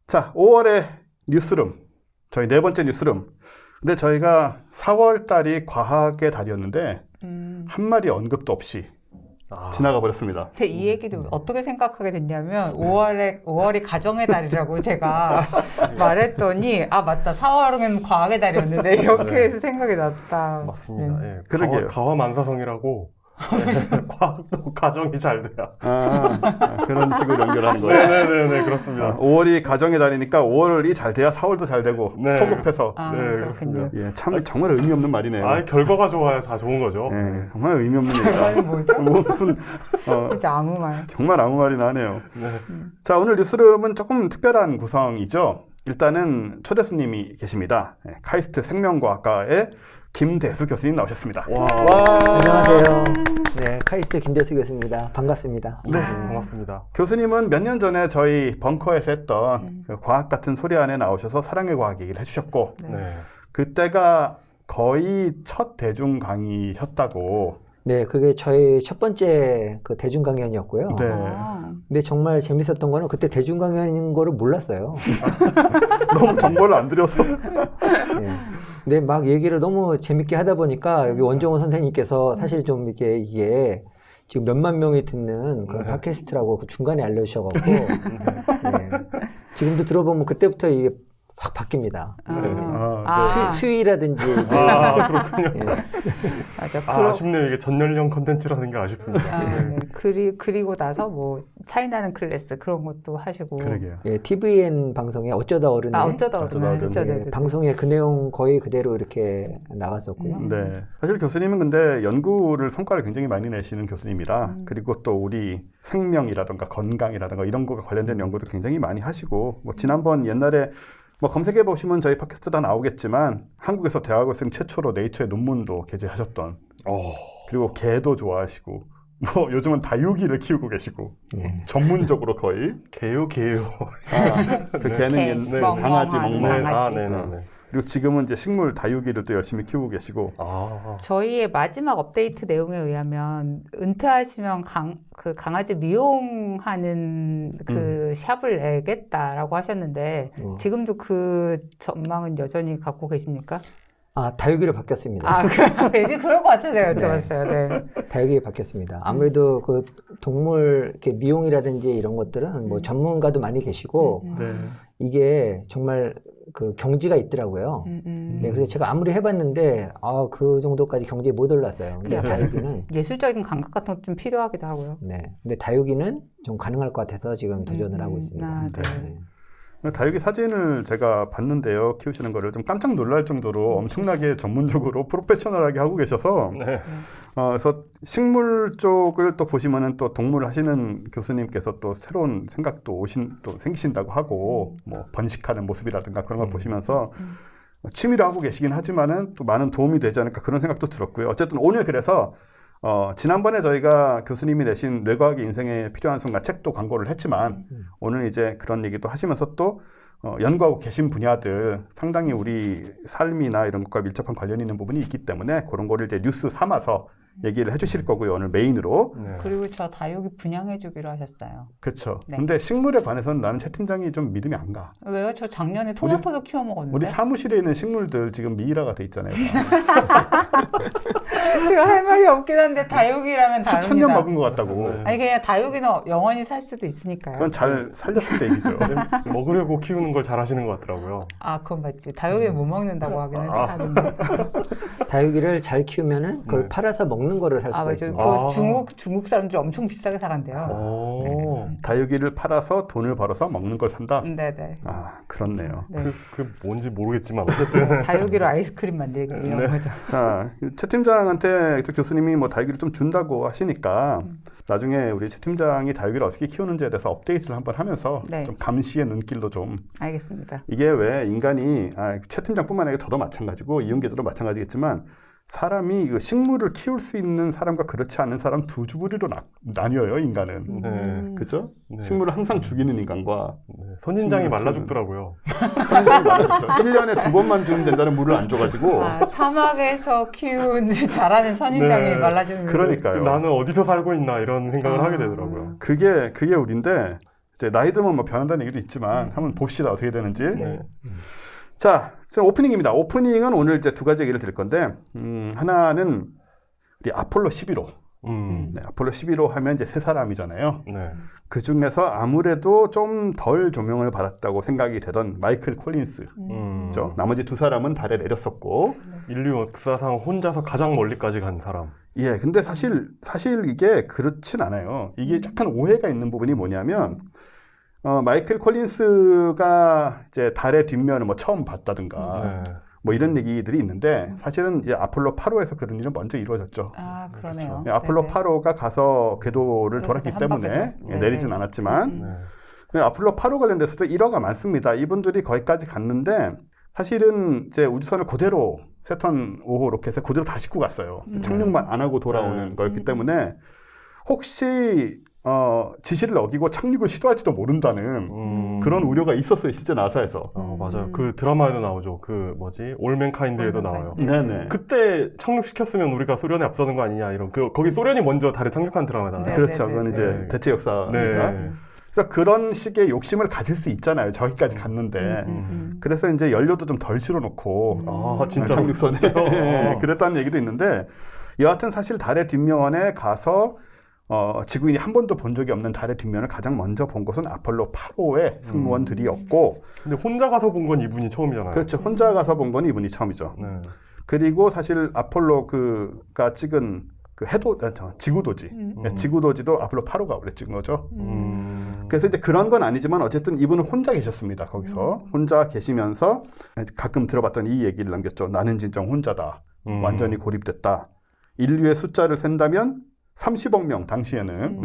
자, 5월의 뉴스룸. 저희 네 번째 뉴스룸. 근데 저희가 4월 달이 과학의 달이었는데 한 마리 언급도 없이 지나가 버렸습니다. 근데 이 얘기도 어떻게 생각하게 됐냐면 5월이 가정의 달이라고 제가 말했더니 아 맞다 4월은 과학의 달이었는데 이렇게 네. 해서 생각이 났다. 맞습니다. 예. 그러게요. 가화만사성이라고 과학도 가정이 잘 돼야. 그런 식으로 연결하는 거예요. 네네네 그렇습니다. 5월이 가정의 달이니까 5월이 잘 돼야 4월도 잘 되고 네. 소급해서. 아, 네, 그렇군요. 예, 참 정말 의미 없는 말이네요. 아 결과가 좋아야 다 좋은 거죠. 예, 정말 의미 없는 얘기다. 결과는 뭐죠? 뭐 무슨 진짜 아무 말. 정말 아무 말이나 하네요. 네. 자, 오늘 뉴스룸은 조금 특별한 구성이죠. 일단은 초대 손님이 계십니다. 예, 카이스트 생명과학과의 김대수 교수님 나오셨습니다. 와. 안녕하세요. 네, 카이스트 김대수 교수입니다. 반갑습니다. 네. 반갑습니다. 교수님은 몇 년 전에 저희 벙커에서 했던 그 과학 같은 소리 안에 나오셔서 사랑의 과학 얘기를 해주셨고 네. 그때가 거의 첫 대중 강의였다고. 네, 그게 저희 첫 번째 그 대중 강연이었고요. 네. 아, 근데 정말 재밌었던 거는 그때 대중 강연인 거를 몰랐어요. 너무 정보를 안 드려서. 네. 근데 막 얘기를 너무 재밌게 하다 보니까 여기 원종호 선생님께서 사실 좀 이게 지금 몇만 명이 듣는 그런 네. 팟캐스트라고 그 중간에 알려주셔가지고 네. 지금도 들어보면 그때부터 이게 확 바뀝니다. 아, 수위라든지 아 그렇군요. 예. 맞아. 아쉽네요. 이게 전연령 컨텐츠라는 게 아쉽습니다. 아, 네. 네. 그리고 나서 뭐 차이나는 클래스 그런 것도 하시고. 그러게요. 예, TVN 방송에 어쩌다 어른에 어쩌다 어쩌다 어른을 어른. 했죠. 예, 네. 방송에 그 내용 거의 그대로 이렇게 나갔었고요. 네. 사실 교수님은 근데 연구를 성과를 굉장히 많이 내시는 교수님이라 그리고 또 우리 생명이라든가 건강이라든가 이런 거가 관련된 연구도 굉장히 많이 하시고 뭐 지난번 옛날에 뭐 검색해 보시면 저희 팟캐스트 다 나오겠지만 한국에서 대학원생 최초로 네이처에 논문도 게재하셨던 그리고 개도 좋아하시고 뭐 요즘은 다육이를 키우고 계시고 예. 전문적으로 거의 개요. 그 네. 개는 개, 옛- 네. 강아지 멍멍한 멍멍 강아지. 네네네. 그리고 지금은 이제 식물 다육이를 또 열심히 키우고 계시고 저희의 마지막 업데이트 내용에 의하면 은퇴하시면 그 강아지 미용하는 그 샵을 내겠다라고 하셨는데 지금도 그 전망은 여전히 갖고 계십니까? 아, 다육이로 바뀌었습니다. 아, 이제 그럴 것 같아서 내가 여쭤봤어요. 네. 다육이 바뀌었습니다. 아무래도 그 동물 이렇게 미용이라든지 이런 것들은 뭐 전문가도 많이 계시고 네. 이게 정말 그 경지가 있더라고요. 네, 그래서 제가 아무리 해봤는데 그 정도까지 경지에 못 올랐어요. 근데 그래요? 다육이는 예술적인 감각 같은 것도 좀 필요하기도 하고요. 네, 근데 다육이는 좀 가능할 것 같아서 지금 도전을 하고 있습니다. 아, 네. 다육이 사진을 제가 봤는데요. 키우시는 거를 좀 깜짝 놀랄 정도로 엄청나게 전문적으로 프로페셔널하게 하고 계셔서 네. 그래서 식물 쪽을 또 보시면은 또 동물 하시는 교수님께서 또 새로운 생각도 또 생기신다고 하고 뭐 번식하는 모습이라든가 그런 걸 보시면서 취미로 하고 계시긴 하지만은 또 많은 도움이 되지 않을까 그런 생각도 들었고요. 어쨌든 오늘 그래서 지난번에 저희가 교수님이 내신 뇌과학의 인생에 필요한 순간 책도 광고를 했지만 오늘 이제 그런 얘기도 하시면서 또 연구하고 계신 분야들 상당히 우리 삶이나 이런 것과 밀접한 관련이 있는 부분이 있기 때문에 그런 거를 이제 뉴스 삼아서 얘기를 해주실 거고요. 오늘 메인으로. 네. 그리고 저 다육이 분양해주기로 하셨어요. 그렇죠. 네. 근데 식물에 관해서는 나는 최 팀장이 좀 믿음이 안 가. 왜요? 저 작년에 토마토도 키워 먹었는데. 우리 사무실에 있는 식물들 지금 미이라가 돼 있잖아요. 제가 할 말이 없긴 한데 다육이랑은 다릅니다. 수천 년 먹은 것 같다고. 네. 아니 그냥 다육이는 영원히 살 수도 있으니까요. 그건 잘 살렸을 때 얘기죠. 먹으려고 키우는 걸 잘 하시는 것 같더라고요. 아 그건 맞지. 다육이는 못 먹는다고 하긴 아. 하는데. 다육이를 잘 키우면은 그걸 네. 팔아서 먹는 거를 살 아 수가 맞아요. 있습니다. 그 중국 사람들 엄청 비싸게 사간대요. 오. 다육이를 팔아서 돈을 벌어서 먹는 걸 산다. 네네. 아, 그렇네요. 네. 그 뭔지 모르겠지만 어쨌든 다육이로 아이스크림 만들기 이런 네. 거죠. 자, 최 팀장한테 또 교수님이 뭐 다육이를 좀 준다고 하시니까 나중에 우리 최 팀장이 다육이를 어떻게 키우는지에 대해서 업데이트를 한번 하면서 네. 좀 감시의 눈길로 좀 알겠습니다. 이게 왜 인간이 최 팀장뿐만 아니라 저도 마찬가지고 이용계도 마찬가지겠지만 사람이 그 식물을 키울 수 있는 사람과 그렇지 않은 사람 두 주부리로 나뉘어요, 인간은. 네. 그죠? 네. 식물을 항상 죽이는 인간과 네. 선인장이 말라 죽더라고요. 상당히 많았죠. 1년에 2번만 주면 된다는 물을 안 줘가지고. 아, 사막에서 키운 잘하는 선인장이 네. 말라주는. 그러니까요. 나는 어디서 살고 있나 이런 생각을 하게 되더라고요. 그게 우리인데 이제 나이 들면 뭐 변한다는 얘기도 있지만 한번 봅시다 어떻게 되는지. 네. 자, 지금 오프닝입니다. 오프닝은 오늘 이제 두 가지 얘기를 드릴 건데 하나는 우리 아폴로 11호. 네, 아폴로 11호 하면 이제 세 사람이잖아요. 네. 그 중에서 아무래도 좀 덜 조명을 받았다고 생각이 되던 마이클 콜린스. 그렇죠? 나머지 두 사람은 달에 내렸었고. 인류 역사상 혼자서 가장 멀리까지 간 사람. 예, 근데 사실 이게 그렇진 않아요. 이게 약간 오해가 있는 부분이 뭐냐면, 마이클 콜린스가 이제 달의 뒷면을 뭐 처음 봤다든가, 네. 뭐 이런 얘기들이 있는데, 사실은 이제 아폴로 8호에서 그런 일은 먼저 이루어졌죠. 아, 그러네요. 예, 아폴로 네네. 8호가 가서 궤도를 돌았기 한 바퀴 때문에 돌았어요. 예, 네네. 내리진 않았지만, 네. 네, 아폴로 8호 관련돼서도 일화가 많습니다. 이분들이 거기까지 갔는데 사실은 이제 우주선을 그대로 세턴 5호 로켓에 그대로 다 싣고 갔어요. 착륙만 안 하고 돌아오는 거였기 때문에 혹시 지시를 어기고 착륙을 시도할지도 모른다는 그런 우려가 있었어요. 실제 나사에서. 맞아요. 그 드라마에도 나오죠. 그 뭐지? 올맨카인드에도 나와요. 네네. 그때 착륙시켰으면 우리가 소련에 앞서는 거 아니냐 이런 거기 소련이 먼저 달에 착륙한 드라마잖아요. 네. 그렇죠. 그건 이제 네. 대체 역사니까. 네. 그래서 그런 식의 욕심을 가질 수 있잖아요. 저기까지 갔는데. 그래서 이제 연료도 좀 덜 실어놓고 아, 진짜 착륙선에 그랬다는 얘기도 있는데 여하튼 사실 달의 뒷면에 가서 지구인이 한 번도 본 적이 없는 달의 뒷면을 가장 먼저 본 것은 아폴로 8호의 승무원들이었고 근데 혼자 가서 본 건 이분이 처음이잖아요. 그렇죠. 혼자 가서 본 건 이분이 처음이죠. 네. 그리고 사실 아폴로가 찍은 그 지구도지. 지구도지도 아폴로 8호가 원래 찍은 거죠. 그래서 이제 그런 건 아니지만 어쨌든 이분은 혼자 계셨습니다. 거기서 혼자 계시면서 가끔 들어봤던 이 얘기를 남겼죠. 나는 진정 혼자다. 완전히 고립됐다. 인류의 숫자를 센다면 30억 명 당시에는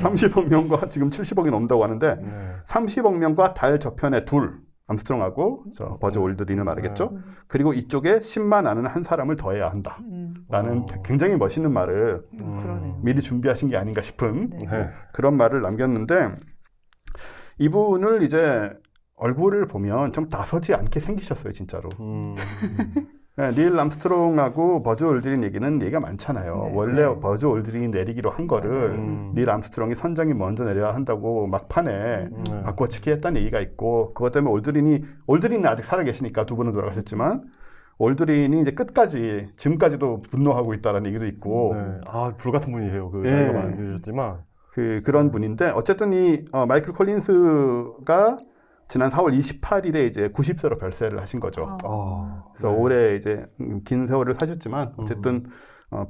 30억 명과 지금 70억이 넘는다고 하는데 네. 30억 명과 달 저편에 둘 암스트롱하고 저 버즈 올드린을 말하겠죠. 그리고 이쪽에 10만 아는 한 사람을 더해야 한다. 라는 굉장히 멋있는 말을 그러네요. 미리 준비하신 게 아닌가 싶은 네. 그런 말을 남겼는데 이분을 이제 얼굴을 보면 좀 나서지 않게 생기셨어요, 진짜로. 네, 닐 암스트롱하고 버즈 올드린 얘기가 많잖아요. 네, 원래 그렇죠. 버즈 올드린이 내리기로 한 거를 닐 암스트롱이 선장이 먼저 내려야 한다고 막판에 바꿔치기 했다는 얘기가 있고 그것 때문에 올드린은 아직 살아계시니까 두 분은 돌아가셨지만 올드린이 이제 끝까지 지금까지도 분노하고 있다는 얘기도 있고 네. 아, 불같은 분이에요. 그 네. 나이가 많으셨지만 그런 분인데 어쨌든 이 마이클 콜린스가 지난 4월 28일에 이제 90세로 별세를 하신 거죠. 그래서 네. 올해 이제 긴 세월을 사셨지만 어쨌든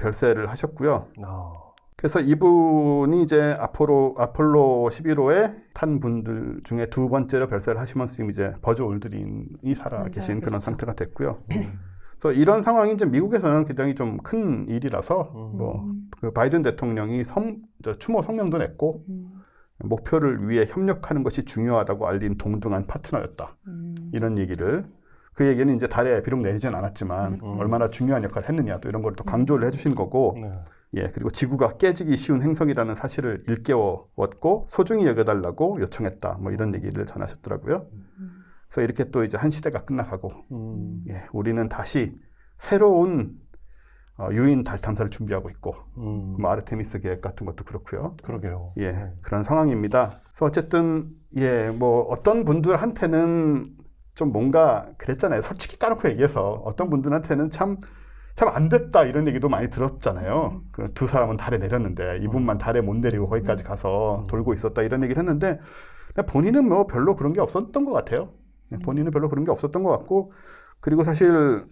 별세를 하셨고요. 그래서 이분이 이제 아폴로 11호에 탄 분들 중에 두 번째로 별세를 하시면서 지금 이제 버즈 올드린이 살아 계신 그런 상태가 됐고요. 그래서 이런 상황이 이제 미국에서는 굉장히 좀 큰 일이라서 그 바이든 대통령이 추모 성명도 냈고 목표를 위해 협력하는 것이 중요하다고 알린 동등한 파트너였다. 이런 얘기를 그 얘기는 이제 달에 비록 내리진 않았지만 얼마나 중요한 역할을 했느냐 또 이런 걸 또 강조를 해주신 거고 네. 예 그리고 지구가 깨지기 쉬운 행성이라는 사실을 일깨웠고 소중히 여겨달라고 요청했다. 뭐 이런 얘기를 전하셨더라고요. 그래서 이렇게 또 이제 한 시대가 끝나가고 예, 우리는 다시 새로운 유인 달 탐사를 준비하고 있고 뭐 아르테미스 계획 같은 것도 그렇고요. 그러게요. 예, 네. 그런 상황입니다. 그래서 어쨌든 예, 뭐 어떤 분들한테는 좀 뭔가 그랬잖아요. 솔직히 까놓고 얘기해서 어떤 분들한테는 참 안 됐다 이런 얘기도 많이 들었잖아요. 그 두 사람은 달에 내렸는데 이분만 달에 못 내리고 거기까지 가서 돌고 있었다 이런 얘기를 했는데 본인은 뭐 별로 그런 게 없었던 것 같아요. 본인은 별로 그런 게 없었던 것 같고 그리고 사실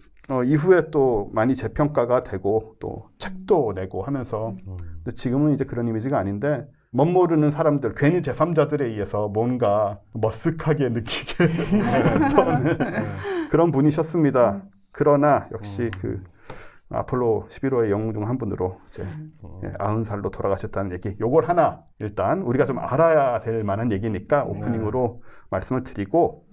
이후에 또 많이 재평가가 되고 또 책도 내고 하면서 근데 지금은 이제 그런 이미지가 아닌데 멋모르는 사람들 괜히 제3자들에 의해서 뭔가 머쓱하게 느끼게 했던 그런 분이셨습니다. 그러나 역시 그 아폴로 11호의 영웅 중 한 분으로 이제 90살로 돌아가셨다는 얘기 요걸 하나 일단 우리가 좀 알아야 될 만한 얘기니까 오프닝으로 말씀을 드리고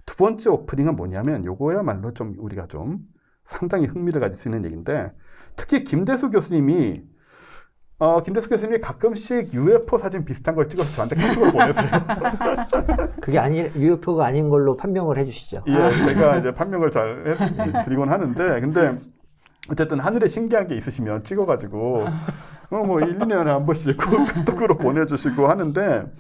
두 번째 오프닝은 뭐냐면 요거야말로 좀 우리가 좀 상당히 흥미를 가질 수 있는 얘기인데 특히 김대수 교수님이 가끔씩 UFO 사진 비슷한 걸 찍어서 저한테 카톡을 보내세요. 그게 UFO가 아닌 걸로 판명을 해주시죠. 예, 제가 이제 판명을 잘 해드리곤 하는데 근데 어쨌든 하늘에 신기한 게 있으시면 찍어가지고 뭐 1, 2년에 한 번씩 카톡으로 보내주시고 하는데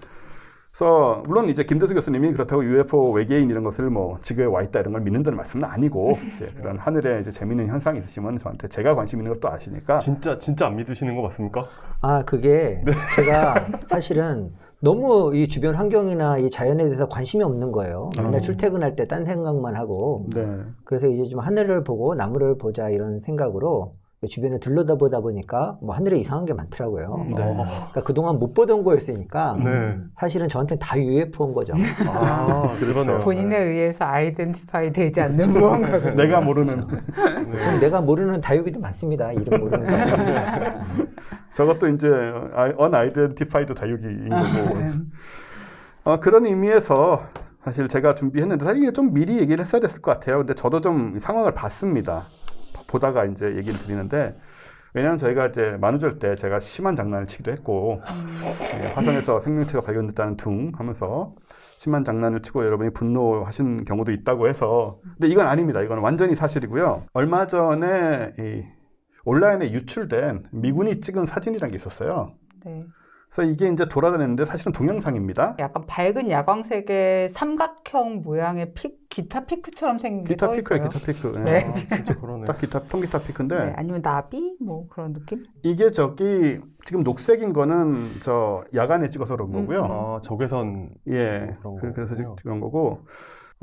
그래서 물론 이제 김대수 교수님이 그렇다고 UFO 외계인 이런 것을 뭐 지구에 와 있다 이런 걸 믿는다는 말씀은 아니고 이제 그런 하늘에 이제 재미있는 현상이 있으시면 저한테 제가 관심 있는 것도 아시니까 진짜 안 믿으시는 거 맞습니까? 아, 그게 제가 사실은 너무 이 주변 환경이나 이 자연에 대해서 관심이 없는 거예요. 맨날 출퇴근할 때 딴 생각만 하고. 네. 그래서 이제 좀 하늘을 보고 나무를 보자 이런 생각으로 주변에 둘러다보다 보니까 뭐 하늘에 이상한 게 많더라고요. 네. 그러니까 그동안 못 보던 거였으니까 네. 사실은 저한테는 다 UFO인 거죠. 아, 그러네요. 본인에 의해서 아이덴티파이 되지 않는 무언가가 내가 모르는 지금 내가 모르는 다육이도 많습니다. 이름 모르는 다육이. 저것도 이제 unidentified 다육이인 거고 그런 의미에서 사실 제가 준비했는데 사실 이게 좀 미리 얘기를 했어야 됐을 것 같아요. 근데 저도 좀 상황을 봤습니다. 보다가 이제 얘기를 드리는데 왜냐하면 저희가 이제 만우절 때 제가 심한 장난을 치기도 했고 화성에서 생명체가 발견됐다는 둥 하면서 심한 장난을 치고 여러분이 분노하신 경우도 있다고 해서 근데 이건 아닙니다. 이건 완전히 사실이고요. 얼마 전에 이 온라인에 유출된 미군이 찍은 사진이라는 게 있었어요. 네. 그래서 이게 이제 돌아다녔는데 사실은 동영상입니다. 약간 밝은 야광색의 삼각형 모양의 기타 피크처럼 생긴 게 기타 떠 피크예요, 있어요. 기타 피크. 네. 아, 진짜 그러네. 딱 통기타 피크인데 네, 아니면 나비 뭐 그런 느낌? 이게 저기 지금 녹색인 거는 저 야간에 찍어서 그런 거고요. 아, 적외선 예, 그런 그래서 거군요. 찍은 거고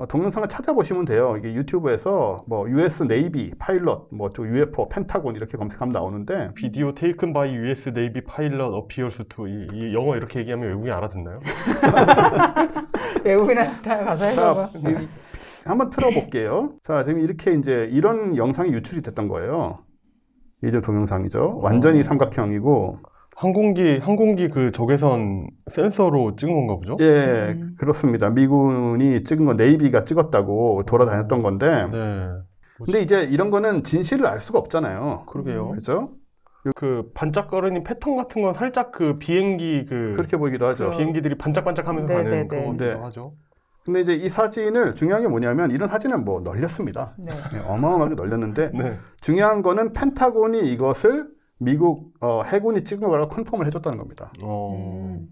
동영상을 찾아보시면 돼요. 이게 유튜브에서 뭐 US 네이비 파일럿, 뭐 저 UFO 펜타곤 이렇게 검색하면 나오는데 비디오 taken by US Navy pilot appears to 이 영어 이렇게 얘기하면 외국인 알아듣나요? 외국인한테 가서 해봐봐. 자, 한번 틀어볼게요. 자, 지금 이렇게 이제 이런 영상이 유출이 됐던 거예요. 이제 동영상이죠. 완전히 삼각형이고. 항공기 그 적외선 센서로 찍은 건가 보죠? 예, 그렇습니다. 미군이 찍은 건 네이비가 찍었다고 돌아다녔던 건데. 네. 근데 이제 이런 거는 진실을 알 수가 없잖아요. 그러게요. 그죠? 그 반짝거리는 패턴 같은 건 살짝 그 비행기 그렇게 보이기도 하죠. 비행기들이 반짝반짝하면서 네, 가는 네, 네. 그거기도 네. 하죠. 근데 이제 이 사진을 중요한 게 뭐냐면 이런 사진은 뭐 널렸습니다. 네. 네, 어마어마하게 널렸는데 네. 중요한 거는 펜타곤이 이것을 미국 해군이 찍은 거라고 컨펌을 해줬다는 겁니다.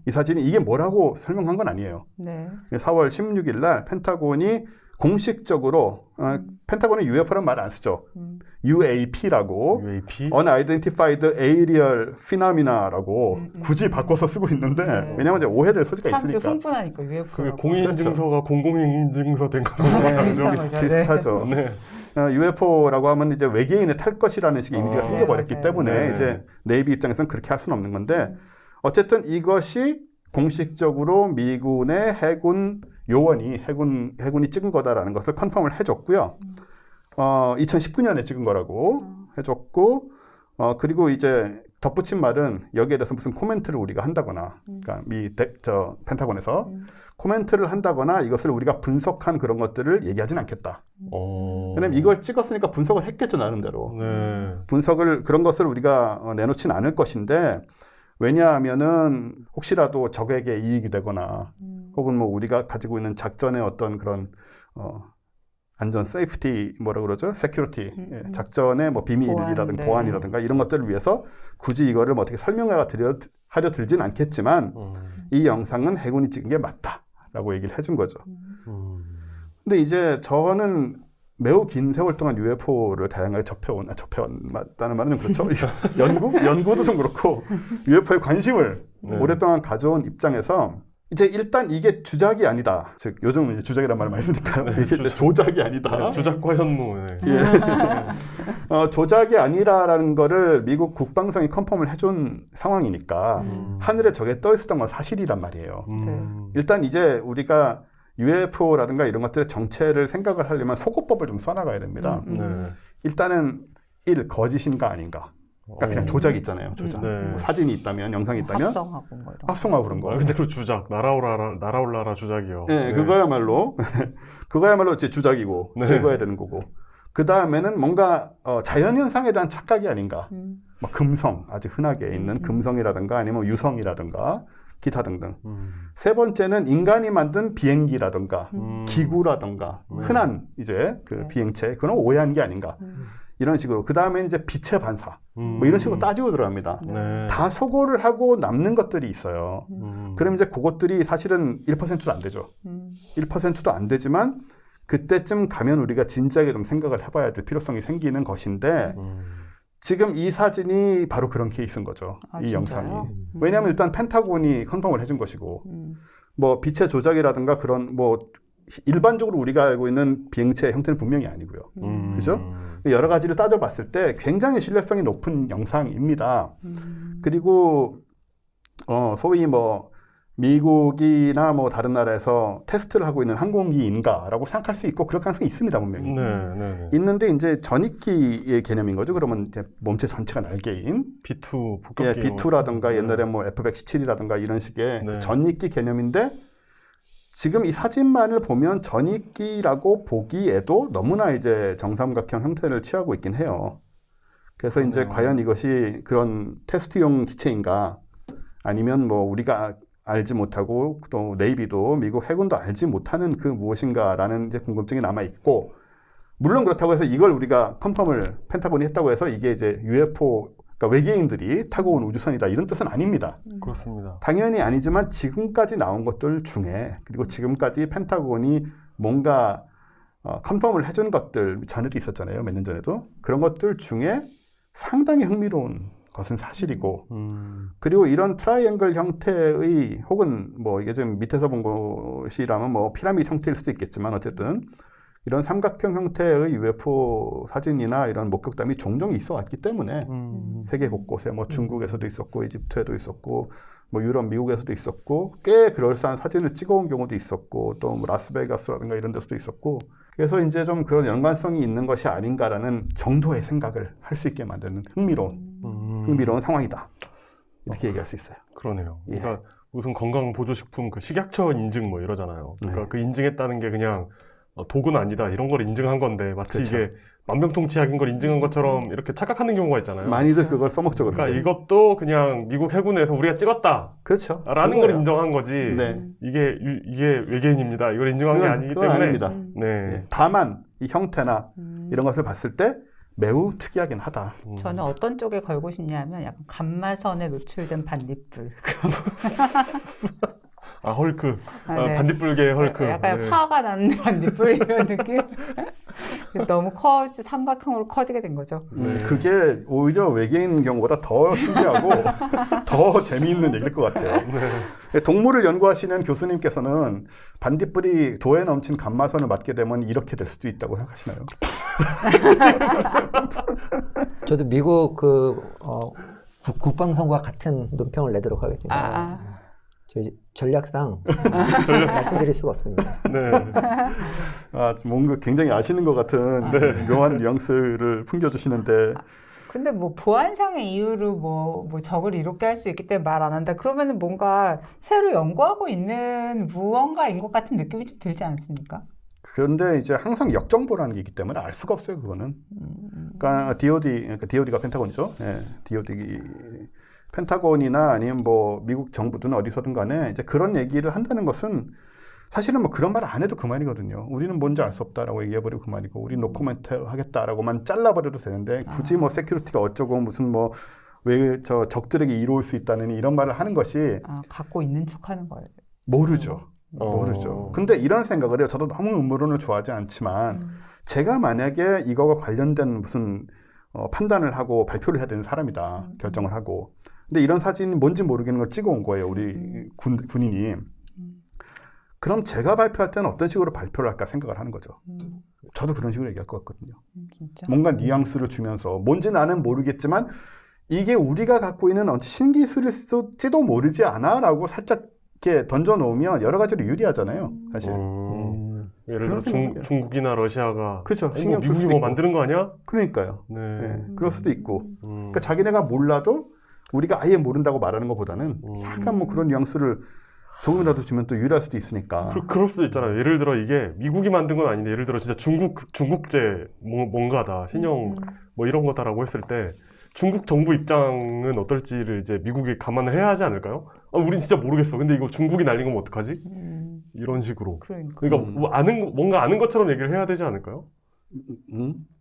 이 사진이 이게 뭐라고 설명한 건 아니에요. 네. 4월 16일 날 펜타곤이 공식적으로 펜타곤은 UFO라는 말 안 쓰죠. UAP라고 UAP? Unidentified Aerial Phenomena라고 굳이 바꿔서 쓰고 있는데 네. 왜냐하면 이제 오해될 소지가 사람들이 있으니까. 흥분하니까 UFO. 그게 공인인증서가 공공인증서 된 거라고 네, 말하죠. 비슷한 거죠. 비슷하죠. 네. UFO라고 하면 이제 외계인을 탈 것이라는 식의 이미지가 네, 생겨버렸기 맞아요. 때문에 네. 이제 네이비 입장에서는 그렇게 할 수는 없는 건데 어쨌든 이것이 공식적으로 미군의 해군 요원이 해군이 찍은 거다라는 것을 컨펌을 해줬고요. 2019년에 찍은 거라고 해줬고 그리고 이제 덧붙인 말은 여기에 대해서 무슨 코멘트를 우리가 한다거나 그러니까 펜타곤에서 코멘트를 한다거나 이것을 우리가 분석한 그런 것들을 얘기하진 않겠다. 왜냐면 이걸 찍었으니까 분석을 했겠죠, 나름대로. 네. 그런 것을 우리가 내놓진 않을 것인데 왜냐하면은 혹시라도 적에게 이익이 되거나 혹은 뭐 우리가 가지고 있는 작전의 어떤 그런 안전, 세이프티 뭐라 그러죠? 세큐리티 작전의 뭐 비밀이라든가 보안이라든가 이런 것들을 위해서 굳이 이거를 뭐 어떻게 설명하려 들진 않겠지만 이 영상은 해군이 찍은 게 맞다라고 얘기를 해준 거죠. 근데 이제 저는 매우 긴 세월 동안 UFO를 다양하게 접해왔다는 말은 좀 그렇죠. 연구도 좀 그렇고 UFO에 관심을 오랫동안 가져온 입장에서 이제 일단 이게 주작이 아니다. 즉 요즘 이제 주작이란 말을 많이 쓰니까요. 네, 이게 이제 조작이 아니다. 네, 주작과 현무. 네. 예. 조작이 아니라라는 거를 미국 국방성이 컨펌을 해준 상황이니까 하늘에 저게 떠 있었던 건 사실이란 말이에요. 일단 이제 우리가 UFO라든가 이런 것들의 정체를 생각을 하려면 속어법을 좀 써나가야 됩니다. 네. 일단은 거짓인가 아닌가. 그러니까 그냥 조작이 있잖아요. 조작. 네. 뭐 사진이 있다면, 영상이 있다면 합성하고 뭐 이런. 합성하고 그런 거. 말 그대로 주작. 날아올라라 주작이요. 네, 그거야말로 이제 주작이고 네. 제거해야 되는 거고. 그 다음에는 뭔가 자연현상에 대한 착각이 아닌가. 뭐 금성, 아주 흔하게 있는 금성이라든가 아니면 유성이라든가 기타 등등. 세 번째는 인간이 만든 비행기라든가 기구라든가 흔한 이제 그 비행체 그런 오해한 게 아닌가. 이런 식으로. 그 다음에 이제 빛의 반사. 뭐 이런 식으로 따지고 들어갑니다. 네. 다 소거를 하고 남는 것들이 있어요. 그럼 이제 그것들이 사실은 1%도 안 되죠. 1%도 안 되지만 그때쯤 가면 우리가 진지하게 좀 생각을 해봐야 될 필요성이 생기는 것인데 지금 이 사진이 바로 그런 케이스인 거죠. 아, 이 진짜요? 영상이. 왜냐하면 일단 펜타곤이 컨펌을 해준 것이고 뭐 빛의 조작이라든가 그런 뭐 일반적으로 우리가 알고 있는 비행체의 형태는 분명히 아니고요. 그죠? 여러 가지를 따져봤을 때 굉장히 신뢰성이 높은 영상입니다. 그리고 소위 뭐 미국이나 뭐 다른 나라에서 테스트를 하고 있는 항공기인가라고 생각할 수 있고 그럴 가능성이 있습니다, 분명히. 네. 있는데 이제 전익기의 개념인 거죠. 그러면 이제 몸체 전체가 날개인 B2 복합기. 예, B2라든가 옛날에 뭐 F-117이라든가 이런 식의 네. 전익기 개념인데 지금 이 사진만을 보면 전익기라고 보기에도 너무나 이제 정삼각형 형태를 취하고 있긴 해요. 그래서 이제 과연 이것이 그런 테스트용 기체인가 아니면 뭐 우리가 알지 못하고 또 네이비도 미국 해군도 알지 못하는 그 무엇인가라는 이제 궁금증이 남아 있고 물론 그렇다고 해서 이걸 우리가 컨펌을 펜타곤이 했다고 해서 이게 이제 UFO 그러니까 외계인들이 타고 온 우주선이다 이런 뜻은 아닙니다. 그렇습니다. 당연히 아니지만 지금까지 나온 것들 중에 그리고 지금까지 펜타곤이 뭔가 컨펌을 해준 것들 전에도 있었잖아요. 몇 년 전에도 그런 것들 중에 상당히 흥미로운 것은 사실이고 그리고 이런 트라이앵글 형태의 혹은 뭐 이게 좀 밑에서 본 것이라면 뭐 피라미드 형태일 수도 있겠지만 어쨌든 이런 삼각형 형태의 UFO 사진이나 이런 목격담이 종종 있어 왔기 때문에 세계 곳곳에 뭐 중국에서도 있었고 이집트에도 있었고 뭐 유럽 미국에서도 있었고 꽤 그럴싸한 사진을 찍어온 경우도 있었고 또 뭐 라스베가스라든가 이런 데서도 있었고 그래서 이제 좀 그런 연관성이 있는 것이 아닌가라는 정도의 생각을 할 수 있게 만드는 흥미로운 상황이다 이렇게 얘기할 수 있어요. 그러네요. 예. 그러니까 무슨 건강 보조식품 그 식약처 인증 뭐 이러잖아요. 그러니까 네. 그 인증했다는 게 그냥 도구는 아니다 이런 걸 인증한 건데 마치 그렇죠. 이게 만병통치약인 걸 인증한 것처럼 이렇게 착각하는 경우가 있잖아요. 많이들 그걸 써먹죠. 그러니까 그렇게. 이것도 그냥 미국 해군에서 우리가 찍었다라는 그렇죠. 걸 그거예요. 인정한 거지. 네. 이게 외계인입니다. 이걸 인정한 게 아니기 그건 때문에. 아닙니다. 네. 예. 다만 이 형태나 이런 것을 봤을 때 매우 특이하긴 하다. 저는 어떤 쪽에 걸고 싶냐면 약간 감마선에 노출된 반딧불. 아 헐크. 네. 반딧불계 헐크. 약간 네. 화가 나는 반딧불 이런 느낌. 너무 삼각형으로 커지게 된 거죠. 그게 오히려 외계인 경우보다 더 신기하고 더 재미있는 얘기일 것 같아요. 동물을 연구하시는 교수님께서는 반딧불이 도에 넘친 감마선을 맞게 되면 이렇게 될 수도 있다고 생각하시나요? 저도 미국 국방성과 같은 논평을 내도록 하겠습니다. 저희 전략상 말씀드릴 수가 없습니다. 네. 뭔가 굉장히 아시는 것 같은 묘한 뉘앙스를 풍겨주시는데 근데 뭐 보안상의 이유로 뭐 적을 이롭게 할 수 있기 때문에 말 안 한다. 그러면은 뭔가 새로 연구하고 있는 무언가인 것 같은 느낌이 좀 들지 않습니까? 그런데 이제 항상 역정보라는 게 있기 때문에 알 수가 없어요, 그거는. 그러니까 DOD가 펜타곤이죠. 예, DOD 펜타곤이나 아니면 뭐 미국 정부든 어디서든 간에 이제 그런 얘기를 한다는 것은 사실은 뭐 그런 말을 안 해도 그만이거든요. 우리는 뭔지 알 수 없다라고 얘기해버리고 그만이고 우리 노코멘트 하겠다라고만 잘라버려도 되는데 굳이 뭐 세큐리티가 어쩌고 무슨 뭐 왜 저 적들에게 이로울 수 있다는 이런 말을 하는 것이 갖고 있는 척하는 거예요. 모르죠. 모르죠. 근데 이런 생각을 해요. 저도 너무 음모론을 좋아하지 않지만 제가 만약에 이거와 관련된 무슨 판단을 하고 발표를 해야 되는 사람이다. 결정을 하고. 근데 이런 사진이 뭔지 모르겠는 걸 찍어온 거예요. 우리 군인이. 그럼 제가 발표할 때는 어떤 식으로 발표를 할까 생각을 하는 거죠. 저도 그런 식으로 얘기할 것 같거든요. 진짜? 뭔가 뉘앙스를 주면서 뭔지 나는 모르겠지만 이게 우리가 갖고 있는 신기술일지도 모르지 않아? 라고 살짝 이렇게 던져놓으면 여러 가지로 유리하잖아요. 사실. 예를 들어 그런 중국이나 러시아가 그렇죠. 아니, 신경 쓸 미국이 수도 뭐 있고. 만드는 거 아니야? 그러니까요. 네. 네, 그럴 수도 있고. 그러니까 자기네가 몰라도 우리가 아예 모른다고 말하는 것보다는 약간 뭐 그런 뉘앙스를 조금이라도 주면 또 유리할 수도 있으니까. 그럴 수도 있잖아요. 예를 들어 이게 미국이 만든 건 아닌데 예를 들어 진짜 중국제 뭔가다 신형 뭐 이런 거다라고 했을 때 중국 정부 입장은 어떨지를 이제 미국이 감안을 해야 하지 않을까요? 우린 진짜 모르겠어. 근데 이거 중국이 날린 거면 어떡하지? 이런 식으로. 그러니까 뭐 뭔가 아는 것처럼 얘기를 해야 되지 않을까요?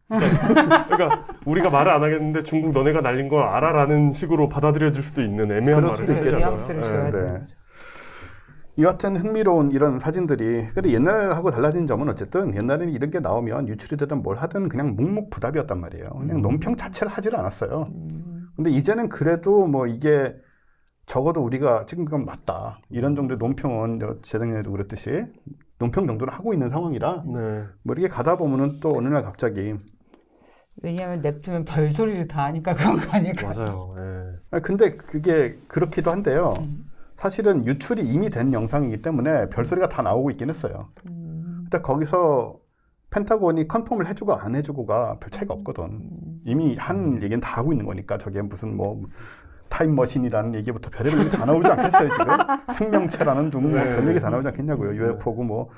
그러니까 우리가 말을 안 하겠는데 중국 너네가 날린 거 알아라는 식으로 받아들여질 수도 있는 애매한 그럴 말을 수도 해야 되지 있겠죠. 않을까요? 뉘앙스를 줘야 되는 거죠. 여하튼 흥미로운 이런 사진들이 그래도 옛날하고 달라진 점은 어쨌든 옛날에는 이런 게 나오면 유출이 되든 뭘 하든 그냥 묵묵부답이었단 말이에요. 그냥 논평 자체를 하질 않았어요. 근데 이제는 그래도 뭐 이게 적어도 우리가 지금 맞다 이런 정도의 논평은 재작년에도 그랬듯이 논평 정도는 하고 있는 상황이라 네. 뭐 이렇게 가다 보면은 또 어느 날 갑자기 왜냐하면 냅두면 별소리를 다 하니까 그런 거 아닐까. 맞아요. 예. 근데 그게 그렇기도 한데요. 사실은 유출이 이미 된 영상이기 때문에 별소리가 다 나오고 있긴 했어요. 근데 거기서 펜타곤이 컨펌을 해주고 안 해주고가 별 차이가 없거든. 이미 한 얘기는 다 하고 있는 거니까 저게 무슨 뭐 타임머신이라는 얘기부터 별의별 얘기 다 나오지 않겠어요 지금? 생명체라는 둥 뭐 별 얘기 다 나오지 않겠냐고요. UFO고 뭐.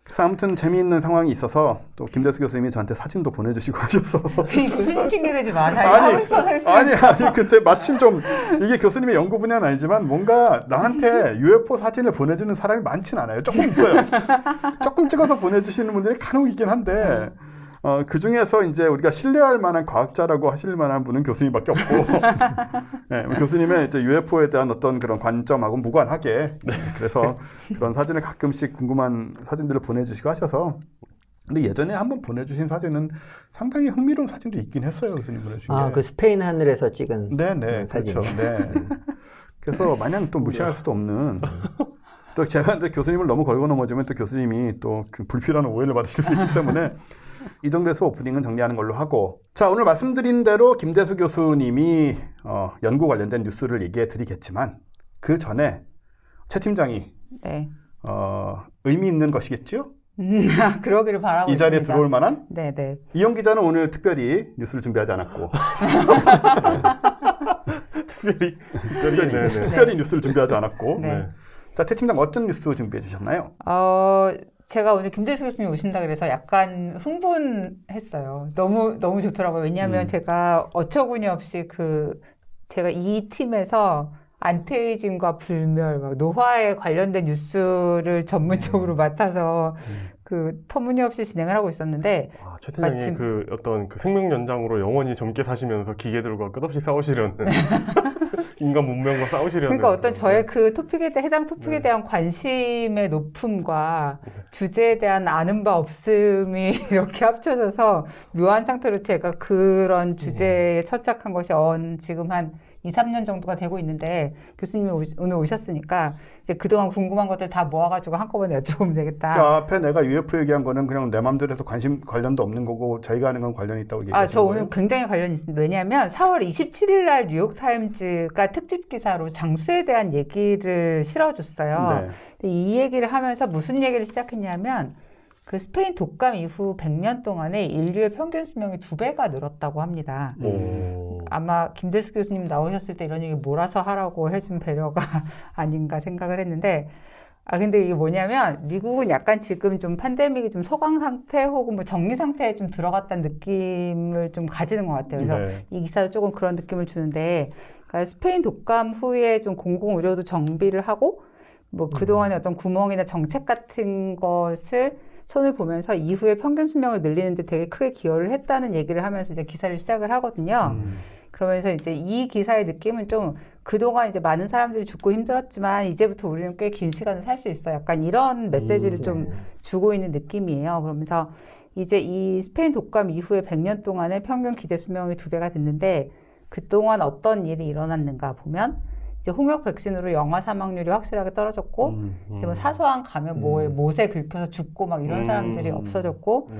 그래서 아무튼 재미있는 상황이 있어서 또 김대수 교수님이 저한테 사진도 보내주시고 하셔서 이 교수님 핑계대지 마. 자기가 하고 싶어서 했어요. 아니 그때 마침 좀 이게 교수님의 연구 분야는 아니지만 뭔가 나한테 UFO 사진을 보내주는 사람이 많진 않아요. 조금 있어요. 조금 찍어서 보내주시는 분들이 간혹 있긴 한데 그 중에서 이제 우리가 신뢰할 만한 과학자라고 하실 만한 분은 교수님밖에 없고 네, 교수님의 이제 UFO에 대한 어떤 그런 관점하고 무관하게 그래서 그런 사진을 가끔씩 궁금한 사진들을 보내주시고 하셔서 근데 예전에 한번 보내주신 사진은 상당히 흥미로운 사진도 있긴 했어요. 교수님 보내주신 게. 그 스페인 하늘에서 찍은 네네 사진. 그렇죠. 네. 그래서 마냥 또 무시할 수도 없는 또 제가 근데 교수님을 너무 걸고 넘어지면 또 교수님이 또 그 불필요한 오해를 받으실 수 있기 때문에 이 정도에서 오프닝은 정리하는 걸로 하고 자 오늘 말씀드린 대로 김대수 교수님이 연구 관련된 뉴스를 얘기해 드리겠지만 그 전에 최 팀장이 네. 의미 있는 것이겠죠? 그러기를 바라고 이 자리에 있습니다. 들어올 만한? 네네. 이영 기자는 오늘 특별히 뉴스를 준비하지 않았고 특별히 뉴스를 준비하지 않았고 네. 자, 최 팀장 어떤 뉴스 준비해 주셨나요? 제가 오늘 김대수 교수님 오신다 그래서 약간 흥분했어요. 너무 좋더라고요. 왜냐하면 제가 어처구니 없이 제가 이 팀에서 안티에이징과 불멸, 막 노화에 관련된 뉴스를 전문적으로 맡아서 터무니없이 진행을 하고 있었는데 최 팀장이 마침 어떤 생명 연장으로 영원히 젊게 사시면서 기계들과 끝없이 싸우시려는 인간 문명과 싸우시려는 그러니까 어떤 저의 해당 토픽에 대한 관심의 높음과 주제에 대한 아는 바 없음이 이렇게 합쳐져서 묘한 상태로 제가 그런 주제에 처착한 것이 지금 한 2, 3년 정도가 되고 있는데 교수님이 오늘 오셨으니까 이제 그동안 궁금한 것들 다 모아가지고 한꺼번에 여쭤보면 되겠다. 그 앞에 내가 UFO 얘기한 거는 그냥 내 맘대로 해서 관련도 없는 거고 저희가 하는 건 관련이 있다고 얘기하신 저 거예요? 오늘 굉장히 관련이 있습니다. 왜냐하면 4월 27일 날 뉴욕타임즈가 특집 기사로 장수에 대한 얘기를 실어줬어요. 네. 이 얘기를 하면서 무슨 얘기를 시작했냐면 그 스페인 독감 이후 100년 동안에 인류의 평균 수명이 2배가 늘었다고 합니다. 아마 김대수 교수님 나오셨을 때 이런 얘기 몰아서 하라고 해준 배려가 아닌가 생각을 했는데 근데 이게 뭐냐면 미국은 약간 지금 좀 팬데믹이 좀 소강 상태 혹은 뭐 정리 상태에 좀 들어갔다는 느낌을 좀 가지는 것 같아요. 그래서 네. 이 기사도 조금 그런 느낌을 주는데 그러니까 스페인 독감 후에 좀 공공의료도 정비를 하고 뭐 그동안의 어떤 구멍이나 정책 같은 것을 손을 보면서 이후에 평균 수명을 늘리는데 되게 크게 기여를 했다는 얘기를 하면서 이제 기사를 시작을 하거든요. 그러면서 이제 이 기사의 느낌은 좀 그동안 이제 많은 사람들이 죽고 힘들었지만 이제부터 우리는 꽤 긴 시간을 살 수 있어. 약간 이런 메시지를 좀 주고 있는 느낌이에요. 그러면서 이제 이 스페인 독감 이후에 100년 동안의 평균 기대 수명이 2배가 됐는데 그동안 어떤 일이 일어났는가 보면 이제 홍역 백신으로 영아 사망률이 확실하게 떨어졌고 이제 뭐 사소한 감염 못에 긁혀서 죽고 막 이런 사람들이 없어졌고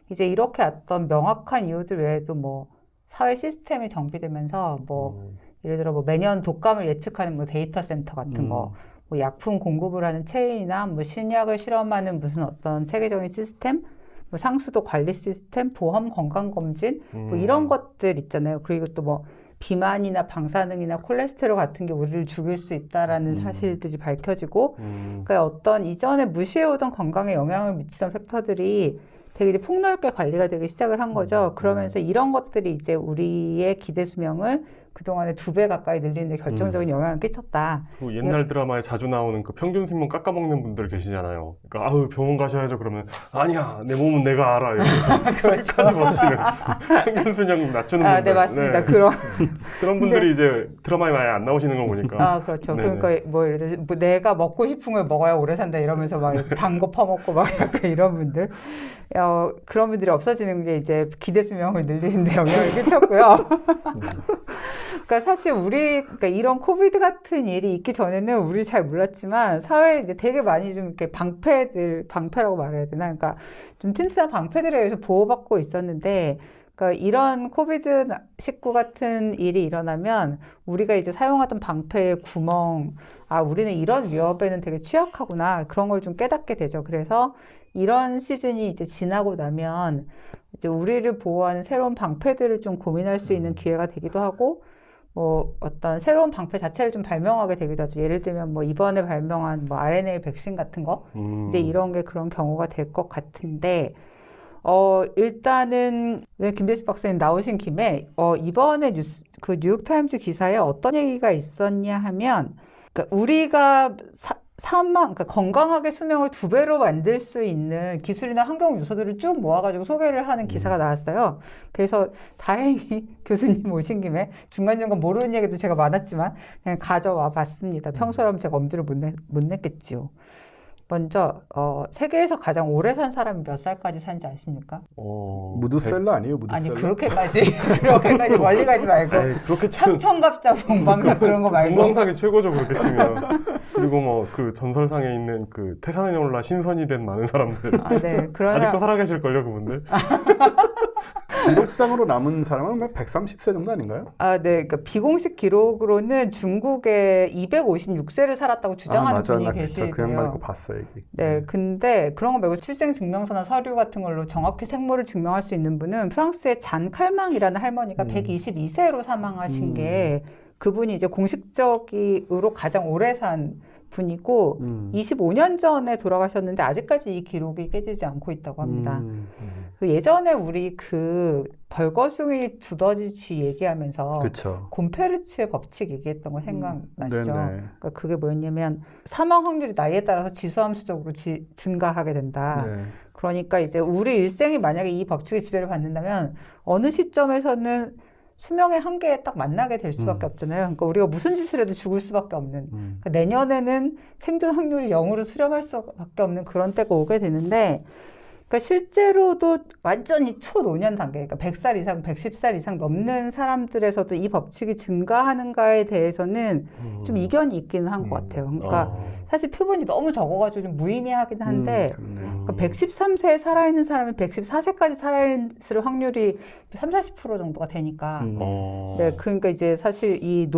이제 이렇게 어떤 명확한 이유들 외에도 뭐 사회 시스템이 정비되면서 뭐 예를 들어 뭐 매년 독감을 예측하는 뭐 데이터 센터 같은 거, 뭐 약품 공급을 하는 체인이나 뭐 신약을 실험하는 무슨 어떤 체계적인 시스템, 뭐 상수도 관리 시스템, 보험 건강 검진 뭐 이런 것들 있잖아요. 그리고 또 뭐 비만이나 방사능이나 콜레스테롤 같은 게 우리를 죽일 수 있다라는 사실들이 밝혀지고, 그러니까 어떤 이전에 무시해오던 건강에 영향을 미치던 팩터들이 되게 이제 폭넓게 관리가 되기 시작을 한 거죠. 그러면서 이런 것들이 이제 우리의 기대 수명을 그동안에 2배 가까이 늘리는 데 결정적인 영향을 끼쳤다. 그 옛날 드라마에 자주 나오는 그 평균 수명 깎아먹는 분들 계시잖아요. 그러니까 아우 병원 가셔야죠. 그러면 아니야 내 몸은 내가 알아. 이러면서 그렇죠. 끝까지 버티는 평균 수명 낮추는 분들. 네, 맞습니다. 네. 근데- 그런 분들이 이제 드라마에 많이 안 나오시는 거 보니까. 그렇죠. 네네. 그러니까 뭐 예를 들어서 뭐 내가 먹고 싶은 걸 먹어야 오래 산다 이러면서 막 단 거 퍼먹고 막 약간 이런 분들. 그런 분들이 없어지는 게 이제 기대 수명을 늘리는 데 영향을 끼쳤고요. 그러니까 사실 그러니까 이런 코비드 같은 일이 있기 전에는 우리 잘 몰랐지만 사회에 이제 되게 많이 좀 이렇게 방패라고 말해야 되나? 그러니까 좀 튼튼한 방패들에 의해서 보호받고 있었는데, 그러니까 이런 코비드-19 같은 일이 일어나면 우리가 이제 사용하던 방패의 구멍, 우리는 이런 위협에는 되게 취약하구나. 그런 걸 좀 깨닫게 되죠. 그래서 이런 시즌이 이제 지나고 나면 이제 우리를 보호하는 새로운 방패들을 좀 고민할 수 있는 기회가 되기도 하고, 뭐 어떤 새로운 방패 자체를 좀 발명하게 되기도 하죠. 예를 들면 뭐 이번에 발명한 뭐 RNA 백신 같은 거, 이제 이런 게 그런 경우가 될 것 같은데, 일단은 김대식 박사님 나오신 김에 이번에 그 뉴욕타임즈 기사에 어떤 얘기가 있었냐 하면, 그러니까 우리가 그러니까 건강하게 수명을 2배로 만들 수 있는 기술이나 환경 요소들을 쭉 모아가지고 소개를 하는 기사가 나왔어요. 그래서 다행히 교수님 오신 김에 중간중간 모르는 얘기도 제가 많았지만 그냥 가져와 봤습니다. 평소라면 제가 엄두를 못 냈겠지요. 먼저 세계에서 가장 오래 산 사람이 몇 살까지 산지 아십니까? 무드셀러 아니에요? 아니 무드셀러? 그렇게까지 멀리 가지 말고 에이, 그렇게 치면 청갑자 봉방사 그런 거 말고 공방상이 최고죠 그렇게 치면. 그리고 뭐 그 전설상에 있는 그 태산에 올라 신선이 된 많은 사람들. 네, 그런 아직도 살아계실걸요 그분들. 기록상으로 남은 사람은 130세 정도 아닌가요? 네, 그러니까 비공식 기록으로는 중국에 256세를 살았다고 주장하는 맞아. 분이 나 계시고요. 그 양반 거 봤어 여기. 네, 근데 그런 거 말고 출생증명서나 서류 같은 걸로 정확히 생모를 증명할 수 있는 분은 프랑스의 잔 칼망이라는 할머니가 122세로 사망하신 게 그분이 이제 공식적으로 가장 오래 산 분이고 25년 전에 돌아가셨는데 아직까지 이 기록이 깨지지 않고 있다고 합니다. 그 예전에 우리 그 벌거숭이 두더지 얘기하면서 그렇죠. 곰페르츠의 법칙 얘기했던 거 생각나시죠? 그러니까 그게 뭐였냐면 사망 확률이 나이에 따라서 지수함수적으로 증가하게 된다. 네. 그러니까 이제 우리 일생이 만약에 이 법칙의 지배를 받는다면 어느 시점에서는 수명의 한계에 딱 만나게 될 수밖에 없잖아요. 그러니까 우리가 무슨 짓을 해도 죽을 수밖에 없는. 그러니까 내년에는 생존 확률이 0으로 수렴할 수밖에 없는 그런 때가 오게 되는데, 그러니까 실제로도 완전히 초노년 단계, 그러니까 100살 이상, 110살 이상 넘는 사람들에서도 이 법칙이 증가하는가에 대해서는 좀 이견이 있기는 한 것 같아요. 그러니까 사실 표본이 너무 적어가지고 좀 무의미하긴 한데, 그러니까 113세에 살아있는 사람이 114세까지 살아있을 확률이 30-40% 정도가 되니까. 네, 그러니까 이제 사실 이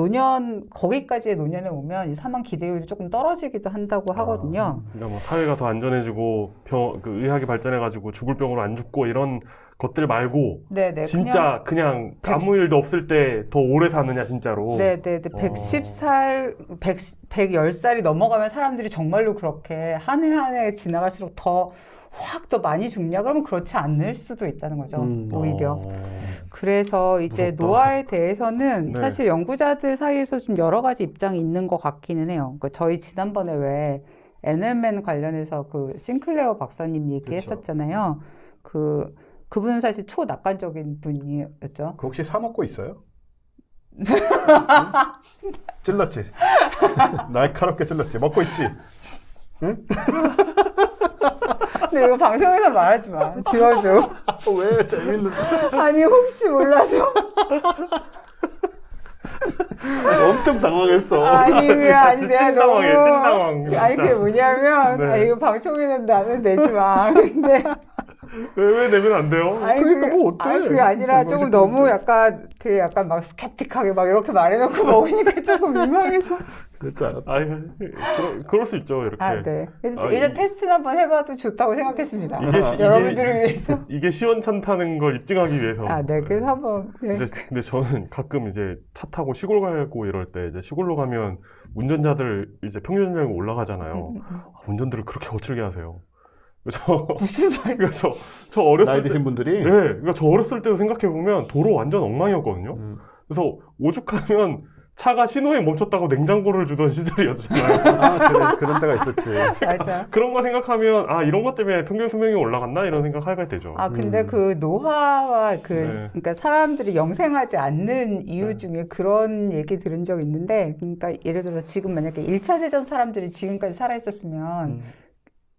거기까지의 노년에 오면 이 사망 기대율이 조금 떨어지기도 한다고 하거든요. 그러니까 뭐 사회가 더 안전해지고 그 의학이 발전해가지고 죽을 병으로 안 죽고 이런 것들 말고 네네, 진짜 그냥 아무 일도 없을 때 더 오래 사느냐 진짜로. 네네네. 110살이 넘어가면 사람들이 정말로 그렇게 한 해 한 해 지나갈수록 더 많이 죽냐? 그러면 그렇지 않을 수도 있다는 거죠. 오히려. 그래서 이제 무섭다. 노화에 대해서는 네. 사실 연구자들 사이에서 좀 여러 가지 입장이 있는 것 같기는 해요. 그러니까 저희 지난번에 왜 NMN 관련해서 그 싱클레어 박사님 얘기했었잖아요. 그분은 사실 초낙관적인 분이었죠. 그 혹시 사 먹고 있어요? 찔렀지? 날카롭게 찔렀지? 먹고 있지? 근데 이거 방송에서 말하지 마. 지워줘. 왜? 재밌는 아니 혹시 몰라서. 엄청 당황했어. 아니 내가 찐당황이에요, 찐당황. 진짜. 아니 그게 뭐냐면 네. 이거 방송에는 나는 내지 마. 근데 왜 내면 안 돼요? 아니 그러니까 뭐 어때? 아니 그게 아니라 조금 너무 되게 약간 막 스캡틱하게 막 이렇게 말해놓고 먹으니까 조금 민망해서. 그렇지 않았다. 아니, 그럴 수 있죠 이렇게. 네. 일단 테스트는 한번 해봐도 좋다고 생각했습니다. 이게 여러분들을 위해서. 이게 시원찮다는 걸 입증하기 위해서. 네. 그래서 한번. 네. 근데 저는 가끔 이제 차 타고 시골 가고 이럴 때 이제 시골로 가면 운전자들 이제 평균 연령이 올라가잖아요. 운전들을 그렇게 거칠게 하세요. 무슨 말? 그래서 저 어렸을 나이 때 드신 분들이 네, 그러니까 저 어렸을 때도 생각해 보면 도로 완전 엉망이었거든요. 그래서 오죽하면 차가 신호에 멈췄다고 냉장고를 주던 시절이었잖아요. 아, 그래, 그런 때가 있었지. 맞아. 그런 거 생각하면 아 이런 것 때문에 평균 수명이 올라갔나 이런 생각하게 되죠. 아, 근데 음. 그 노화와 네. 그러니까 사람들이 영생하지 않는 이유 네. 중에 그런 얘기 들은 적 있는데, 그러니까 예를 들어 지금 만약에 1차 대전 사람들이 지금까지 살아있었으면,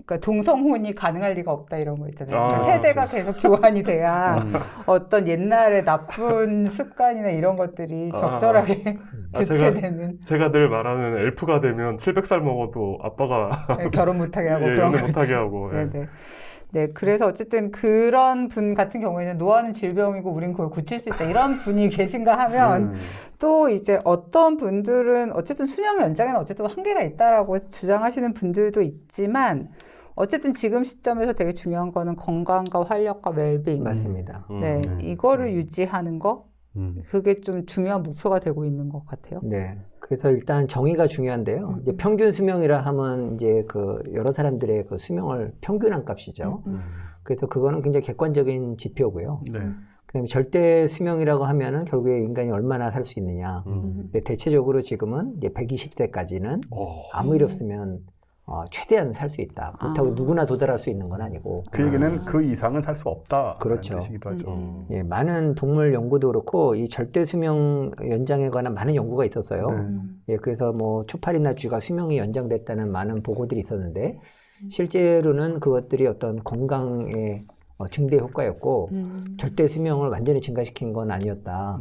그러니까 동성혼이 가능할 리가 없다 이런 거 있잖아요. 아, 그러니까 세대가 계속 교환이 돼야 음. 어떤 옛날의 나쁜 습관이나 이런 것들이 아. 적절하게 아, 교체되는, 제가 늘 말하는 엘프가 되면 700살 먹어도 아빠가 결혼 못하게 하고 예, 그런 연애 거지. 못하게 하고. 예. 네네. 네, 그래서 어쨌든 그런 분 같은 경우에는 노화는 질병이고 우린 그걸 고칠 수 있다 이런 분이 계신가 하면 또 이제 어떤 분들은 어쨌든 수명 연장에는 어쨌든 한계가 있다라고 주장하시는 분들도 있지만 어쨌든 지금 시점에서 되게 중요한 거는 건강과 활력과 웰빙. 맞습니다. 네, 이거를 유지하는 거 그게 좀 중요한 목표가 되고 있는 것 같아요. 네. 그래서 일단 정의가 중요한데요. 이제 평균 수명이라 하면 이제 그 여러 사람들의 그 수명을 평균한 값이죠. 그래서 그거는 굉장히 객관적인 지표고요. 네. 그다음에 절대 수명이라고 하면은 결국에 인간이 얼마나 살 수 있느냐. 근데 대체적으로 지금은 이제 120세까지는 아무 일 없으면 최대한 살 수 있다. 그렇다고 누구나 도달할 수 있는 건 아니고. 그 얘기는 그 이상은 살 수 없다. 그렇죠. 뜻이기도 하죠. 예, 많은 동물 연구도 그렇고 이 절대 수명 연장에 관한 많은 연구가 있었어요. 예, 그래서 뭐 초파리나 쥐가 수명이 연장됐다는 많은 보고들이 있었는데 실제로는 그것들이 어떤 건강에 증대 효과였고 절대 수명을 완전히 증가시킨 건 아니었다.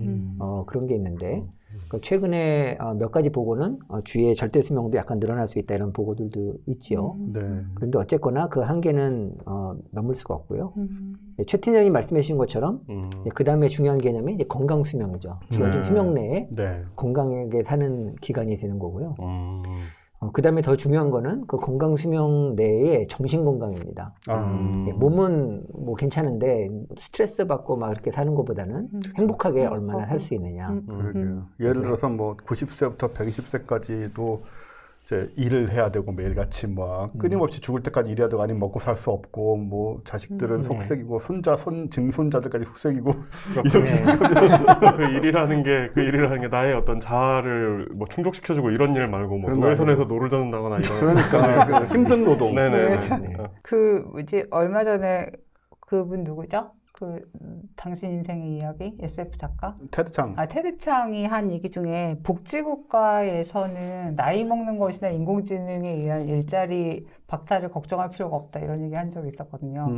그런 게 있는데 최근에 몇 가지 보고는 쥐의 절대 수명도 약간 늘어날 수 있다 이런 보고들도 있지요. 네. 그런데 어쨌거나 그 한계는 넘을 수가 없고요. 예, 최 팀장님 말씀해 주신 것처럼 그 다음에 중요한 개념이 이제 건강 수명이죠. 주어진 수명 내에 네. 건강하게 사는 기간이 되는 거고요. 그 다음에 더 중요한 거는 그 건강 수명 내에 정신 건강입니다. 예, 몸은 뭐 괜찮은데 스트레스 받고 막 이렇게 사는 것보다는 행복하게 얼마나 살 수 있느냐. 그러게요. 예를 들어서 뭐 90세부터 120세까지도 이제 일을 해야 되고 매일같이 막 끊임없이 죽을 때까지 일해야 되고 아니면 먹고 살 수 없고 뭐 자식들은 속색이고 증손자들까지 속색이고 그 일이라는 게 나의 어떤 자아를 뭐 충족시켜주고 이런 일 말고 뭐 그런 거 노예선에서 노를 젓는다거나 이런. 그러니까 그 힘든 노동. 네네. 그 뭐지 얼마 전에 그분 누구죠? 그 당신 인생의 이야기 SF 작가? 테드창. 테드 창이 한 얘기 중에 복지국가에서는 나이 먹는 것이나 인공지능에 의한 일자리 박탈을 걱정할 필요가 없다 이런 얘기 한 적이 있었거든요.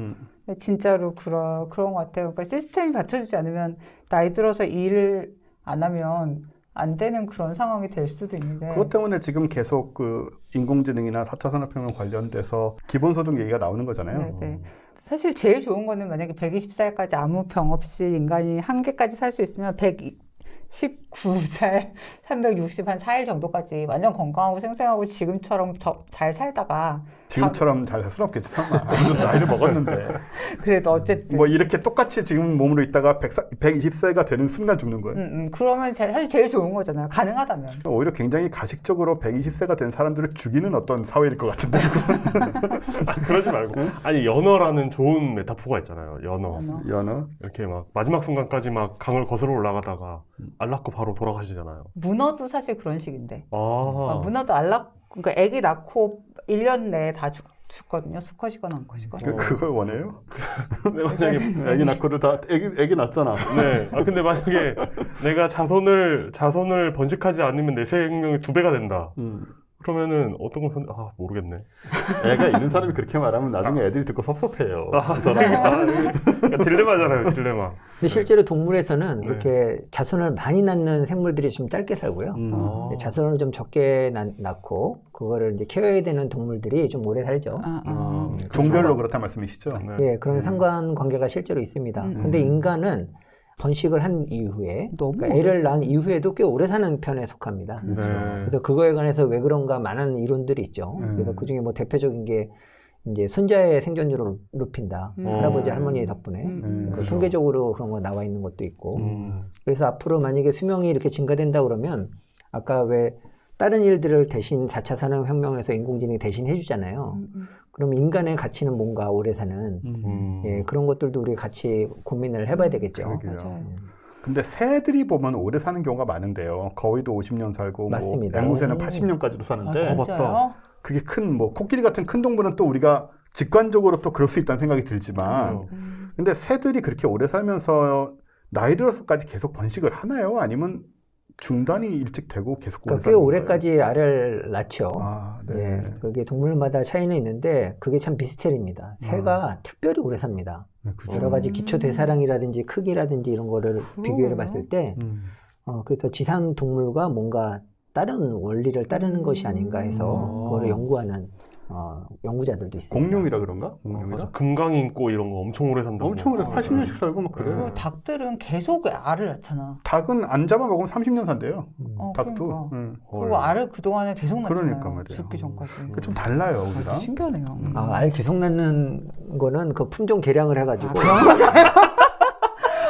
근데 진짜로 그런 것 같아요. 그러니까 시스템이 받쳐주지 않으면 나이 들어서 일을 안 하면 안 되는 그런 상황이 될 수도 있는데 그것 때문에 지금 계속 그 인공지능이나 4차 산업혁명 관련돼서 기본소득 얘기가 나오는 거잖아요. 네. 사실 제일 좋은 거는 만약에 120살까지 아무 병 없이 인간이 한계까지 살 수 있으면 119살, 360, 한 4일 정도까지 완전 건강하고 생생하고 지금처럼 잘 살다가 지금처럼 잘 살 수는 없겠지. 설마. 아무도 나이를 먹었는데. 그래도 어쨌든 뭐 이렇게 똑같이 지금 몸으로 있다가 120세가 되는 순간 죽는 거예요. 그러면 사실 제일 좋은 거잖아요. 가능하다면. 오히려 굉장히 가식적으로 120세가 된 사람들을 죽이는 어떤 사회일 것 같은데. 그러지 말고. 아니 연어라는 좋은 메타포가 있잖아요. 연어. 연어? 이렇게 막 마지막 순간까지 막 강을 거슬러 올라가다가 앓고 바로 돌아가시잖아요. 문어도 사실 그런 식인데. 문어도 그러니까 애기 낳고 1년 내에 다 죽거든요. 수컷이거나 암컷이거나. 그걸 원해요? 근데 만약에 애기 낳고도 다 애기 낳잖아. 네. 근데 만약에 내가 자손을 번식하지 않으면 내 생명이 2배가 된다. 그러면은 어떤 건 모르겠네. 애가 있는 사람이 그렇게 말하면 나중에 애들이 듣고 섭섭해요. 그러니까 딜레마잖아요, 딜레마. 근데 실제로 동물에서는 네. 그렇게 자손을 많이 낳는 생물들이 좀 짧게 살고요. 자손을 좀 적게 낳고 그거를 이제 케어해야 되는 동물들이 좀 오래 살죠. 종별로 그렇단 말씀이시죠? 네. 예, 그런 상관관계가 실제로 있습니다. 근데 인간은 번식을 한 이후에, 그러니까 애를 낳은 이후에도 꽤 오래 사는 편에 속합니다. 네. 그래서 그거에 관해서 왜 그런가 많은 이론들이 있죠. 그래서 그 중에 뭐 대표적인 게 이제 손자의 생존율을 높인다. 할아버지 할머니 덕분에. 그렇죠. 통계적으로 그런 거 나와 있는 것도 있고. 그래서 앞으로 만약에 수명이 이렇게 증가된다 그러면 아까 왜 다른 일들을 대신 4차 산업혁명에서 인공지능이 대신 해주잖아요. 그럼 인간의 가치는 뭔가 오래 사는 예, 그런 것들도 우리 같이 고민을 해봐야 되겠죠. 그러게요. 근데 새들이 보면 오래 사는 경우가 많은데요. 거위도 50년 살고 맞습니다. 뭐 앵무새는 80년까지도 사는데 진짜요? 그게 큰 뭐 코끼리 같은 큰 동물은 또 우리가 직관적으로 또 그럴 수 있다는 생각이 들지만 근데 새들이 그렇게 오래 살면서 나이 들어서까지 계속 번식을 하나요? 아니면 중단이 일찍 되고 계속 오래 그러니까 꽤 사는 오래까지 알을 낳죠. 거예요? 아, 네. 예, 그게 동물마다 차이는 있는데 그게 참 비스텔입니다. 새가 특별히 오래 삽니다. 그죠. 여러 가지 기초 대사량이라든지 크기라든지 이런 거를 비교해 봤을 때 그래서 지상 동물과 뭔가 다른 원리를 따르는 것이 아닌가 해서 그거를 연구하는 연구자들도 있습니다. 공룡이라 그런가? 맞아. 공룡이라? 금강 인꼬 이런 거 엄청 오래 산다고. 엄청 오래 80년씩 살고 막 그래요. 그리고 닭들은 계속 알을 낳잖아. 닭은 안 잡아먹으면 30년 산대요. 닭도. 그러니까. 응. 그리고 알을 그동안에 계속 낳잖아요. 그러니까 말이에요. 죽기 전까지. 그좀 달라요, 아, 우리랑. 신기하네요. 알 계속 낳는 거는 그 품종 개량을 해가지고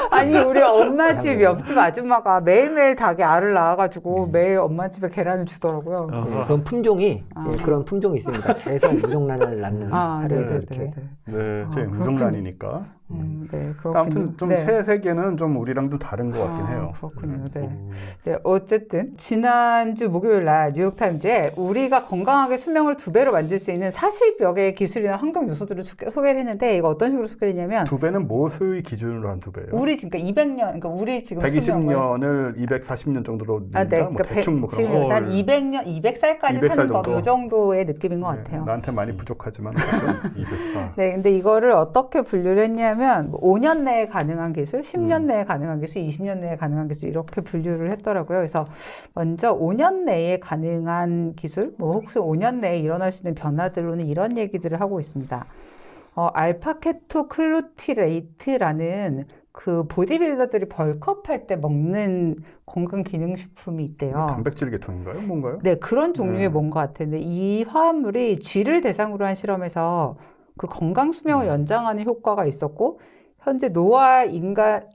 아니 우리 엄마 집 옆집 아줌마가 매일매일 닭이 알을 낳아가지고 매일 엄마 집에 계란을 주더라고요. 네, 그런 품종이 아. 예, 그런 품종이 있습니다. 계속 무종란을 낳는 하루에도 이렇게. 네. 제 무정란이니까. 네, 그렇군요. 아무튼 좀 네. 새 세계는 좀 우리랑 좀 다른 것 같긴 해요. 그렇군요. 네. 네, 어쨌든 지난주 목요일 날 뉴욕타임즈에 우리가 건강하게 수명을 2배로 만들 수 있는 40여 개의 기술이나 환경 요소들을 소개를 했는데 이거 어떤 식으로 소개를 했냐면 2배는 무엇의 기준으로 한 2배예요? 우리 그러니까 200년, 그러니까 우리 지금 120년을 240년 정도로 낸다? 네, 뭐 대충 뭐 그런 지금 거. 한 200년, 200살까지 200살 사는 법, 정도? 이 정도의 느낌인 것 네, 같아요. 나한테 많이 부족하지만 204. 네, 근데 이거를 어떻게 분류를 했냐면 5년 내에 가능한 기술, 10년 내에 가능한 기술, 20년 내에 가능한 기술 이렇게 분류를 했더라고요. 그래서 먼저 5년 내에 가능한 기술, 뭐 혹시 5년 내에 일어날 수 있는 변화들로는 이런 얘기들을 하고 있습니다. 알파케토클루티레이트라는 그 보디빌더들이 벌크업할 때 먹는 건강 기능식품이 있대요. 단백질 계통인가요? 뭔가요? 네, 그런 종류의 뭔 것 같은데 이 화합물이 쥐를 대상으로 한 실험에서 그 건강 수명을 연장하는 효과가 있었고 현재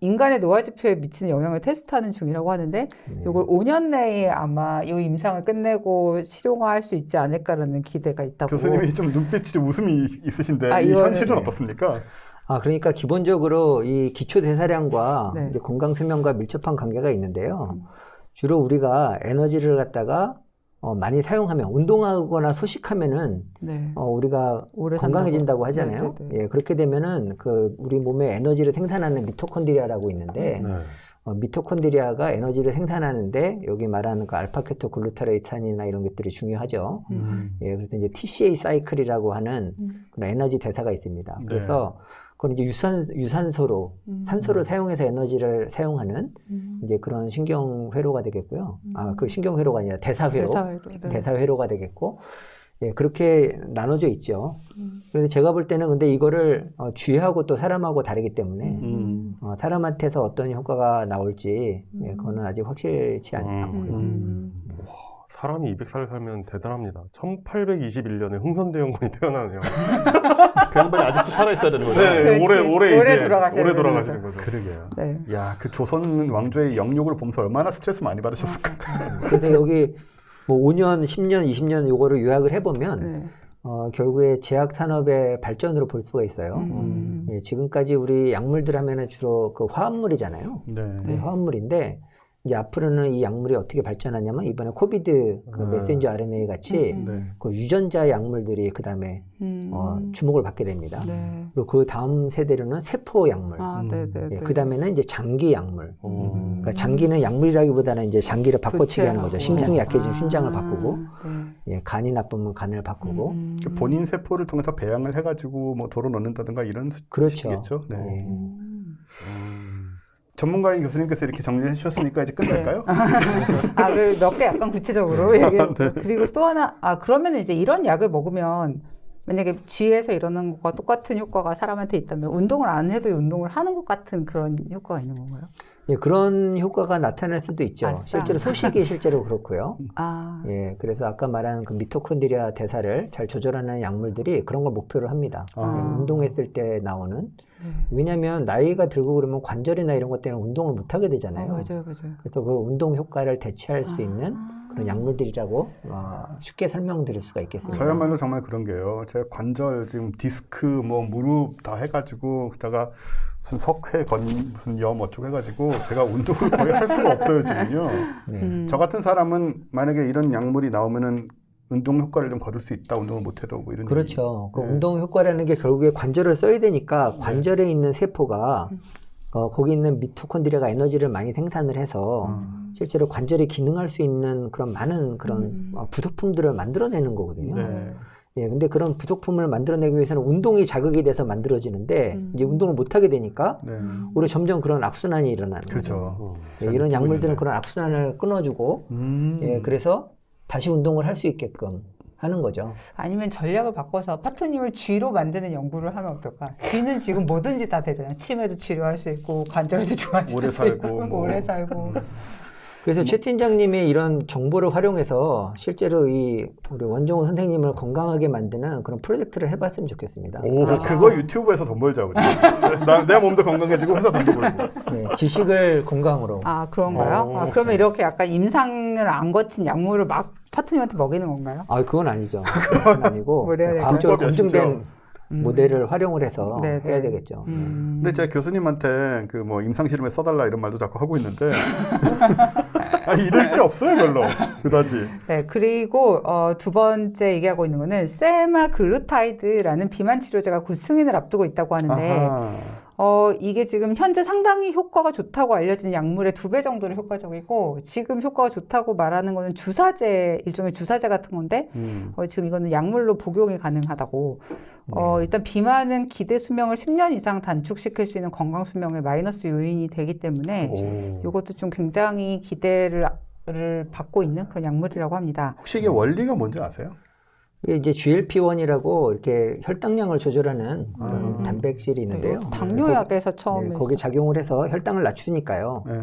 인간의 노화 지표에 미치는 영향을 테스트하는 중이라고 하는데 이걸 5년 내에 아마 이 임상을 끝내고 실용화할 수 있지 않을까라는 기대가 있다고. 교수님이 좀 눈빛이 좀 웃음이 있으신데 이 이거는- 현실은 어떻습니까? 그러니까 기본적으로 이 기초 대사량과 네. 이제 건강 수명과 밀접한 관계가 있는데요. 주로 우리가 에너지를 갖다가 많이 사용하면 운동하거나 소식하면은 네. 우리가 오래 건강해진다고 산다고. 하잖아요. 네, 네, 네. 예, 그렇게 되면은 그 우리 몸에 에너지를 생산하는 미토콘드리아라고 있는데 네. 미토콘드리아가 에너지를 생산하는데 여기 말하는 그 알파케토글루타레이산이나 이런 것들이 중요하죠. 예, 그래서 이제 TCA 사이클이라고 하는 그런 에너지 대사가 있습니다. 네. 그래서 그건 이제 유산소로 산소를 사용해서 에너지를 사용하는 이제 그런 신경회로가 되겠고요. 그 신경회로가 아니라 대사회로. 네. 대사회로가 되겠고, 예, 그렇게 나눠져 있죠. 그래서 제가 볼 때는 근데 이거를 쥐하고 또 사람하고 다르기 때문에 사람한테서 어떤 효과가 나올지 예, 그거는 아직 확실치 않고요. 사람이 200살 살면 대단합니다. 1821년에 흥선대원군이 태어나네요. 그 양반이 아직도 살아있어야 되는 거죠? 네, 그렇지. 올해 오래 이제 돌아가셔야 오래 되는 돌아가시는 거죠. 그러게요. 네. 야, 그 조선 왕조의 영육을 보면서 얼마나 스트레스 많이 받으셨을까? 그래서 여기 뭐 5년, 10년, 20년 요거를 요약을 해보면 네. 결국에 제약 산업의 발전으로 볼 수가 있어요. 예, 지금까지 우리 약물들 하면은 주로 그 화합물이잖아요. 네. 네, 화합물인데 이제 앞으로는 이 약물이 어떻게 발전하냐면 이번에 코비드 그 메신저 RNA 같이 네. 그 유전자 약물들이 그 다음에 주목을 받게 됩니다. 네. 그리고 그 다음 세대로는 세포 약물. 네, 네, 예, 네. 그 다음에는 이제 장기 약물. 그러니까 장기는 약물이라기보다는 이제 장기를 바꿔치기 하는 거죠. 심장이 약해지면 심장을 바꾸고, 네. 예, 간이 나쁘면 간을 바꾸고. 그 본인 세포를 통해서 배양을 해가지고 뭐 도로 넣는다든가 이런 그렇죠. 식이겠죠. 네. 예. 전문가인 교수님께서 이렇게 정리해 주셨으니까 이제 끝낼까요? 그 몇 개 약간 구체적으로 얘기해. 그리고 또 하나, 그러면 이제 이런 약을 먹으면 만약에 쥐에서 일어나는 것과 똑같은 효과가 사람한테 있다면 운동을 안 해도 운동을 하는 것 같은 그런 효과가 있는 건가요? 예, 그런 효과가 나타날 수도 있죠. 아싸. 실제로 소식이 실제로 그렇고요. 아, 예, 그래서 아까 말한 그 미토콘드리아 대사를 잘 조절하는 약물들이 그런 걸 목표로 합니다. 예, 운동했을 때 나오는. 왜냐하면 나이가 들고 그러면 관절이나 이런 것 때문에 운동을 못 하게 되잖아요. 맞아요, 맞아요. 그래서 그 운동 효과를 대체할 수 있는 그런 약물들이라고 쉽게 설명드릴 수가 있겠습니다. 저야말로 정말 그런 게요. 제가 관절 지금 디스크 뭐 무릎 다 해가지고 그다가 무슨 석회 무슨 염 어쩌고 해가지고 제가 운동을 거의 할 수가 없어요 지금요. 네. 저 같은 사람은 만약에 이런 약물이 나오면은 운동 효과를 좀 거둘 수 있다. 운동을 못해도 뭐 이런. 그렇죠. 그 네. 운동 효과라는 게 결국에 관절을 써야 되니까 관절에 있는 세포가 거기 있는 미토콘드리아가 에너지를 많이 생산을 해서 실제로 관절이 기능할 수 있는 그런 많은 그런 부속품들을 만들어내는 거거든요. 네. 예, 근데 그런 부속품을 만들어내기 위해서는 운동이 자극이 돼서 만들어지는데 이제 운동을 못 하게 되니까 네. 우리 점점 그런 악순환이 일어나는 거죠. 그렇죠. 예, 이런 약물들은 그런 악순환을 끊어주고 예, 그래서 다시 운동을 할 수 있게끔 하는 거죠. 아니면 전략을 바꿔서 파토님을 쥐로 만드는 연구를 하면 어떨까? 쥐는 지금 뭐든지 다 되잖아요. 치매도 치료할 수 있고 관절도 좋아질 오래 수 있고 살고, 뭐. 오래 살고. 그래서 최 팀장님의 이런 정보를 활용해서 실제로 이 우리 원종호 선생님을 건강하게 만드는 그런 프로젝트를 해봤으면 좋겠습니다. 오, 그거 유튜브에서 돈 벌자 우리. 내 몸도 건강해지고 회사 돈도 벌고. 네, 지식을 건강으로. 아 그런가요? 그러면 이렇게 약간 임상을 안 거친 약물을 막 파토님한테 먹이는 건가요? 그건 아니죠. 그건 아니고 뭘 해야 될까요? 과학적으로 불법이야, 검증된 모델을 활용을 해서 네네. 해야 되겠죠. 근데 제가 교수님한테 그 뭐 임상 실험에 써달라 이런 말도 자꾸 하고 있는데 이럴 게 없어요 별로 그다지. 네, 그리고 두 번째 얘기하고 있는 거는 세마글루타이드라는 비만 치료제가 곧 승인을 앞두고 있다고 하는데 아하. 이게 지금 현재 상당히 효과가 좋다고 알려진 약물의 2배 정도로 효과적이고 지금 효과가 좋다고 말하는 거는 주사제, 일종의 주사제 같은 건데 지금 이거는 약물로 복용이 가능하다고. 일단 비만은 기대 수명을 10년 이상 단축시킬 수 있는 건강 수명의 마이너스 요인이 되기 때문에 이것도 좀 굉장히 기대를 받고 있는 그런 약물이라고 합니다. 혹시 이게 원리가 뭔지 아세요? 이게 이제 GLP-1이라고 이렇게 혈당량을 조절하는 그런 단백질이 있는데요. 당뇨약에서 처음에 네, 거기 작용을 해서 혈당을 낮추니까요. 네.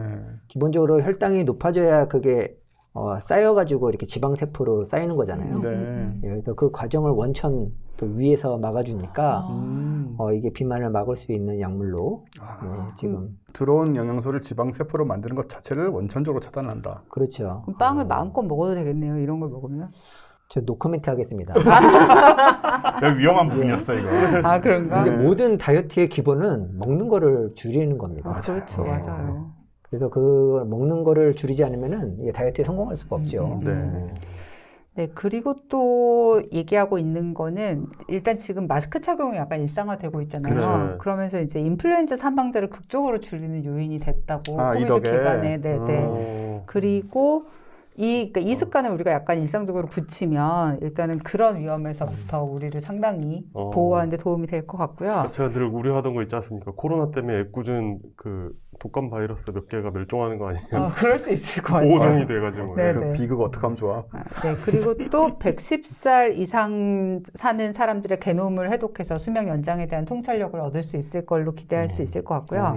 기본적으로 혈당이 높아져야 그게 쌓여가지고 이렇게 지방세포로 쌓이는 거잖아요. 네. 예, 그래서 그 과정을 원천 또 위에서 막아주니까 이게 비만을 막을 수 있는 약물로 지금 들어온 영양소를 지방 세포로 만드는 것 자체를 원천적으로 차단한다. 그렇죠. 그럼 빵을 마음껏 먹어도 되겠네요. 이런 걸 먹으면. 저 노코멘트 하겠습니다. 위험한 부분이었어 이거. 아 그런가? 근데 모든 다이어트의 기본은 먹는 거를 줄이는 겁니다. 그렇죠, 네. 맞아요. 그래서 그 먹는 거를 줄이지 않으면은 이게 다이어트에 성공할 수가 없죠. 네. 네, 그리고 또 얘기하고 있는 거는 일단 지금 마스크 착용이 약간 일상화되고 있잖아요. 그렇죠. 그러면서 이제 인플루엔자 사망자를 극적으로 줄이는 요인이 됐다고. 이 코비드 덕에. 기간에. 네. 그리고 그러니까 이 습관을 우리가 약간 일상적으로 붙이면 일단은 그런 위험에서부터 우리를 상당히 보호하는 데 도움이 될 것 같고요. 제가 늘 우려하던 거 있지 않습니까? 코로나 때문에 애꿎은 그 독감 바이러스 몇 개가 멸종하는 거 아니에요? 그럴 수 있을 것 같아요. 보호종이 돼가지고. 네. 그 비극 어떻게 하면 좋아? 네, 그리고 또 110살 이상 사는 사람들의 게놈을 해독해서 수명 연장에 대한 통찰력을 얻을 수 있을 걸로 기대할 수 있을 것 같고요.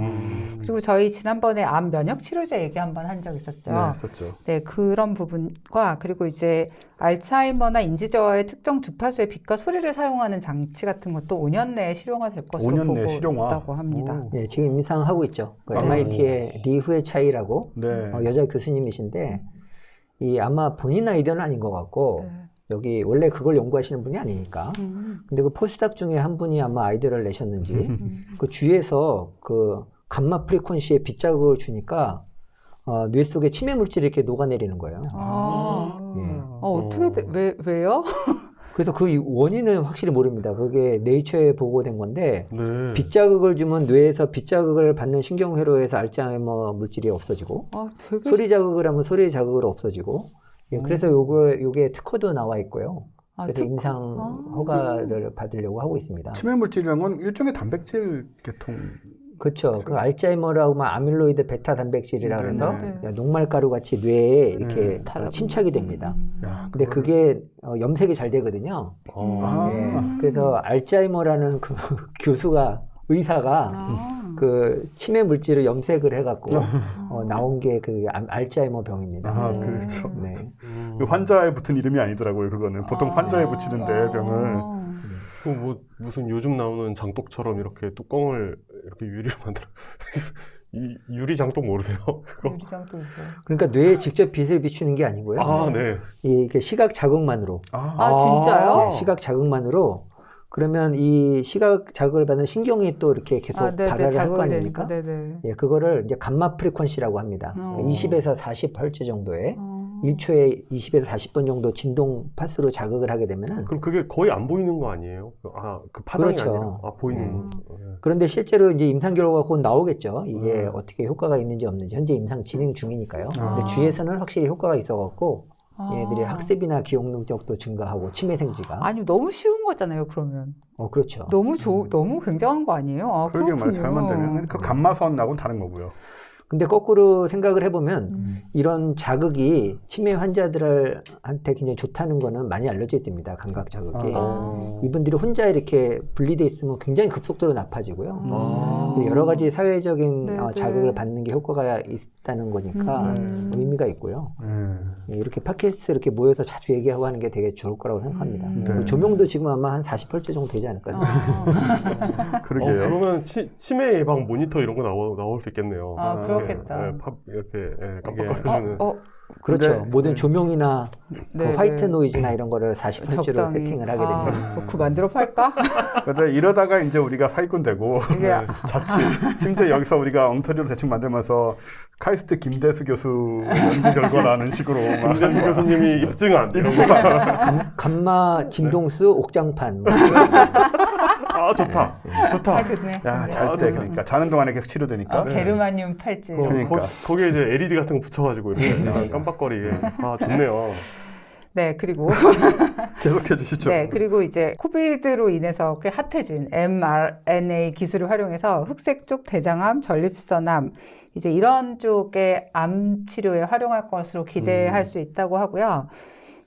그리고 저희 지난번에 암 면역 치료제 얘기 한번 한 적 있었죠. 네, 했었죠. 네, 그런 부분과 그리고 이제 알츠하이머나 인지저하의 특정 주파수의 빛과 소리를 사용하는 장치 같은 것도 5년 내에 실용화 될 것으로 5년 보고 내에 실용화? 있다고 합니다. 오. 네, 지금 임상하고 있죠. 그 아, MIT의 리후에 차이라고 네. 여자 교수님이신데 이 아마 본인 아이디어는 아닌 것 같고 네. 여기 원래 그걸 연구하시는 분이 아니니까. 근데 그 포스닥 중에 한 분이 아마 아이디어를 내셨는지 그 주위에서 그 감마 프리퀀시에 빛자극을 주니까 뇌 속에 침해 물질이 이렇게 녹아내리는 거예요. 예. 어떻게 왜요? 그래서 그 원인은 확실히 모릅니다. 그게 네이처에 보고된 건데 네. 빛자극을 주면 뇌에서 빛자극을 받는 신경회로에서 알츠하이머 물질이 없어지고 되게 소리 자극을 하면 소리 자극으로 없어지고 예, 그래서 요게 특허도 나와 있고요. 그래서 임상 허가를 받으려고 하고 있습니다. 치매 물질이라는 건 일종의 단백질 계통. 그렇죠. 그 알츠하이머라고 하면 아밀로이드 베타 단백질이라 그래서 녹말가루 같이 뇌에 이렇게 침착이 됩니다. 야, 근데 그게 염색이 잘 되거든요. 예, 그래서 알츠하이머라는 그 의사가 그 치매 물질을 염색을 해갖고 나온 게 그 알츠하이머 병입니다. 그렇죠. 네. 그 환자에 붙은 이름이 아니더라고요. 그거는 보통 환자에 붙이는데 병을. 뭐 무슨 요즘 나오는 장독처럼 이렇게 뚜껑을 이렇게 유리로 만들어 유리장독 모르세요? 그거? 유리장도 있고. 그러니까 뇌에 직접 빛을 비추는 게 아니고요. 아, 네. 이게 시각 자극만으로. 아, 진짜요? 네, 시각 자극만으로. 그러면 이 시각 자극을 받는 신경이 또 이렇게 계속 네네, 발화를 할 자극이 거 아닙니까? 되니까. 네네. 예, 그거를 이제 감마 프리퀀시라고 합니다. 20에서 40Hz 정도의 1초에 20에서 40번 정도 진동 파스로 자극을 하게 되면은 그럼 그게 거의 안 보이는 거 아니에요? 그 파장이 그렇죠. 아니라 보이는 거. 그런데 실제로 이제 임상 결과가 곧 나오겠죠. 이게 어떻게 효과가 있는지 없는지. 현재 임상 진행 중이니까요. 근데 주위에서는 확실히 효과가 있어갖고 얘네들이 학습이나 기억 능력도 증가하고 치매 생지가. 아니, 너무 쉬운 거잖아요, 그러면. 그렇죠. 너무 굉장한 거 아니에요? 그러게 말이야. 잘만 되면 그 감마선하고는 다른 거고요. 근데 거꾸로 생각을 해보면 이런 자극이 치매 환자들한테 굉장히 좋다는 거는 많이 알려져 있습니다. 감각 자극이. 이분들이 혼자 이렇게 분리돼 있으면 굉장히 급속도로 나빠지고요. 여러 가지 사회적인 네네. 자극을 받는 게 효과가 있다는 거니까 의미가 있고요. 이렇게 팟캐스트 이렇게 모여서 자주 얘기하고 하는 게 되게 좋을 거라고 생각합니다. 네. 조명도 지금 아마 한 40Hz 정도 되지 않을까요? 그러게요. 그러면 치매 예방 모니터 이런 거 나올 수 있겠네요. 그렇겠다. 이렇게 깜빡거려주는. 그렇죠. 근데- 모든 조명이나 그 네, 화이트 네. 노이즈나 이런 거를 40Hz로 적당히. 세팅을 하게 되면 그 만들어 팔까? 근데 이러다가 이제 우리가 사기꾼 되고 이게 자칫 심지어 여기서 우리가 엉터리로 대충 만들면서 카이스트 김대수 교수 연구 결과라는 식으로 막 김대수 교수님이 입증한 이런 거. 감마 진동수 옥장판 뭐 좋다. 좋다. 좋네. 야, 잘 때 그러니까 자는 동안에 계속 치료되니까. 게르마늄 팔찌. 그러니까. 거기에 이제 LED 같은 거 붙여가지고 이렇게 약간 깜빡거리게. 좋네요. 네, 그리고 계속해 주시죠. 네, 그리고 이제 코비드로 인해서 꽤 핫해진 mRNA 기술을 활용해서 흑색 쪽 대장암, 전립선암 이제 이런 쪽의 암 치료에 활용할 것으로 기대할 수 있다고 하고요.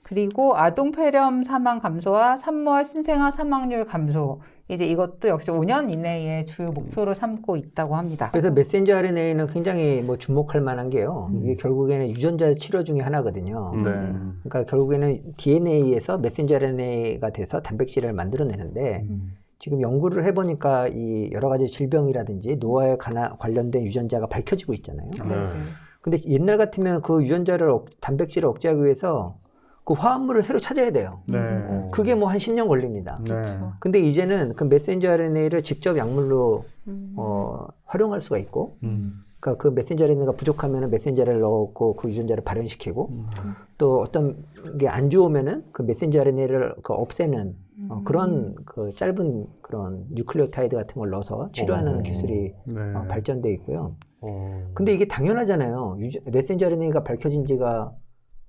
그리고 아동 폐렴 사망 감소와 산모와 신생아 사망률 감소. 이제 이것도 역시 5년 이내에 주요 목표로 삼고 있다고 합니다. 그래서 메신저 RNA는 굉장히 뭐 주목할 만한 게요. 이게 결국에는 유전자 치료 중에 하나거든요. 네. 그러니까 결국에는 DNA에서 메신저 RNA가 돼서 단백질을 만들어내는데 지금 연구를 해보니까 이 여러 가지 질병이라든지 노화에 관련된 유전자가 밝혀지고 있잖아요. 근데 옛날 같으면 그 유전자를 단백질을 억제하기 위해서 그 화합물을 새로 찾아야 돼요. 네. 그게 뭐 한 10년 걸립니다. 네. 근데 이제는 그 메신저 RNA를 직접 약물로 활용할 수가 있고, 그러니까 그 메신저 RNA가 부족하면은 메신저를 넣고 그 유전자를 발현시키고, 또 어떤 게 안 좋으면은 그 메신저 RNA를 없애는 그런 그 짧은 그런 뉴클리오타이드 같은 걸 넣어서 치료하는 기술이 네. 발전돼 있고요. 근데 이게 당연하잖아요. 메신저 RNA가 밝혀진 지가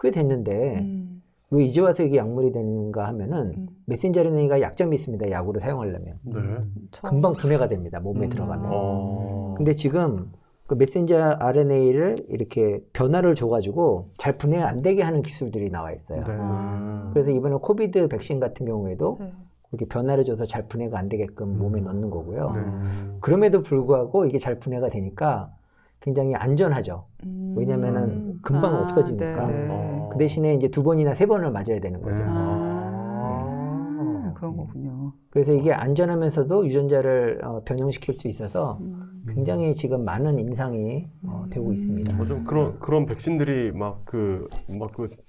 꽤 됐는데 왜 이제 와서 이게 약물이 되는가 하면은 메신저 RNA가 약점이 있습니다. 약으로 사용하려면 네. 금방 분해가 됩니다. 몸에 들어가면. 근데 지금 그 메신저 RNA를 이렇게 변화를 줘가지고 잘 분해 안 되게 하는 기술들이 나와 있어요. 네. 그래서 이번에 코비드 백신 같은 경우에도 이렇게 변화를 줘서 잘 분해가 안 되게끔 몸에 넣는 거고요. 그럼에도 불구하고 이게 잘 분해가 되니까 굉장히 안전하죠. 왜냐면은 금방 없어지니까. 그 대신에 이제 2번이나 3번을 맞아야 되는 거죠. 그런 거군요. 그래서 이게 안전하면서도 유전자를 변형시킬 수 있어서 굉장히 지금 많은 임상이 되고 있습니다. 좀 그런 백신들이 막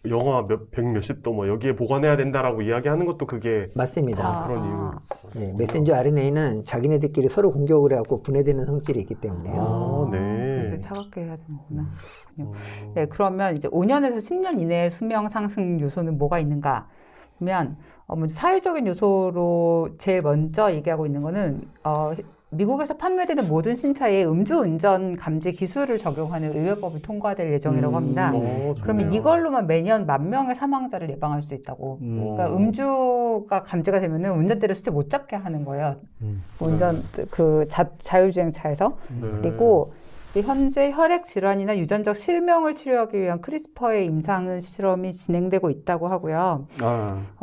영하 몇십 도 뭐 여기에 보관해야 된다라고 이야기하는 것도 그게 맞습니다. 그런 이유. 네, 메신저 RNA는 자기네들끼리 서로 공격을 해갖고 분해되는 성질이 있기 때문에요. 네. 차갑게 해야 되는구나. 네, 그러면 이제 5년에서 10년 이내의 수명 상승 요소는 뭐가 있는가? 보면 먼저 사회적인 요소로 제일 먼저 얘기하고 있는 거는 미국에서 판매되는 모든 신차에 음주운전 감지 기술을 적용하는 의료법이 통과될 예정이라고 합니다. 그러면 이걸로만 매년 10,000명의 사망자를 예방할 수 있다고. 그러니까 음주가 감지가 되면은 운전대를 수치 못 잡게 하는 거예요. 운전 자율주행차에서. 그리고 이제 현재 혈액 질환이나 유전적 실명을 치료하기 위한 크리스퍼의 임상 실험이 진행되고 있다고 하고요.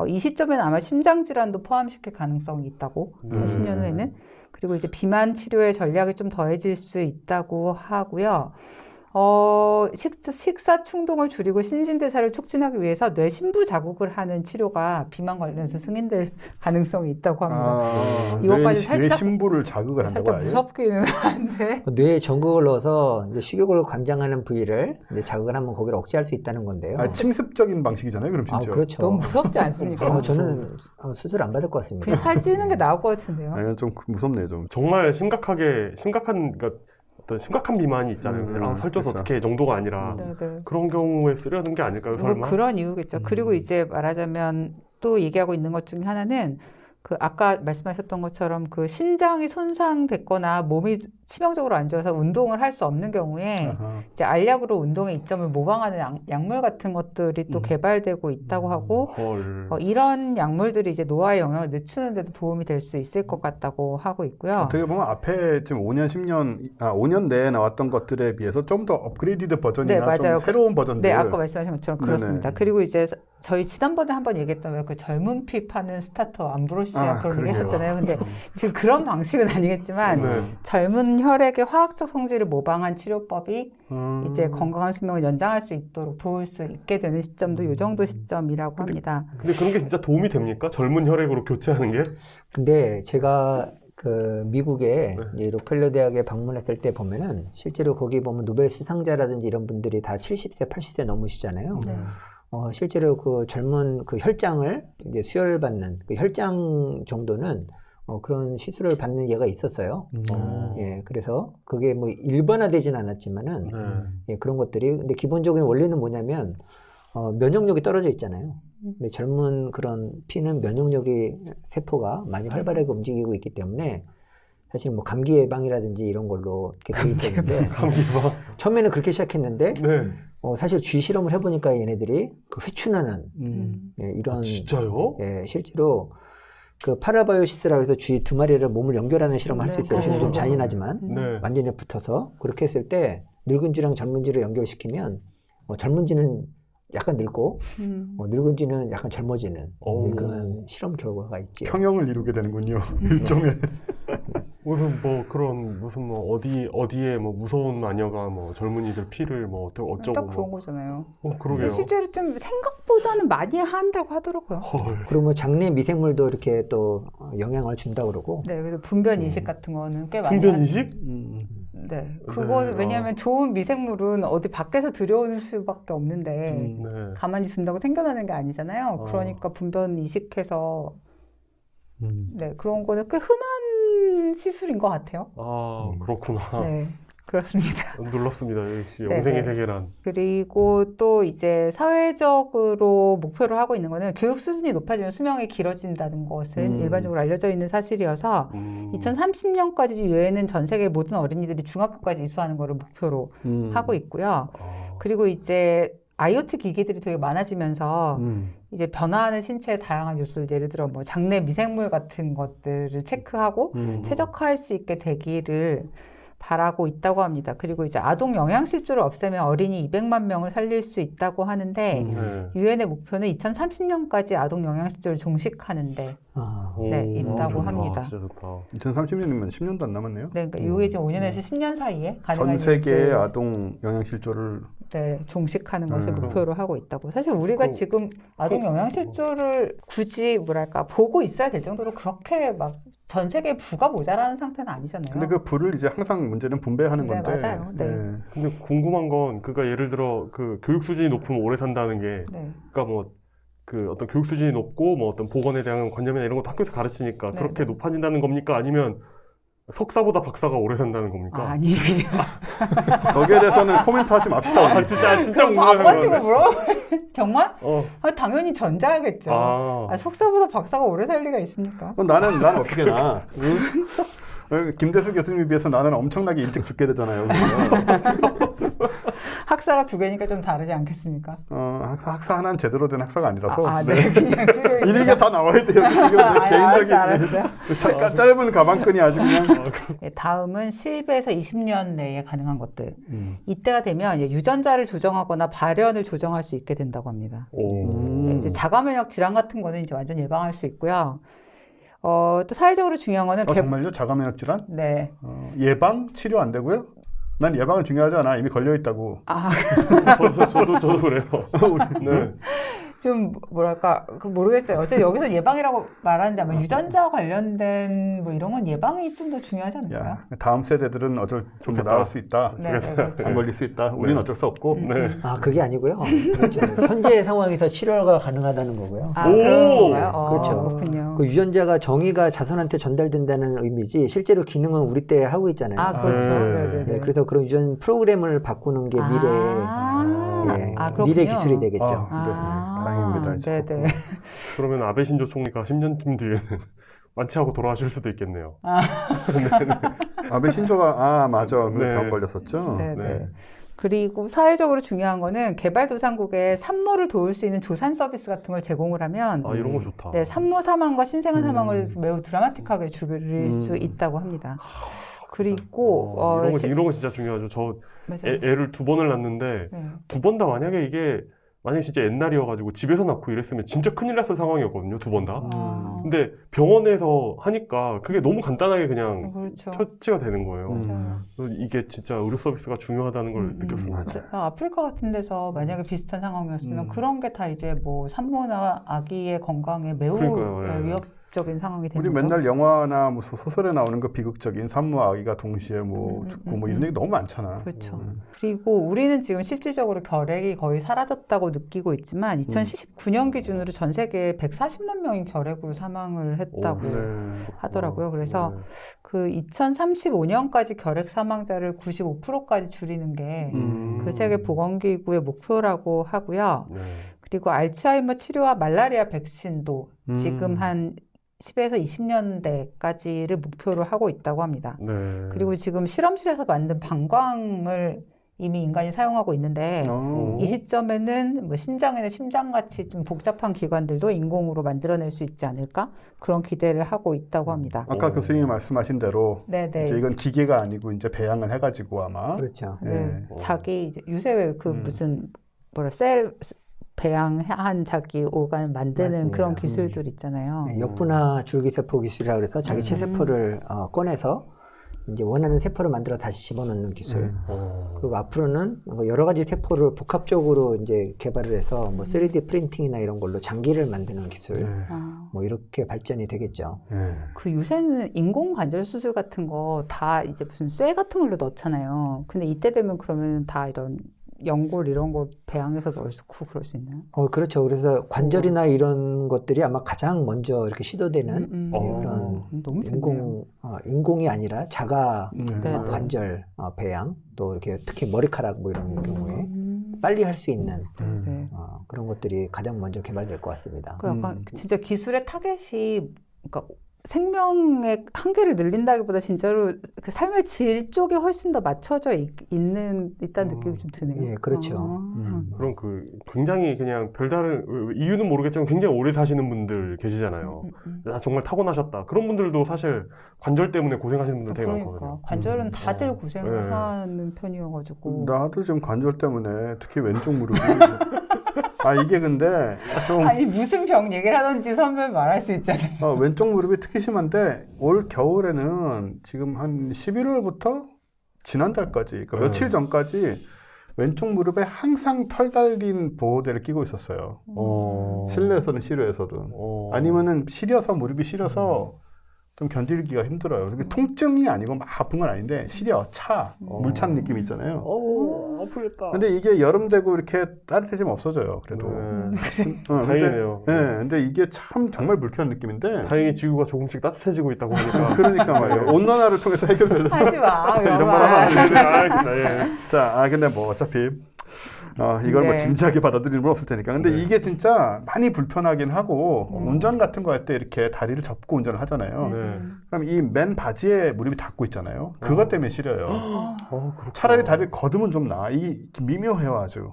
이 시점에는 아마 심장 질환도 포함시킬 가능성이 있다고. 10년 후에는. 그리고 이제 비만 치료의 전략이 좀 더해질 수 있다고 하고요. 식사 충동을 줄이고 신진대사를 促진하기 위해서 뇌 심부 자극을 하는 치료가 비만 관련해서 승인될 가능성이 있다고 합니다. 이것까지 뇌 살짝- 심부를 자극을 한다고 살짝 아예? 무섭기는 한데. 뇌에 전극을 넣어서 이제 식욕을 관장하는 부위를 이제 자극을 하면 거기를 억제할 수 있다는 건데요. 침습적인 방식이잖아요. 그럼 진짜. 그렇죠. 너무 무섭지 않습니까? 저는 수술 안 받을 것 같습니다. 그냥 살찌는 게 나을 것 같은데요. 좀 무섭네요, 좀. 정말 그러니까 어떤 심각한 비만이 있잖아요. 그냥 살 쪄서 그렇죠. 어떻게 정도가 아니라 네. 그런 경우에 쓰려는 게 아닐까요, 뭐 설마? 그런 이유겠죠. 그리고 이제 말하자면 또 얘기하고 있는 것 중에 하나는 그 아까 말씀하셨던 것처럼 그 신장이 손상됐거나 몸이 치명적으로 안 좋아서 운동을 할 수 없는 경우에 아하. 이제 알약으로 운동의 이점을 모방하는 약물 같은 것들이 또 개발되고 있다고 하고 헐. 이런 약물들이 이제 노화의 영향을 늦추는 데도 도움이 될 수 있을 것 같다고 하고 있고요. 어떻게 보면 앞에 지금 5년, 5년 내에 나왔던 것들에 비해서 좀 더 업그레이디드 버전이나 네, 맞아요. 좀 새로운 버전들. 네, 아까 말씀하신 것처럼 그렇습니다. 네네. 그리고 이제 저희 지난번에 한번 얘기했던 왜 그 젊은 피 파는 스타터 암브로시아 그런 얘기 그러게요. 했었잖아요. 근데 지금 그런 방식은 아니겠지만 네. 젊은 혈액의 화학적 성질을 모방한 치료법이 음. 이제 건강한 수명을 연장할 수 있도록 도울 수 있게 되는 시점도 이 정도 시점이라고 합니다. 근데 그런 게 진짜 도움이 됩니까? 젊은 혈액으로 교체하는 게? 근데 제가 그 미국에 네. 이제 록펠러 대학에 방문했을 때 보면은 실제로 거기 보면 노벨 수상자라든지 이런 분들이 다 70세, 80세 넘으시잖아요. 네. 실제로 그 젊은 그 혈장을 이제 수혈받는 그 혈장 정도는 그런 시술을 받는 예가 있었어요. 예, 그래서 그게 뭐 일반화되진 않았지만은 예, 그런 것들이 근데 기본적인 원리는 뭐냐면 면역력이 떨어져 있잖아요. 근데 젊은 그런 피는 면역력이 세포가 많이 활발하게 움직이고 있기 때문에 사실 뭐 감기 예방이라든지 이런 걸로 이렇게 도입되는데 감기가. 처음에는 그렇게 시작했는데 네. 사실 쥐 실험을 해보니까 얘네들이 그 회춘하는 예, 이런 진짜요? 예, 실제로 그 파라바이오시스라고 해서 쥐 두 마리를 몸을 연결하는 실험을 할 수 있어요. 지금 좀 잔인하지만 네. 완전히 붙어서 그렇게 했을 때 늙은 쥐랑 젊은 쥐를 연결시키면 젊은 쥐는 약간 늙고 늙은 쥐는 약간 젊어지는 그런 실험 결과가 있죠. 평형을 이루게 되는군요. 일종의. 무슨 뭐 어디에 뭐 무서운 마녀가 뭐 젊은이들 피를 뭐 어쩌고 딱 그런 뭐. 거잖아요. 그러게요. 실제로 좀 생각보다는 많이 한다고 하더라고요. 헐. 그리고 뭐 장내 미생물도 이렇게 또 영향을 준다 그러고. 네, 그래서 분변 이식 같은 거는 꽤 많이 분변 이식? 네, 그거는 왜냐하면 좋은 미생물은 어디 밖에서 들여오는 수밖에 없는데 네. 가만히 둔다고 생겨나는 게 아니잖아요. 그러니까 분변 이식해서 네, 그런 거는 꽤 흔한 시술인 것 같아요. 아, 그렇구나. 네, 그렇습니다. 놀랍습니다. 역시 네, 영생의 네. 세계란. 그리고 또 이제 사회적으로 목표로 하고 있는 거는 교육 수준이 높아지면 수명이 길어진다는 것은 일반적으로 알려져 있는 사실이어서 2030년까지 유엔은 전 세계 모든 어린이들이 중학교까지 이수하는 것을 목표로 하고 있고요. 그리고 이제 IoT 기기들이 되게 많아지면서 이제 변화하는 신체의 다양한 요소를 예를 들어 뭐 장내 미생물 같은 것들을 체크하고 최적화할 수 있게 되기를 바라고 있다고 합니다. 그리고 이제 아동 영양실조를 없애면 어린이 200만 명을 살릴 수 있다고 하는데 네. 유엔의 목표는 2030년까지 아동 영양실조를 종식하는데 네, 있다고 좋다. 합니다. 진짜 좋다. 2030년이면 10년도 안 남았네요. 네, 그러니까 이게 지금 5년에서 10년 사이에 가능한 전 세계의 일들, 아동 영양실조를 네, 종식하는 것을 음. 목표로 하고 있다고. 사실 우리가 지금 아동 영양실조를 굳이 뭐랄까 보고 있어야 될 정도로 그렇게 막 전 세계에 부가 모자라는 상태는 아니잖아요. 근데 그 부를 이제 항상 문제는 분배하는 네, 건데. 맞아요. 네. 근데 궁금한 건 그러니까 예를 들어 그 교육 수준이 높으면 오래 산다는 게 네. 그러니까 뭐 그 어떤 교육 수준이 높고 뭐 어떤 보건에 대한 관념이나 이런 것도 학교에서 가르치니까 네, 그렇게 네. 높아진다는 겁니까? 아니면 석사보다 박사가 오래 산다는 겁니까? 아니 그냥 거기에 대해서는 코멘트하지 맙시다. 아, 우리. 진짜 바보 같은 거 궁금해요. 물어? 정말? 어. 당연히 전자겠죠. 아. 석사보다 박사가 오래 살 리가 있습니까? 나는 어떻게 나? 김대수 교수님에 비해서 나는 엄청나게 일찍 죽게 되잖아요. 학사가 두 개니까 좀 다르지 않겠습니까? 학사 하나는 제대로 된 학사가 아니라서 네, 그냥 수료 이게 다 나와야 돼요. 지금 개인적인 알았어요. 짧은 가방끈이 아주 그냥. 네, 다음은 10에서 20년 내에 가능한 것들. 이때가 되면 이제 유전자를 조정하거나 발현을 조정할 수 있게 된다고 합니다. 네, 이제 자가면역 질환 같은 거는 이제 완전 예방할 수 있고요. 또 사회적으로 중요한 거는 정말요? 자가면역 질환? 네. 예방 치료 안 되고요? 난 예방은 중요하지 않아. 이미 걸려 있다고. 아, 저도 그래요. 네. 좀 뭐랄까 모르겠어요. 어제 여기서 예방이라고 말하는데 아마 유전자 관련된 뭐 이런 건 예방이 좀 더 중요하지 않을까요? 야, 다음 세대들은 어쩔 좋게 좋겠다. 나올 수 있다. 네, 네, 그렇죠. 안 걸릴 수 있다. 우리는 네. 어쩔 수 없고. 네. 아, 그게 아니고요. 그렇죠. 현재 상황에서 치료가 가능하다는 거고요. 아, 오! 그런 건가요? 그렇죠. 그렇군요. 그 유전자가 정의가 자손한테 전달된다는 의미지 실제로 기능은 우리 때 하고 있잖아요. 아, 그렇죠. 네. 네, 네, 예, 그래서 그런 유전 프로그램을 바꾸는 게 그렇군요. 미래 기술이 되겠죠. 네, 다행입니다. 이제. 네네. 그러면 아베 신조 총리가 10년쯤 뒤에는 완치하고 돌아가실 수도 있겠네요. 아베 신조가 맞아. 그 네. 병 걸렸었죠. 네네. 네. 그리고 사회적으로 중요한 거는 개발도상국에 산모를 도울 수 있는 조산 서비스 같은 걸 제공을 하면 아, 이런 거 좋다. 네, 산모 사망과 신생아 사망을 매우 드라마틱하게 줄일 수 있다고 합니다. 그리고 이런 거 진짜 중요하죠. 저 맞아요. 애를 2번을 낳는데 네. 2번 다 만약에 진짜 옛날이어가지고 집에서 낳고 이랬으면 진짜 큰일 났을 상황이었거든요. 2번 다. 근데 병원에서 하니까 그게 너무 간단하게 그냥 그렇죠. 처치가 되는 거예요. 맞아요. 그래서 이게 진짜 의료 서비스가 중요하다는 걸 느꼈습니다. 맞아요. 아프리카 같은 데서 만약에 비슷한 상황이었으면 음. 그런 게 다 이제 뭐 산모나 아기의 건강에 매우 그러니까요, 예. 위협적인 상황이 되는 우리 거죠. 맨날 영화나 뭐 소설에 나오는 그 비극적인 산모와 아기가 동시에 뭐 죽고 뭐 이런 얘기 너무 많잖아. 그렇죠. 그리고 우리는 지금 실질적으로 결핵이 거의 사라졌다고 느끼고 있지만 2019년 기준으로 전 세계에 140만 명이 결핵으로 사망을 했다고 하더라고요. 그래서 네. 그 2035년까지 결핵 사망자를 95%까지 줄이는 게 그 세계 보건기구의 목표라고 하고요. 네. 그리고 알츠하이머 치료와 말라리아 백신도 지금 한 10에서 20년대까지를 목표로 하고 있다고 합니다. 네. 그리고 지금 실험실에서 만든 방광을 이미 인간이 사용하고 있는데 이 시점에는 뭐 신장이나 심장같이 좀 복잡한 기관들도 인공으로 만들어낼 수 있지 않을까? 그런 기대를 하고 있다고 합니다. 아까 교수님이 말씀하신 대로 네네. 이제 이건 기계가 아니고 이제 배양을 해가지고 아마 그렇죠. 네. 어. 자기 이제 요새 그 무슨 셀 배양한 자기 오간 만드는 맞습니다. 그런 기술들 있잖아요. 네, 역분화 줄기세포 기술이라고 해서 자기 체세포를 꺼내서 이제 원하는 세포를 만들어 다시 집어넣는 기술. 그리고 앞으로는 뭐 여러 가지 세포를 복합적으로 이제 개발을 해서 뭐 3D 프린팅이나 이런 걸로 장기를 만드는 기술. 뭐 이렇게 발전이 되겠죠. 그 요새는 인공 관절 수술 같은 거 다 이제 무슨 쇠 같은 걸로 넣잖아요. 근데 이때 되면 그러면 다 이런 연골 이런 거 배양해서 넣고 그럴 수 있나요? 그렇죠. 그래서 관절이나 이런 것들이 아마 가장 먼저 이렇게 시도되는 그런 너무 좋네요. 인공이 아니라 자가 네. 관절 배양, 또 이렇게 특히 머리카락 뭐 이런 경우에 빨리 할 수 있는 네. 그런 것들이 가장 먼저 개발될 것 같습니다. 그 약간 진짜 기술의 타겟이 그러니까 생명의 한계를 늘린다기보다 진짜로 그 삶의 질 쪽에 훨씬 더 맞춰져 있다는 느낌이 좀 드네요. 예, 그렇죠. 그럼 그 굉장히 그냥 별다른 이유는 모르겠지만 굉장히 오래 사시는 분들 계시잖아요. 나 정말 타고나셨다. 그런 분들도 사실 관절 때문에 고생하시는 분들 되게 그러니까 많거든요. 관절은 다들 네. 고생을 하는 편이어가지고 나도 지금 관절 때문에 특히 왼쪽 무릎이 이게 근데 좀 아니 무슨 병 얘기를 하던지 선배 말할 수 있잖아요. 왼쪽 무릎이 특히 심한데 올 겨울에는 지금 한 11월부터 지난달까지 그러니까 며칠 전까지 왼쪽 무릎에 항상 털 달린 보호대를 끼고 있었어요. 실내에서는 실외에서든 아니면은 시려서 무릎이 시려서 좀 견디기가 힘들어요. 그게 통증이 아니고 막 아픈 건 아닌데 시려, 차, 물찬 느낌 있잖아요. 아프겠다. 근데 이게 여름 되고 이렇게 따뜻해지면 없어져요. 그래도. 다행이네요. 근데 이게 참 정말 불쾌한 느낌인데. 다행히 지구가 조금씩 따뜻해지고 있다고 하니까. 그러니까 말이에요. 온난화를 통해서 해결을 하지 마. 이런 말 하면 안 되지. 알겠습니다. 예. 자, 근데 뭐 어차피 이걸 뭐 네. 진지하게 받아들이는 건 없을 테니까. 근데 이게 진짜 많이 불편하긴 하고 운전 같은 거 할 때 이렇게 다리를 접고 운전을 하잖아요. 네. 그럼 이 맨 바지에 무릎이 닿고 있잖아요. 그것 때문에 시려요. 그렇구나. 차라리 다리를 걷으면 좀 나아. 이게 미묘해요 아주.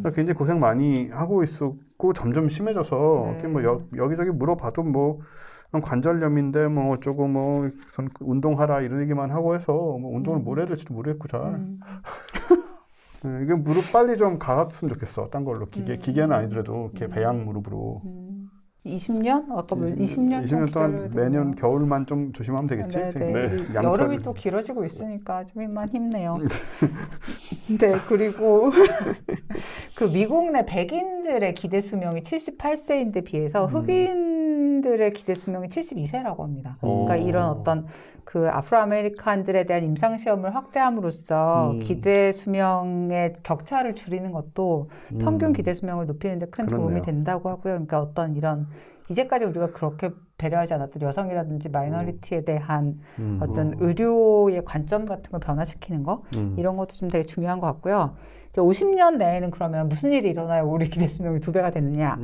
그래서 굉장히 고생 많이 하고 있었고 점점 심해져서 이렇게 뭐 여기저기 물어봐도 뭐 관절염인데 뭐 어쩌고 뭐 운동하라 이런 얘기만 하고 해서 뭐 운동을 뭘 해야 될지도 모르겠고 잘. 이게 무릎 빨리 좀 가았으면 좋겠어. 딴 걸로 기계는 아니더라도 이렇게 배양 무릎으로. 20년? 아까 뭐 20년 20년 동안 매년 겨울만 좀 조심하면 되겠지? 네, 네. 네. 양털- 여름이 또 길어지고 있으니까 좀만 힘내요. 네, 그리고 그 미국 내 백인들의 기대 수명이 78세인데 비해서 흑인들의 기대 수명이 72세라고 합니다. 그러니까 이런 어떤 그 아프로아메리칸들에 대한 임상 시험을 확대함으로써 기대 수명의 격차를 줄이는 것도 평균 기대 수명을 높이는 데 큰 도움이 그렇네요. 된다고 하고요. 그러니까 어떤 이런 이제까지 우리가 그렇게 배려하지 않았던 여성이라든지 마이너리티에 대한 어떤 의료의 관점 같은 걸 변화시키는 거 이런 것도 좀 되게 중요한 것 같고요. 이제 50년 내에는 그러면 무슨 일이 일어나야 우리 기대 수명이 2배가 되느냐?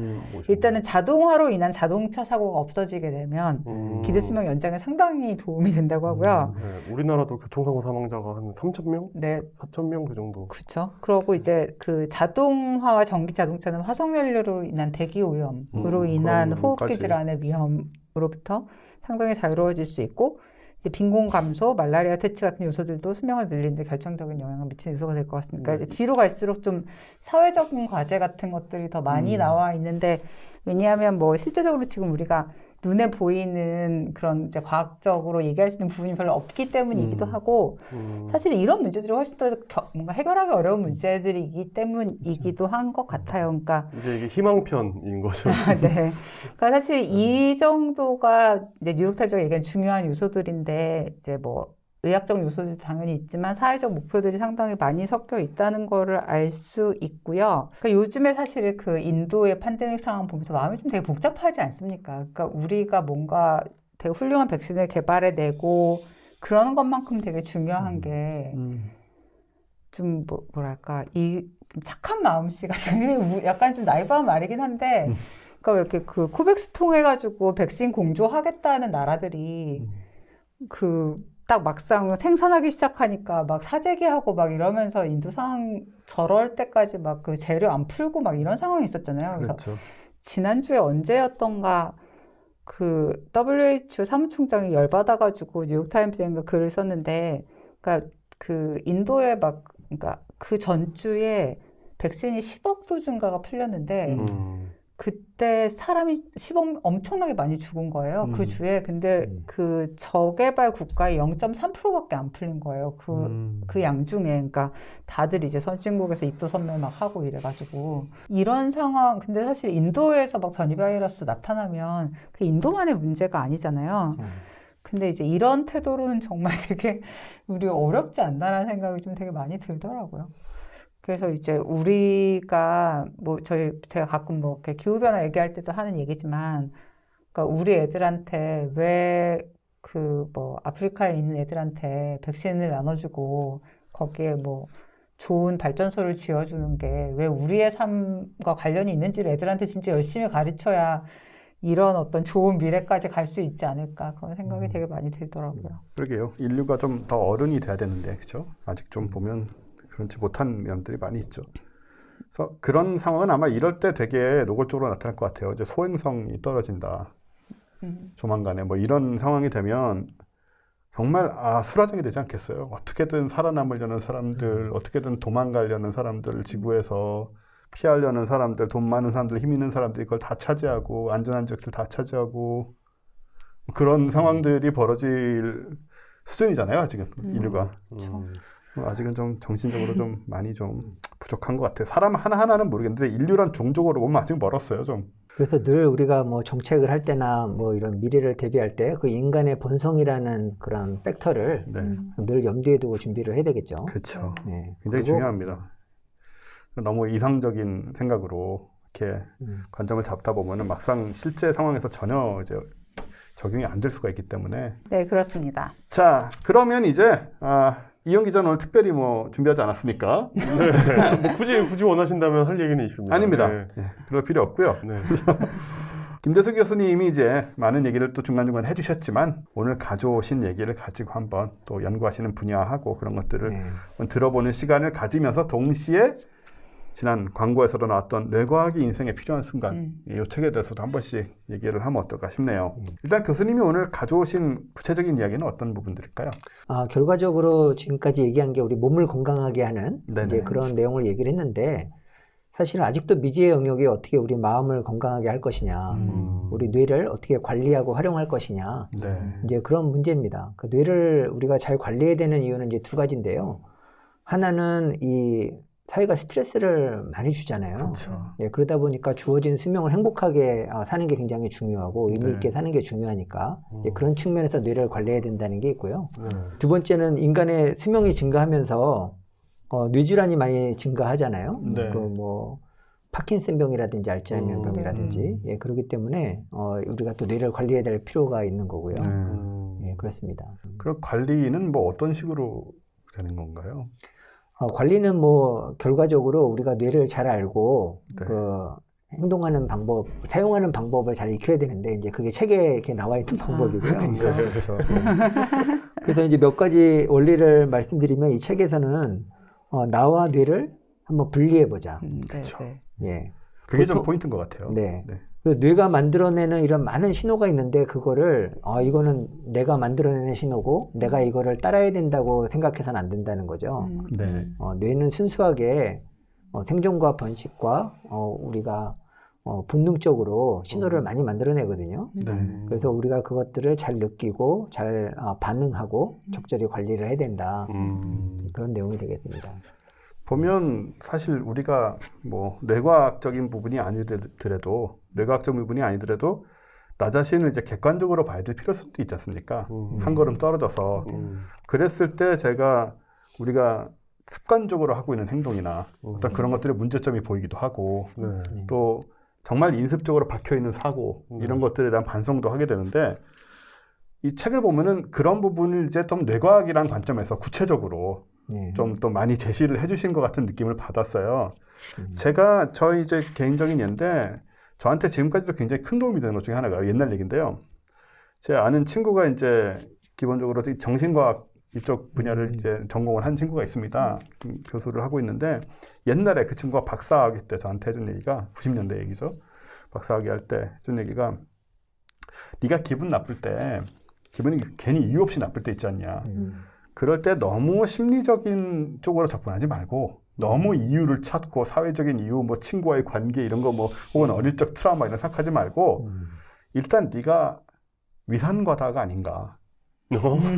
일단은 자동화로 인한 자동차 사고가 없어지게 되면 기대 수명 연장에 상당히 도움이 된다고 하고요. 네, 우리나라도 교통사고 사망자가 한 3,000명? 네, 4,000명 그 정도. 그렇죠. 그러고 이제 그 자동화와 전기 자동차는 화석연료로 인한 대기 오염으로 인한 그런 호흡기 것까지. 질환의 위험으로부터 상당히 자유로워질 수 있고 이제 빈곤 감소, 말라리아 퇴치 같은 요소들도 수명을 늘리는 데 결정적인 영향을 미치는 요소가 될 것 같습니다. 이제 뒤로 갈수록 좀 사회적인 과제 같은 것들이 더 많이 나와 있는데 왜냐하면 뭐 실제적으로 지금 우리가 눈에 보이는 그런 이제 과학적으로 얘기할 수 있는 부분이 별로 없기 때문이기도 하고 사실 이런 문제들이 훨씬 더 뭔가 해결하기 어려운 문제들이기 때문이기도 한 것 같아요. 그러니까 이제 이게 희망편인 거죠. 네. 그러니까 사실 이 정도가 이제 뉴욕타임즈가 얘기한 중요한 요소들인데 이제 뭐 의학적 요소도 당연히 있지만 사회적 목표들이 상당히 많이 섞여 있다는 거를 알 수 있고요. 그러니까 요즘에 사실 그 인도의 팬데믹 상황 보면서 마음이 좀 되게 복잡하지 않습니까? 그러니까 우리가 뭔가 되게 훌륭한 백신을 개발해내고 그러는 것만큼 되게 중요한 게 좀 뭐랄까 이 착한 마음씨 같은 게 약간 좀 나이브한 말이긴 한데 그러니까 왜 이렇게 그 코백스 통해가지고 백신 공조하겠다는 나라들이 그 딱 막상 생산하기 시작하니까 막 사재기하고 막 이러면서 인도 상황 저럴 때까지 막 그 재료 안 풀고 막 이런 상황이 있었잖아요. 그래서 그렇죠. 지난주에 언제였던가 그 WHO 사무총장이 열받아가지고 뉴욕타임즈인가 글을 썼는데 그러니까 그 인도에 막 그러니까 그 전주에 백신이 10억 도즈인가가 풀렸는데 그때 사람이 10억 엄청나게 많이 죽은 거예요. 그 주에. 근데 그 저개발 국가에 0.3%밖에 안 풀린 거예요. 그 양 중에. 그러니까 다들 이제 선진국에서 입도선멸 막 하고 이래가지고. 이런 상황, 근데 사실 인도에서 막 변이 바이러스 나타나면 그 인도만의 문제가 아니잖아요. 근데 이제 이런 태도로는 정말 되게 우리 어렵지 않나라는 생각이 좀 되게 많이 들더라고요. 그래서 이제 우리가 뭐 제가 가끔 뭐 이렇게 기후변화 얘기할 때도 하는 얘기지만, 그러니까 우리 애들한테 왜 그 뭐 아프리카에 있는 애들한테 백신을 나눠주고 거기에 뭐 좋은 발전소를 지어주는 게 왜 우리의 삶과 관련이 있는지를 애들한테 진짜 열심히 가르쳐야 이런 어떤 좋은 미래까지 갈 수 있지 않을까 그런 생각이 되게 많이 들더라고요. 그러게요. 인류가 좀 더 어른이 돼야 되는데, 그렇죠? 아직 좀 보면 그렇지 못한 면들이 많이 있죠. 그래서 그런 상황은 아마 이럴 때 되게 노골적으로 나타날 것 같아요. 이제 소행성이 떨어진다. 조만간에 뭐 이런 상황이 되면 정말 수라장이 되지 않겠어요? 어떻게든 살아남으려는 사람들, 어떻게든 도망가려는 사람들, 지구에서 피하려는 사람들, 돈 많은 사람들, 힘 있는 사람들이 그걸 다 차지하고 안전한 지역들 다 차지하고 그런 상황들이 벌어질 수준이잖아요. 아직은 인류가. 아직은 좀 정신적으로 좀 많이 좀 부족한 것 같아요. 사람 하나하나는 모르겠는데 인류란 종족으로 보면 아직 멀었어요. 좀. 그래서 늘 우리가 뭐 정책을 할 때나 뭐 이런 미래를 대비할 때 그 인간의 본성이라는 그런 팩터를 늘 염두에 두고 준비를 해야 되겠죠. 그렇죠. 네. 굉장히 중요합니다. 너무 이상적인 생각으로 이렇게 관점을 잡다 보면은 막상 실제 상황에서 전혀 이제 적용이 안 될 수가 있기 때문에. 네, 그렇습니다. 자, 그러면 이제 이영 기자는 오늘 특별히 뭐 준비하지 않았으니까. 네. 뭐 굳이 원하신다면 할 얘기는 있습니다. 아닙니다. 네. 네, 그럴 필요 없고요. 네. 김대수 교수님이 이제 많은 얘기를 또 중간중간 해주셨지만 오늘 가져오신 얘기를 가지고 한번 또 연구하시는 분야하고 그런 것들을 한번 들어보는 시간을 가지면서 동시에 지난 광고에서도 나왔던 뇌과학이 인생에 필요한 순간 이 책에 대해서도 한 번씩 얘기를 하면 어떨까 싶네요. 일단 교수님이 오늘 가져오신 구체적인 이야기는 어떤 부분들일까요? 결과적으로 지금까지 얘기한 게 우리 몸을 건강하게 하는 네네. 이제 그런 내용을 얘기를 했는데 사실은 아직도 미지의 영역이 어떻게 우리 마음을 건강하게 할 것이냐, 우리 뇌를 어떻게 관리하고 활용할 것이냐, 네. 이제 그런 문제입니다. 그 뇌를 우리가 잘 관리해야 되는 이유는 이제 두 가지인데요. 하나는 이 사회가 스트레스를 많이 주잖아요. 그렇죠. 예, 그러다 보니까 주어진 수명을 행복하게 사는 게 굉장히 중요하고 의미 있게 네. 사는 게 중요하니까 예, 그런 측면에서 뇌를 관리해야 된다는 게 있고요. 네. 두 번째는 인간의 수명이 증가하면서 뇌질환이 많이 증가하잖아요. 네. 그 뭐 파킨슨병이라든지 알츠하이머 병이라든지 음. 예, 그렇기 때문에 우리가 또 뇌를 관리해야 될 필요가 있는 거고요. 네. 예, 그렇습니다. 그럼 관리는 뭐 어떤 식으로 되는 건가요? 관리는 뭐 결과적으로 우리가 뇌를 잘 알고 네. 그 행동하는 방법, 사용하는 방법을 잘 익혀야 되는데 이제 그게 책에 이렇게 나와 있는 방법이고요. 그렇죠. 그렇죠. 그래서 이제 몇 가지 원리를 말씀드리면 이 책에서는 나와 뇌를 한번 분리해 보자. 네, 그쵸. 네. 예. 그게 좀 보통- 포인트인 것 같아요. 네. 네. 그래서 뇌가 만들어내는 이런 많은 신호가 있는데 그거를 이거는 내가 만들어내는 신호고 내가 이거를 따라야 된다고 생각해서는 안 된다는 거죠. 네. 뇌는 순수하게 생존과 번식과 우리가 본능적으로 신호를 많이 만들어내거든요. 네. 그래서 우리가 그것들을 잘 느끼고 잘 반응하고 적절히 관리를 해야 된다. 그런 내용이 되겠습니다. 보면 사실 우리가 뭐 뇌과학적인 부분이 아니더라도 나 자신을 이제 객관적으로 봐야 될 필요성도 있지 않습니까? 한 걸음 떨어져서 그랬을 때 우리가 습관적으로 하고 있는 행동이나 어떤 그런 것들의 문제점이 보이기도 하고 네. 또 정말 인습적으로 박혀 있는 사고 이런 것들에 대한 반성도 하게 되는데 이 책을 보면은 그런 부분을 이제 좀 뇌과학이라는 관점에서 구체적으로 네. 좀 또 많이 제시를 해주신 것 같은 느낌을 받았어요. 음. 저희 이제 개인적인 예인데 저한테 지금까지도 굉장히 큰 도움이 되는 것 중에 하나가 옛날 얘기인데요. 제 아는 친구가 이제 기본적으로 이 정신과학 이쪽 분야를 이제 전공을 한 친구가 있습니다. 교수를 하고 있는데 옛날에 그 친구가 박사학위 때 저한테 해준 얘기가 90년대 얘기죠. 박사학위 할 때 해준 얘기가 네가 기분 나쁠 때 기분이 괜히 이유 없이 나쁠 때 있지 않냐. 그럴 때 너무 심리적인 쪽으로 접근하지 말고 너무 이유를 찾고 사회적인 이유, 뭐 친구와의 관계 이런 거 뭐 혹은 어릴 적 트라우마 이런 생각하지 말고 일단 네가 위산과다가 아닌가.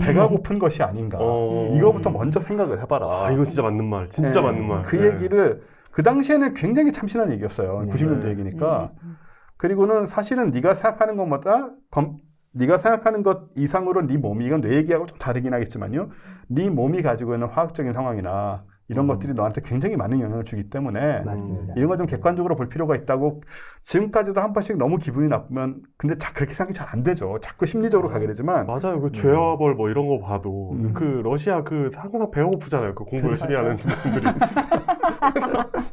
배가 고픈 것이 아닌가. 이거부터 먼저 생각을 해봐라. 아, 이거 진짜 맞는 말. 진짜 네, 맞는 말. 그 네. 얘기를 그 당시에는 굉장히 참신한 얘기였어요. 네. 90년대 얘기니까. 그리고는 사실은 네가 생각하는 것보다 네가 생각하는 것 이상으로 네 몸이 이건 내 얘기하고 좀 다르긴 하겠지만요. 네 몸이 가지고 있는 화학적인 상황이나 이런 것들이 너한테 굉장히 많은 영향을 주기 때문에 맞습니다. 이런 걸 좀 객관적으로 볼 필요가 있다고 지금까지도 한 번씩 너무 기분이 나쁘면 근데 그렇게 생각이 잘 안 되죠. 자꾸 심리적으로 가게 되지만 맞아요. 그 죄와 벌 뭐 이런 거 봐도 그 러시아 항상 배가 고프잖아요. 그 공부 열심히 하는 분들이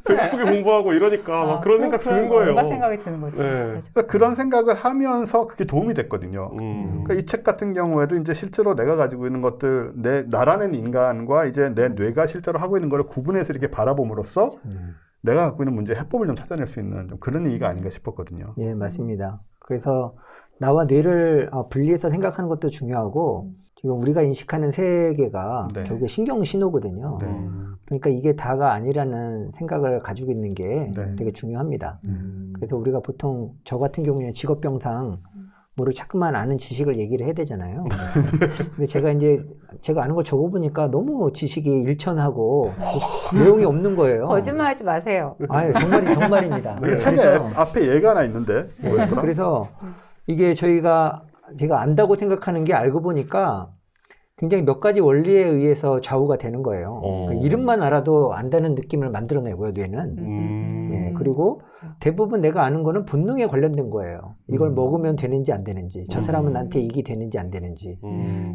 배고프게 공부하고 이러니까 막 그런 생각 드는 거예요. 뭔가 생각이 드는 거죠. 네. 맞아. 그러니까 그런 생각을 하면서 그게 도움이 됐거든요. 그러니까 이 책 같은 경우에도 이제 실제로 내가 가지고 있는 것들, 나라는 인간과 이제 내 뇌가 실제로 하고 있는 거를 구분해서 이렇게 바라봄으로써 내가 갖고 있는 문제의 해법을 좀 찾아낼 수 있는 좀 그런 얘기가 아닌가 싶었거든요. 예, 맞습니다. 그래서 나와 뇌를 분리해서 생각하는 것도 중요하고 지금 우리가 인식하는 세계가 네. 결국에 신경 신호거든요. 네. 그러니까 이게 다가 아니라는 생각을 가지고 있는 게 네. 되게 중요합니다. 그래서 우리가 보통 저 같은 경우에는 직업병상 뭐를 자꾸만 아는 지식을 얘기를 해야 되잖아요. 근데 제가 아는 걸 적어보니까 너무 지식이 일천하고 내용이 없는 거예요. 거짓말하지 마세요. 아유, 정말입니다. 이 책에 앞에 얘가 하나 있는데 뭐였더라? 그래서 이게 제가 안다고 생각하는 게 알고 보니까 굉장히 몇 가지 원리에 의해서 좌우가 되는 거예요. 그러니까 이름만 알아도 안다는 느낌을 만들어내고요, 뇌는. 예, 그리고 대부분 내가 아는 거는 본능에 관련된 거예요. 이걸 먹으면 되는지 안 되는지, 저 사람은 나한테 이익이 되는지 안 되는지.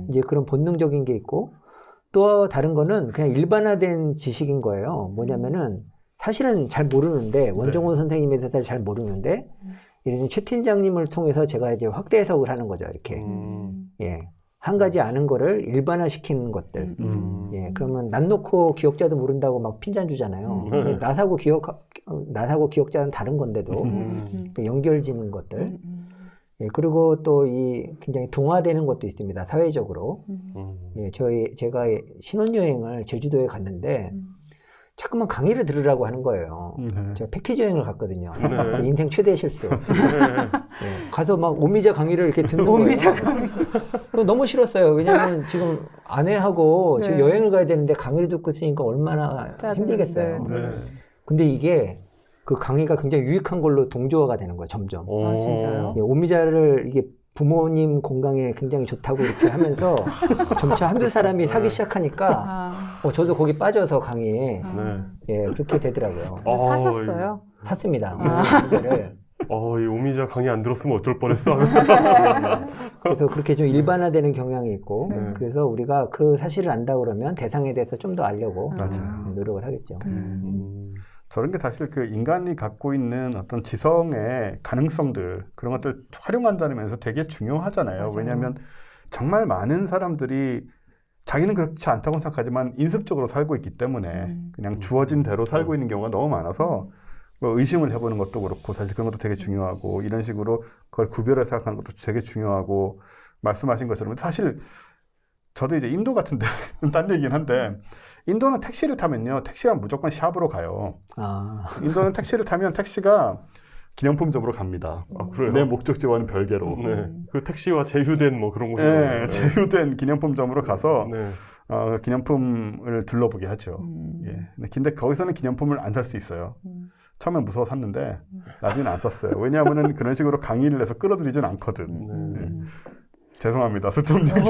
이제 그런 본능적인 게 있고, 또 다른 거는 그냥 일반화된 지식인 거예요. 뭐냐면은 사실은 잘 모르는데, 원종호 선생님에 대해서 잘 모르는데, 예를 들면 최 팀장님을 통해서 제가 이제 확대 해석을 하는 거죠, 이렇게. 예. 한 가지 아는 거를 일반화시키는 것들. 예, 그러면 난 놓고 기억자도 모른다고 막 핀잔 주잖아요. 나사고 기억자는 다른 건데도 연결짓는 것들. 예, 그리고 또 굉장히 동화되는 것도 있습니다. 사회적으로. 예, 제가 신혼여행을 제주도에 갔는데 자꾸만 강의를 들으라고 하는 거예요. 네. 제가 패키지 여행을 갔거든요. 네. 제 인생 최대 실수. 네. 가서 막 오미자 강의를 이렇게 듣는 오미자 거예요. 그거 너무 싫었어요. 왜냐하면 지금 아내하고 네. 지금 여행을 가야 되는데 강의를 듣고 있으니까 얼마나 짜증, 힘들겠어요. 네. 네. 근데 이게 그 강의가 굉장히 유익한 걸로 동조화가 되는 거예요. 점점. 아, 진짜요? 예, 오미자를 이게 부모님 건강에 굉장히 좋다고 이렇게 하면서 점차 한두 사람이 사기 시작하니까 아, 저도 거기 빠져서 강의에 네. 예, 그렇게 되더라고요. 사셨어요? 샀습니다. 아. 오미자를. 이 오미자 강의 안 들었으면 어쩔 뻔했어. 그래서 그렇게 좀 일반화되는 경향이 있고 네. 그래서 우리가 그 사실을 안다 그러면 대상에 대해서 좀 더 알려고 맞아요. 노력을 하겠죠. 저런 게 사실 그 인간이 갖고 있는 어떤 지성의 가능성들 그런 것들 활용한다는 면에서 되게 중요하잖아요. 맞아요. 왜냐하면 정말 많은 사람들이 자기는 그렇지 않다고 생각하지만 인습적으로 살고 있기 때문에 그냥 주어진 대로 살고 있는 경우가 너무 많아서 뭐 의심을 해보는 것도 그렇고 사실 그런 것도 되게 중요하고 이런 식으로 그걸 구별해서 생각하는 것도 되게 중요하고 말씀하신 것처럼 사실 저도 이제 인도 같은데 딴 얘기긴 한데 인도는 택시를 타면요 택시가 무조건 샵으로 가요. 아, 인도는 택시를 타면 택시가 기념품점으로 갑니다. 아, 그래요? 내 목적지와는 별개로. 네. 그 택시와 제휴된 뭐 그런 곳이 네, 제휴된 기념품점으로 가서 네. 기념품을 둘러보게 하죠. 예. 근데 거기서는 기념품을 안 살 수 있어요. 처음엔 무서워 샀는데 나중에는 안 샀어요. 왜냐하면은 그런 식으로 강의를 해서 끌어들이진 않거든. 예. 죄송합니다. 쓸데없는 얘기.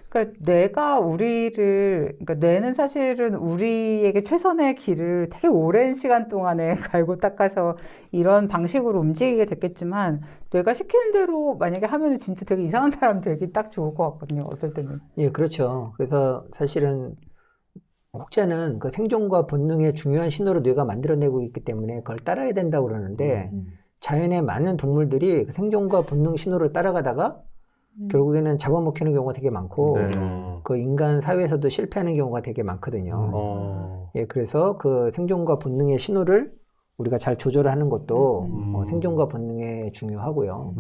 그러니까 그러니까 뇌는 사실은 우리에게 최선의 길을 되게 오랜 시간 동안에 갈고 닦아서 이런 방식으로 움직이게 됐겠지만 뇌가 시키는 대로 만약에 하면은 진짜 되게 이상한 사람 되기 딱 좋을 것 같거든요. 어쩔 때는. 예, 그렇죠. 그래서 사실은 혹자는 그 생존과 본능의 중요한 신호로 뇌가 만들어내고 있기 때문에 그걸 따라야 된다고 그러는데 자연의 많은 동물들이 그 생존과 본능 신호를 따라가다가 결국에는 잡아먹히는 경우가 되게 많고 네. 그 인간 사회에서도 실패하는 경우가 되게 많거든요. 예, 그래서 그 생존과 본능의 신호를 우리가 잘 조절하는 것도 생존과 본능에 중요하고요.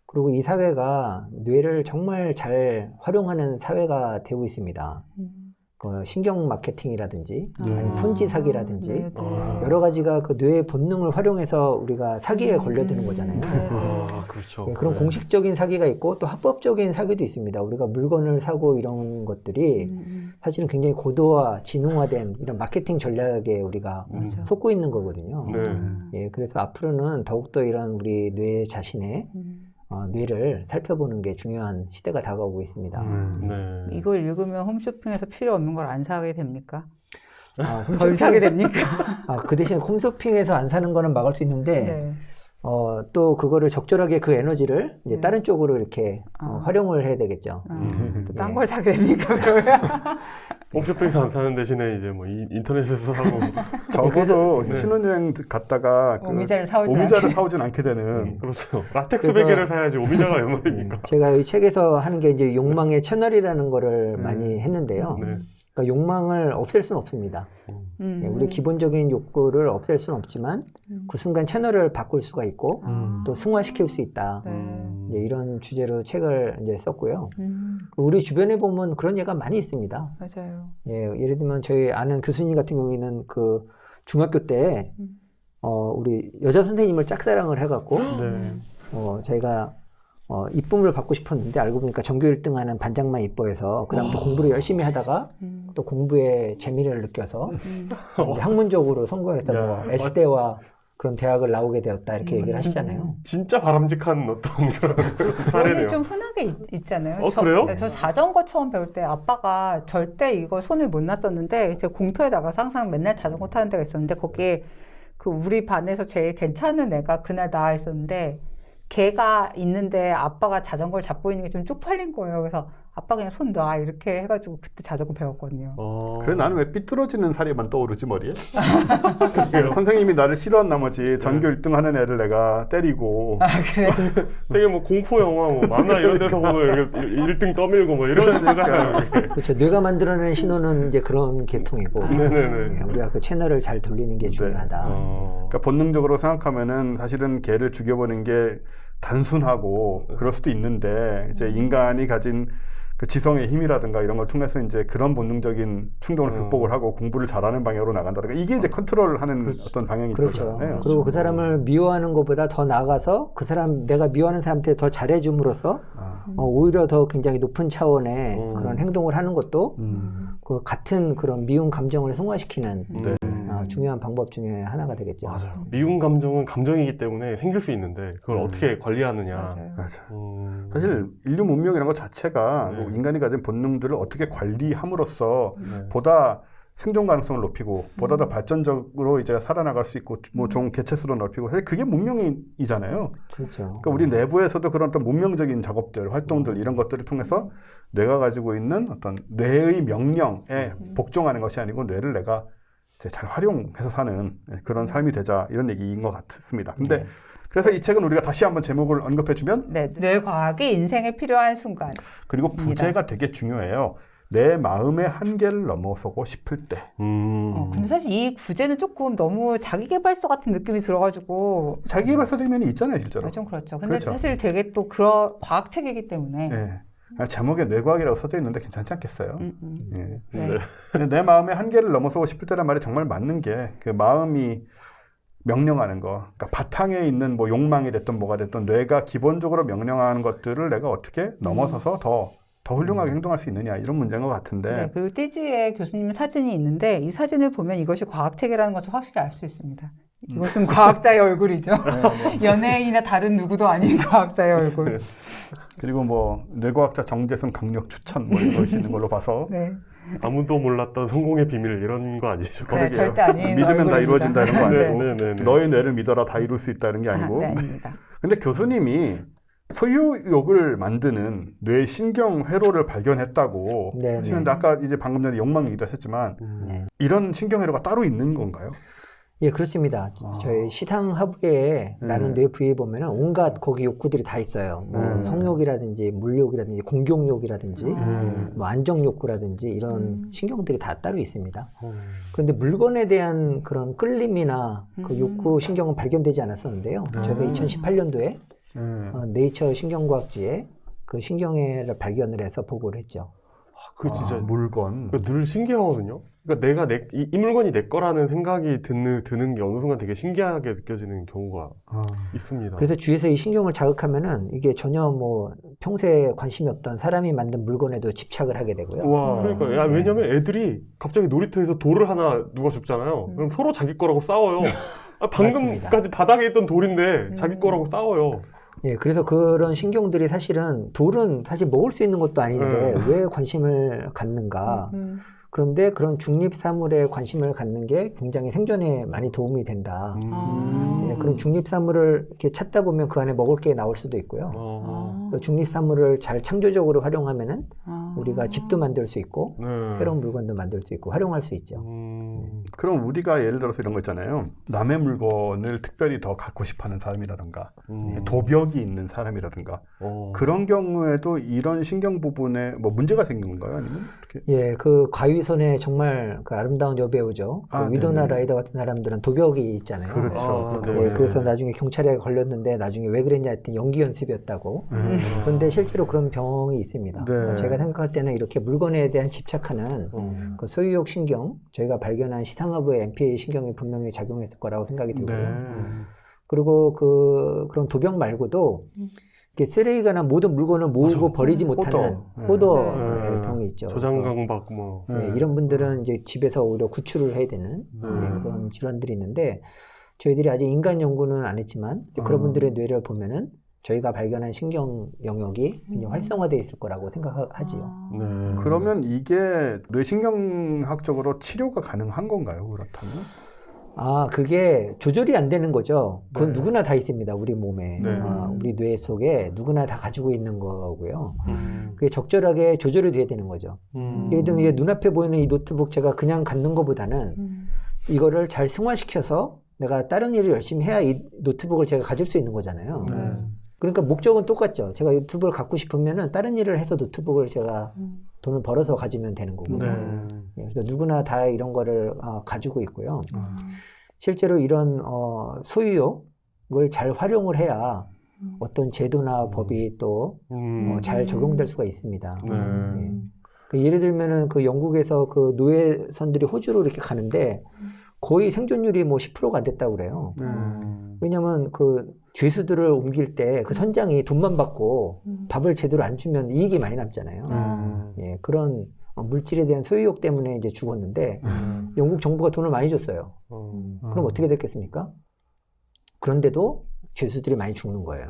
그리고 이 사회가 뇌를 정말 잘 활용하는 사회가 되고 있습니다. 그 신경 마케팅이라든지 아니면 폰지 사기라든지 네, 네. 여러 가지가 그 뇌의 본능을 활용해서 우리가 사기에 걸려드는 거잖아요. 그렇죠. 예, 그런 네. 공식적인 사기가 있고 또 합법적인 사기도 있습니다. 우리가 물건을 사고 이런 것들이 사실은 굉장히 고도화, 지능화된 이런 마케팅 전략에 우리가 맞아. 속고 있는 거거든요. 네. 예, 그래서 앞으로는 더욱더 이런 우리 뇌 자신의 뇌를 살펴보는 게 중요한 시대가 다가오고 있습니다. 네. 이걸 읽으면 홈쇼핑에서 필요 없는 걸 안 사게 됩니까? 홈쇼핑- 덜 사게 됩니까? 그 대신 홈쇼핑에서 안 사는 거는 막을 수 있는데 네. 또 그거를 적절하게 그 에너지를 이제 다른 쪽으로 이렇게 활용을 해야 되겠죠. 또 딴 네. 걸 사게 됩니까? 그러면? 홈쇼핑에서 안 사는 대신에 이제 뭐 인터넷에서 사고 적어도 신혼여행 갔다가 그 오미자를 사오지 오미자를 않게. 사오진 않게 되는. 그렇죠. 라텍스 그래서- 베개를 사야지 오미자가 얼마입니까? 제가 이 책에서 하는 게 이제 욕망의 채널이라는 거를 많이 했는데요. 네. 그러니까 욕망을 없앨 수는 없습니다. 예, 우리 기본적인 욕구를 없앨 수는 없지만 그 순간 채널을 바꿀 수가 있고 또 승화시킬 수 있다. 네. 이제 이런 주제로 책을 이제 썼고요. 우리 주변에 보면 그런 예가 많이 있습니다. 맞아요. 예, 예를 들면 저희 아는 교수님 같은 경우에는 그 중학교 때 우리 여자 선생님을 짝사랑을 해갖고 네. 제가 이쁨을 받고 싶었는데 알고 보니까 전교 1등하는 반장만 이뻐해서 그다음부터 공부를 열심히 하다가 또 공부에 재미를 느껴서 이제 학문적으로 성공을 해서 야, 뭐 S대와 그런 대학을 나오게 되었다 이렇게 얘기를 하시잖아요. 진짜 바람직한 어떤 그런 그런 사례네요. 좀 흔하게 있잖아요. 그래요? 저 자전거 처음 배울 때 아빠가 절대 이거 손을 못 놨었는데 이제 공터에 나가서 항상 맨날 자전거 타는 데가 있었는데 거기에 그 우리 반에서 제일 괜찮은 애가 그날 나와 있었는데 걔가 있는데 아빠가 자전거를 잡고 있는 게 좀 쪽팔린 거예요. 그래서 아빠 그냥 손 놔 이렇게 해가지고 그때 자전거 배웠거든요. 그래 나는 왜 삐뚤어지는 사례만 떠오르지 머리에? 선생님이 나를 싫어한 나머지 전교 1등 하는 애를 내가 때리고 그래도 되게 뭐 공포 영화, 뭐 만화 이런 데서 보면 1등 떠밀고 뭐 이런 거잖아요. 그렇죠. 뇌가 만들어내는 신호는 이제 그런 계통이고 네네네. 예, 우리가 그 채널을 잘 돌리는 게 중요하다. 그러니까 본능적으로 생각하면은 사실은 걔를 죽여보는 게 단순하고 그럴 수도 있는데 이제 인간이 가진 그 지성의 힘이라든가 이런 걸 통해서 이제 그런 본능적인 충동을 극복을 하고 공부를 잘하는 방향으로 나간다든가 이게 이제 컨트롤하는 그렇죠. 어떤 방향이 그렇죠. 거잖아요. 그리고 그 사람을 미워하는 것보다 더 나아가서 그 사람 내가 미워하는 사람한테 더 잘해줌으로써 오히려 더 굉장히 높은 차원의 그런 행동을 하는 것도 그 같은 그런 미운 감정을 승화시키는 네. 중요한 방법 중에 하나가 되겠죠. 맞아요. 미운 감정은 감정이기 때문에 생길 수 있는데 그걸 어떻게 관리하느냐. 맞아요. 맞아. 음. 사실 인류 문명이라는 것 자체가 네. 뭐 인간이 가진 본능들을 어떻게 관리함으로써 네. 보다 생존 가능성을 높이고 보다 더 발전적으로 이제 살아나갈 수 있고 뭐 좋은 개체수로 넓히고 사실 그게 문명이잖아요. 그렇죠. 그러니까 우리 내부에서도 그런 어떤 문명적인 작업들, 활동들 이런 것들을 통해서 내가 가지고 있는 어떤 뇌의 명령에 복종하는 것이 아니고 뇌를 내가 이제 잘 활용해서 사는 그런 삶이 되자 이런 얘기인 것 같습니다. 근데 네. 그래서 이 책은 우리가 다시 한번 제목을 언급해주면 네, 뇌과학이 인생에 필요한 순간. 그리고 부제가 되게 중요해요. 내 마음의 한계를 넘어서고 싶을 때. 근데 사실 이 구제는 조금 너무 자기계발서 같은 느낌이 들어가지고. 자기개발서적인 면이 있잖아요, 실제로. 좀 그렇죠. 근데 그렇죠. 사실 되게 또 그런 과학책이기 때문에. 네. 제목에 뇌과학이라고 써져 있는데 괜찮지 않겠어요? 예. 네. 근데 내 마음의 한계를 넘어서고 싶을 때란 말이 정말 맞는 게 그 마음이 명령하는 거, 그러니까 바탕에 있는 뭐 욕망이 됐든 뭐가 됐든 뇌가 기본적으로 명령하는 것들을 내가 어떻게 넘어서서 더 훌륭하게 행동할 수 있느냐 이런 문제인 것 같은데. 네, 그리고 띠지에 교수님 사진이 있는데 이 사진을 보면 이것이 과학책이라는 것을 확실히 알 수 있습니다. 이것은 과학자의 얼굴이죠. 연예인이나 다른 누구도 아닌 과학자의 얼굴. 그리고 뭐 뇌과학자 정재승 강력 추천 뭐 이런 거 있는 걸로 봐서 네. 아무도 몰랐던 성공의 비밀 이런 거 아니죠? 네, 절대 아닌 믿으면 다 얼굴입니다. 이루어진다 이런 거 아니고 네. 너의 뇌를 믿어라 다 이룰 수 있다는 게 아니고. 네, 아닙니다. 근데 교수님이 소유욕을 만드는 뇌 신경 회로를 발견했다고 네, 하시는데 아까 이제 방금 전에 욕망 얘기도 하셨지만 네. 이런 신경 회로가 따로 있는 건가요? 예, 그렇습니다. 저희 시상하부에 라는 뇌 부위에 보면은 온갖 거기 욕구들이 다 있어요. 뭐 성욕이라든지 물욕이라든지 공격욕이라든지 뭐 안정욕구라든지 이런 신경들이 다 따로 있습니다. 그런데 물건에 대한 그런 끌림이나 그 욕구 신경은 발견되지 않았었는데요. 저희가 2018년도에 네이처 신경과학지에 그 신경회를 발견을 해서 보고를 했죠. 그 진짜 물건. 늘 신기하거든요. 그러니까 내가 이 물건이 내 거라는 생각이 드는 게 어느 순간 되게 신기하게 느껴지는 경우가 있습니다. 그래서 주위에서 이 신경을 자극하면은 이게 전혀 뭐 평소에 관심이 없던 사람이 만든 물건에도 집착을 하게 되고요. 와. 그러니까 야, 왜냐면 애들이 갑자기 놀이터에서 돌을 하나 누가 줍잖아요. 그럼 서로 자기 거라고 싸워요. 방금까지 바닥에 있던 돌인데 자기 거라고 싸워요. 예, 그래서 그런 신경들이 사실은 돌은 사실 먹을 수 있는 것도 아닌데 왜 관심을 갖는가? 그런데 그런 중립사물에 관심을 갖는 게 굉장히 생존에 많이 도움이 된다. 예, 그런 중립사물을 이렇게 찾다 보면 그 안에 먹을 게 나올 수도 있고요. 또 중립사물을 잘 창조적으로 활용하면은 우리가 집도 만들 수 있고 새로운 물건도 만들 수 있고 활용할 수 있죠. 그럼 우리가 예를 들어서 이런 거 있잖아요. 남의 물건을 특별히 더 갖고 싶어하는 사람이라든가 도벽이 있는 사람이라든가 그런 경우에도 이런 신경 부분에 뭐 문제가 생긴 건가요? 아니면 어떻게? 예, 그 가위손의 정말 그 아름다운 여배우죠. 그 위도나 라이더 같은 사람들은 도벽이 있잖아요. 그렇죠. 예, 그래서 나중에 경찰에 걸렸는데 나중에 왜 그랬냐 했더니 연기 연습이었다고. 그런데 실제로 그런 병이 있습니다. 네. 제가 생각할 때는 이렇게 물건에 대한 집착하는 그 소유욕 신경, 저희가 발견한 시상하부의 MPA 신경이 분명히 작용했을 거라고 생각이 들고요. 그리고 그런 도벽 말고도 이렇게 쓰레기가나 모든 물건을 모으고 버리지 못하는 호더 병이 있죠. 저장강박 뭐 이런 분들은 이제 집에서 오히려 구출을 해야 되는 그런 질환들이 있는데 저희들이 아직 인간 연구는 안 했지만 그런 분들의 뇌를 보면은 저희가 발견한 신경 영역이 굉장히 활성화되어 있을 거라고 생각하지요. 그러면 이게 뇌신경학적으로 치료가 가능한 건가요? 그렇다면? 그게 조절이 안 되는 거죠. 그건 누구나 다 있습니다. 우리 몸에. 네. 우리 뇌 속에 누구나 다 가지고 있는 거고요. 그게 적절하게 조절이 돼야 되는 거죠. 예를 들면 이게 눈앞에 보이는 이 노트북 제가 그냥 갖는 것보다는 이거를 잘 승화시켜서 내가 다른 일을 열심히 해야 이 노트북을 제가 가질 수 있는 거잖아요. 그러니까 목적은 똑같죠. 제가 노트북을 갖고 싶으면은 다른 일을 해서 노트북을 제가 돈을 벌어서 가지면 되는 거고요. 그래서 누구나 다 이런 거를 가지고 있고요. 실제로 이런 소유욕을 잘 활용을 해야 어떤 제도나 법이 또 잘 적용될 수가 있습니다. 네. 예. 그 예를 들면은 그 영국에서 그 노예선들이 호주로 이렇게 가는데 거의 생존율이 뭐 10%가 안 됐다고 그래요. 왜냐면 그 죄수들을 옮길 때 그 선장이 돈만 받고 밥을 제대로 안 주면 이익이 많이 남잖아요. 예, 그런 물질에 대한 소유욕 때문에 이제 죽었는데 영국 정부가 돈을 많이 줬어요. 그럼 어떻게 됐겠습니까? 그런데도 죄수들이 많이 죽는 거예요.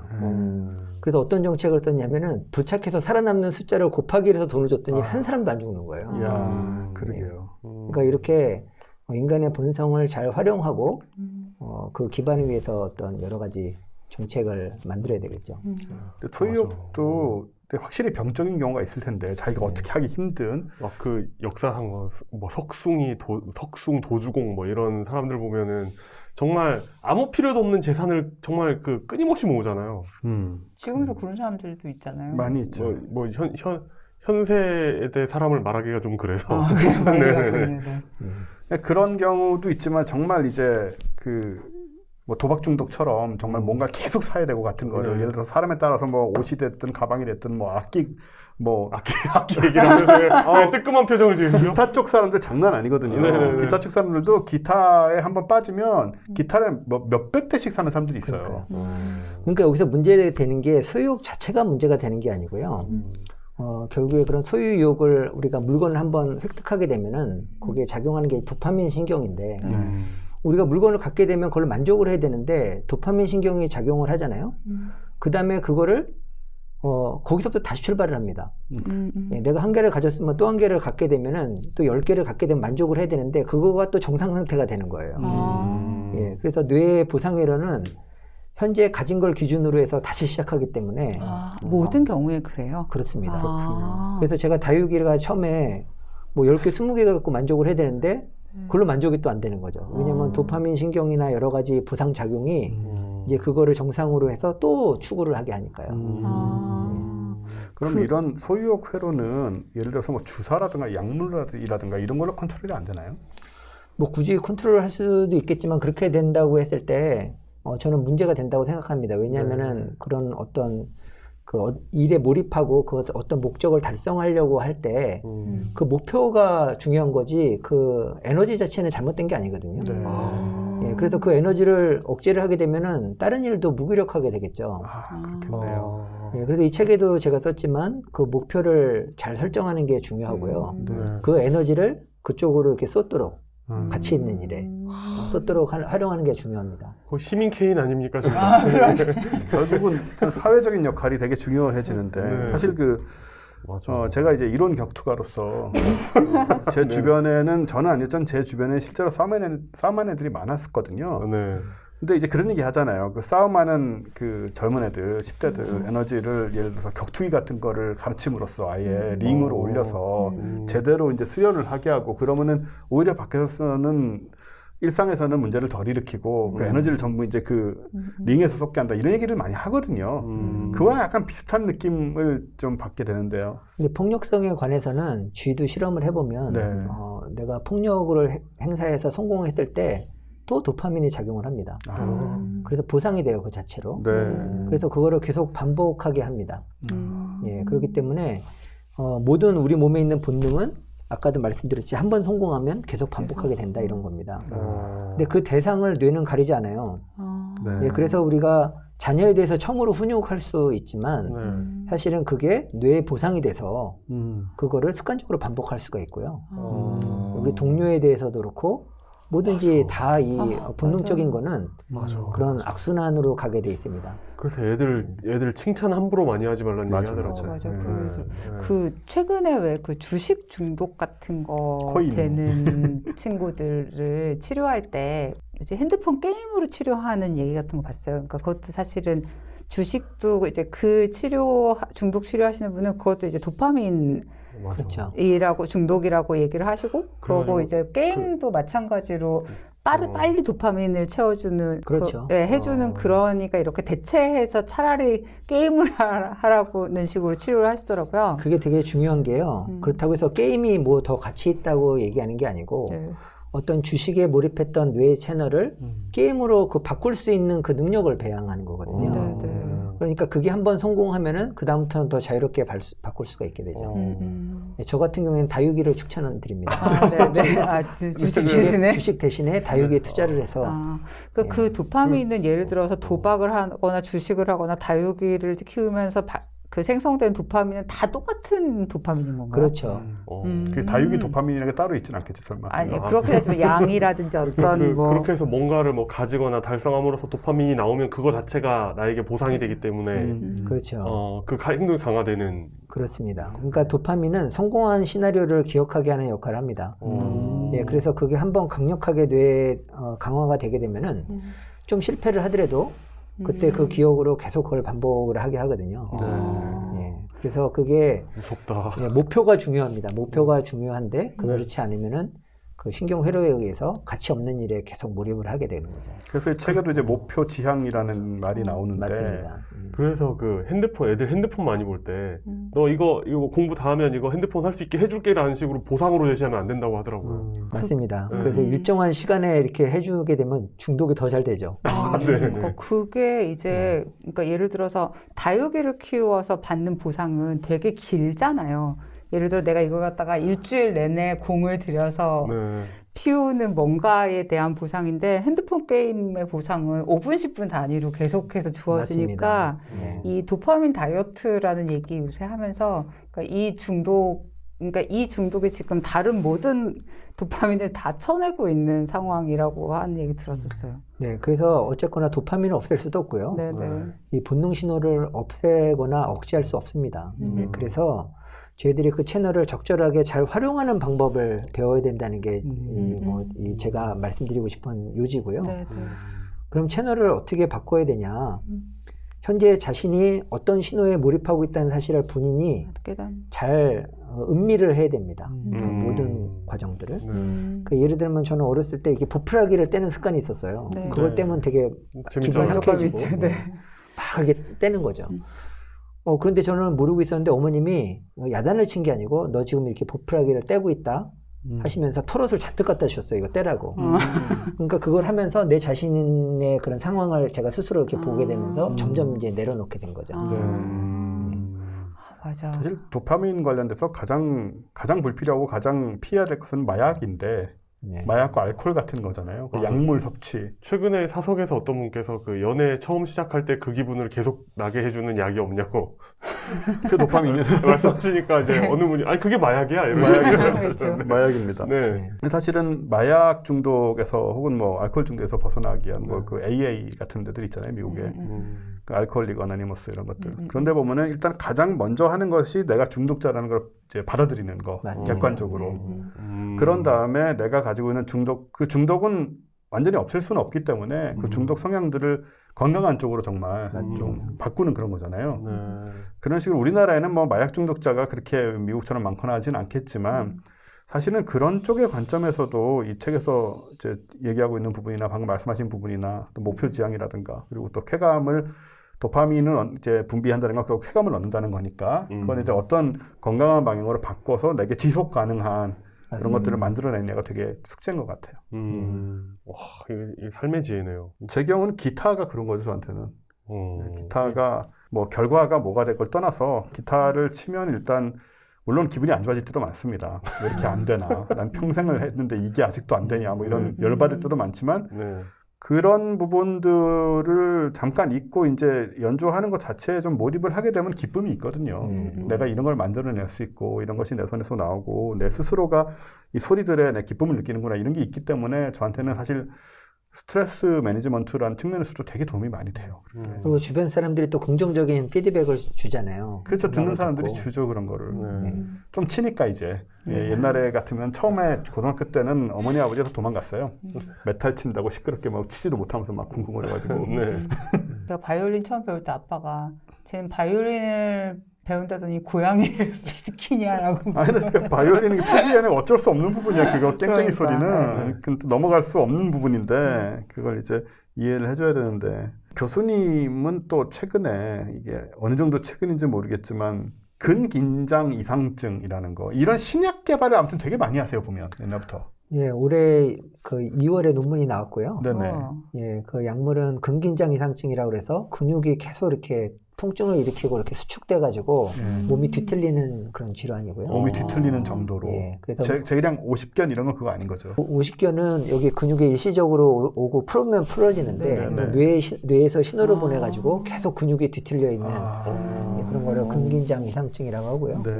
그래서 어떤 정책을 썼냐면은 도착해서 살아남는 숫자를 곱하기 해서 돈을 줬더니 한 사람도 안 죽는 거예요. 이야, 그러게요. 그러니까 이렇게 인간의 본성을 잘 활용하고 그 기반을 위해서 어떤 여러 가지 정책을 만들어야 되겠죠. 근데 소유욕도 확실히 병적인 경우가 있을 텐데 자기가 어떻게 하기 힘든 막 그 역사상 뭐 석숭 도주공 뭐 이런 사람들 보면은 정말 아무 필요도 없는 재산을 정말 그 끊임없이 모으잖아요. 지금도 그런 사람들도 있잖아요. 많이 있죠. 뭐 현세에 대해 사람을 말하기가 좀 그래서. 그런 경우도 있지만 정말 이제 그 뭐 도박 중독처럼 정말 뭔가 계속 사야 되고 같은 거를 예를 들어서 사람에 따라서 뭐 옷이 됐든 가방이 됐든 뭐 악기 얘기를 하면서 뜨끔한 표정을 지으시죠? 기타 쪽 사람들 장난 아니거든요. 네네네. 기타 쪽 사람들도 기타에 한번 빠지면 기타를 뭐 몇백 대씩 사는 사람들이 있어요. 그러니까 여기서 문제되는 게 소유욕 자체가 문제가 되는 게 아니고요. 결국에 그런 소유욕을 우리가 물건을 한번 획득하게 되면은 거기에 작용하는 게 도파민 신경인데 우리가 물건을 갖게 되면 그걸 만족을 해야 되는데 도파민 신경이 작용을 하잖아요. 그 다음에 그거를 거기서부터 다시 출발을 합니다. 예, 내가 한 개를 가졌으면 또 한 개를 갖게 되면은 또 10개를 갖게 되면 만족을 해야 되는데 그거가 또 정상 상태가 되는 거예요. 예, 그래서 뇌의 보상회로는 현재 가진 걸 기준으로 해서 다시 시작하기 때문에 모든 경우에 그래요? 그렇습니다. 그래서 제가 다육이가 처음에 뭐 10개, 20개 갖고 만족을 해야 되는데 그걸로 만족이 또 안 되는 거죠. 왜냐면 도파민 신경이나 여러 가지 보상 작용이 이제 그거를 정상으로 해서 또 추구를 하게 하니까요. 그럼 이런 소유욕 회로는 예를 들어서 뭐 주사라든가 약물이라든가 이런 걸로 컨트롤이 안 되나요? 뭐 굳이 컨트롤 할 수도 있겠지만 그렇게 된다고 했을 때 저는 문제가 된다고 생각합니다. 왜냐하면은 그런 어떤 그 일에 몰입하고 그 어떤 목적을 달성하려고 할 때 그 목표가 중요한 거지 그 에너지 자체는 잘못된 게 아니거든요. 예, 그래서 그 에너지를 억제를 하게 되면은 다른 일도 무기력하게 되겠죠. 그렇겠네요. 예, 그래서 이 책에도 제가 썼지만 그 목표를 잘 설정하는 게 중요하고요. 그 에너지를 그쪽으로 이렇게 쏟도록 가치 있는 일에 쏟도록 활용하는 게 중요합니다. 거의 시민 케인 아닙니까? 결국은 사회적인 역할이 되게 중요해지는데 사실 제가 이제 이론 격투가로서 제 주변에는 저는 아니었지만 제 주변에 실제로 싸움하는 애들이 많았었거든요. 근데 이제 그런 얘기 하잖아요. 그 싸움하는 그 젊은 애들, 10대들 에너지를 예를 들어서 격투기 같은 거를 가르침으로써 아예 링으로 올려서 제대로 이제 수련을 하게 하고 그러면은 오히려 밖에서는 일상에서는 문제를 덜 일으키고 그 에너지를 전부 이제 그 링에서 쏟게 한다 이런 얘기를 많이 하거든요. 그와 약간 비슷한 느낌을 좀 받게 되는데요. 근데 폭력성에 관해서는 쥐도 실험을 해보면 내가 폭력을 행사해서 성공했을 때 또 도파민이 작용을 합니다. 그래서 보상이 돼요, 그 자체로. 그래서 그거를 계속 반복하게 합니다. 예, 그렇기 때문에 모든 우리 몸에 있는 본능은 아까도 말씀드렸지 한 번 성공하면 계속 반복하게 된다 이런 겁니다. 근데 그 대상을 뇌는 가리지 않아요. 예, 그래서 우리가 자녀에 대해서 처음으로 훈육할 수 있지만 사실은 그게 뇌의 보상이 돼서 그거를 습관적으로 반복할 수가 있고요. 우리 동료에 대해서도 그렇고 뭐든지 다 이 본능적인 거는 그런 악순환으로 가게 돼 있습니다. 그래서 애들 칭찬 함부로 많이 하지 말라는 얘기 하더라고요. 맞아. 그 최근에 왜 그 주식 중독 같은 거 코인. 되는 친구들을 치료할 때 이제 핸드폰 게임으로 치료하는 얘기 같은 거 봤어요. 그러니까 그것도 사실은 주식도 이제 그 중독 치료하시는 분은 그것도 이제 도파민 그렇죠. 이라고 중독이라고 얘기를 하시고 그러고 이제 게임도 마찬가지로 빨리 도파민을 채워주는 그렇죠. 해주는 그러니까 이렇게 대체해서 차라리 게임을 하라고는 식으로 치료를 하시더라고요. 그게 되게 중요한 게요. 그렇다고 해서 게임이 뭐 더 가치 있다고 얘기하는 게 아니고 어떤 주식에 몰입했던 뇌의 채널을 게임으로 바꿀 수 있는 그 능력을 배양하는 거거든요. 그러니까 그게 한번 성공하면은 그 다음부터는 더 자유롭게 바꿀 수가 있게 되죠. 예, 저 같은 경우에는 다육이를 추천드립니다. 아, 네네. 아, 주식 대신에? 주식 대신에 다육이에 투자를 해서 아, 그 도파민은 예를 들어서 도박을 하거나 주식을 하거나 다육이를 키우면서 그 생성된 도파민은 다 똑같은 도파민인 건가요? 그렇죠. 그 다육이 도파민이라는 게 따로 있지는 않겠지 설마. 아니 그렇게 되지만 양이라든지 어떤 뭐 그렇게 해서 뭔가를 뭐 가지거나 달성함으로써 도파민이 나오면 그거 자체가 나에게 보상이 되기 때문에 그렇죠. 그 행동이 강화되는. 그렇습니다. 그러니까 도파민은 성공한 시나리오를 기억하게 하는 역할을 합니다. 예, 그래서 그게 한번 강력하게 강화가 되게 되면은 좀 실패를 하더라도 그때 그 기억으로 계속 그걸 반복을 하게 하거든요. 예, 그래서 그게 무섭다. 예, 목표가 중요합니다. 목표가 중요한데 그렇지 않으면은 그 신경회로에 의해서 가치 없는 일에 계속 몰입을 하게 되는 거죠. 그래서 이 책에도 이제 목표 지향이라는 말이 나오는데. 맞습니다. 그래서 그 애들 핸드폰 많이 볼 때 너 이거 공부 다 하면 이거 핸드폰 할 수 있게 해줄게라는 식으로 보상으로 제시하면 안 된다고 하더라고요. 맞습니다. 그래서 일정한 시간에 이렇게 해주게 되면 중독이 더 잘 되죠. 네. 그게 이제 그러니까 예를 들어서 다육이를 키워서 받는 보상은 되게 길잖아요. 예를 들어 내가 이걸 갖다가 일주일 내내 공을 들여서 네. 피우는 뭔가에 대한 보상인데 핸드폰 게임의 보상은 5분, 10분 단위로 계속해서 주어지니까 네. 이 도파민 다이어트라는 얘기 요새 하면서 그러니까 이 중독이 지금 다른 모든 도파민을 다 쳐내고 있는 상황이라고 하는 얘기 들었었어요. 네, 그래서 어쨌거나 도파민을 없앨 수도 없고요. 네네. 이 본능 신호를 없애거나 억제할 수 없습니다. 네, 그래서 저희들이 그 채널을 적절하게 잘 활용하는 방법을 배워야 된다는 게 제가 말씀드리고 싶은 요지고요. 네네. 그럼 채널을 어떻게 바꿔야 되냐? 현재 자신이 어떤 신호에 몰입하고 있다는 사실을 본인이 잘 음미를 해야 됩니다. 그 모든 과정들을. 그 예를 들면 저는 어렸을 때 이렇게 보풀하기를 떼는 습관이 있었어요. 네. 그걸 떼면 되게 기분이 재밌잖아요. 착해지고 네. 막 이렇게 떼는 거죠. 그런데 저는 모르고 있었는데 어머님이 야단을 친 게 아니고 너 지금 이렇게 보풀하기를 떼고 있다 하시면서 털옷을 잔뜩 갖다 주셨어요. 이거 떼라고. 그러니까 그걸 하면서 내 자신의 그런 상황을 제가 스스로 이렇게 보게 되면서 점점 이제 내려놓게 된 거죠. 맞아. 사실 도파민 관련돼서 가장 불필요하고 가장 피해야 될 것은 마약인데 네. 마약과 알코올 같은 거잖아요. 그 약물 섭취. 최근에 사석에서 어떤 분께서 그 연애 처음 시작할 때 그 기분을 계속 나게 해주는 약이 없냐고 그 도파민은 말씀하시니까 이제 어느 분이 아니 그게 마약이야 이러면서 마약입니다. 네. 사실은 마약 중독에서 혹은 뭐 알코올 중독에서 벗어나기 위한 뭐 그 AA 같은 데들 있잖아요, 미국에. 그 알코올릭 어노니머스 이런 것들. 그런데 보면은 일단 가장 먼저 하는 것이 내가 중독자라는 걸 이제 받아들이는 거, 맞습니다. 객관적으로. 그런 다음에 내가 가지고 있는 그 중독은 완전히 없앨 수는 없기 때문에 그 중독 성향들을 건강한 쪽으로 정말 좀 바꾸는 그런 거잖아요. 네. 그런 식으로 우리나라에는 뭐 마약 중독자가 그렇게 미국처럼 많거나 하진 않겠지만 사실은 그런 쪽의 관점에서도 이 책에서 이제 얘기하고 있는 부분이나 방금 말씀하신 부분이나 또 목표 지향이라든가 그리고 또 쾌감을 도파민을 이제 분비한다는 건 결국 쾌감을 얻는다는 거니까 그건 이제 어떤 건강한 방향으로 바꿔서 내게 지속 가능한 그런 것들을 만들어내는 게 되게 숙제인 것 같아요. 와, 이게 삶의 지혜네요. 제 경우는 기타가 그런 거죠, 저한테는. 기타가 뭐 결과가 뭐가 될 걸 떠나서 기타를 치면 일단 물론 기분이 안 좋아질 때도 많습니다. 왜 이렇게 안 되나? 난 평생을 했는데 이게 아직도 안 되냐? 뭐 이런 열받을 때도 많지만 네. 그런 부분들을 잠깐 잊고 이제 연주하는 것 자체에 좀 몰입을 하게 되면 기쁨이 있거든요. 내가 이런 걸 만들어낼 수 있고 이런 것이 내 손에서 나오고 내 스스로가 이 소리들에 내 기쁨을 느끼는구나 이런 게 있기 때문에 저한테는 사실 스트레스 매니지먼트라는 측면에서도 되게 도움이 많이 돼요. 그리고 주변 사람들이 또 긍정적인 피드백을 주잖아요. 그렇죠. 듣는 사람들이 듣고. 주죠 그런 거를. 좀 치니까 이제 옛날에 같으면 처음에 고등학교 때는 어머니 아버지가 도망갔어요. 메탈 친다고 시끄럽게 막 치지도 못하면서 막 쿵쿵거려가지고. 네. 제가 바이올린 처음 배울 때 아빠가 쟤는 바이올린을 배운다더니 고양이를 시키냐라고. 아니, 근데 바이올린은 특이에는 어쩔 수 없는 부분이야. 그거 땡땡이 그러니까, 소리는 근데 넘어갈 수 없는 부분인데 그걸 이제 이해를 해줘야 되는데 교수님은 또 최근에 이게 어느 정도 최근인지 모르겠지만 근긴장 이상증이라는 거 이런 신약 개발을 아무튼 되게 많이 하세요 보면 옛날부터. 예, 올해 그 2월에 논문이 나왔고요. 네네. 예, 그 약물은 근긴장 이상증이라고 그래서 근육이 계속 이렇게 통증을 일으키고 이렇게 수축돼가지고 예. 몸이 뒤틀리는 그런 질환이고요. 몸이 뒤틀리는 정도로. 예, 그래서 제기량 50견 이런 건 그거 아닌 거죠. 오십견은 여기 근육에 일시적으로 오고 풀면 풀어지는데 네, 뇌에서 신호를 보내가지고 계속 근육이 뒤틀려 있는 아. 예, 그런 거를 근긴장 이상증이라고 하고요. 네.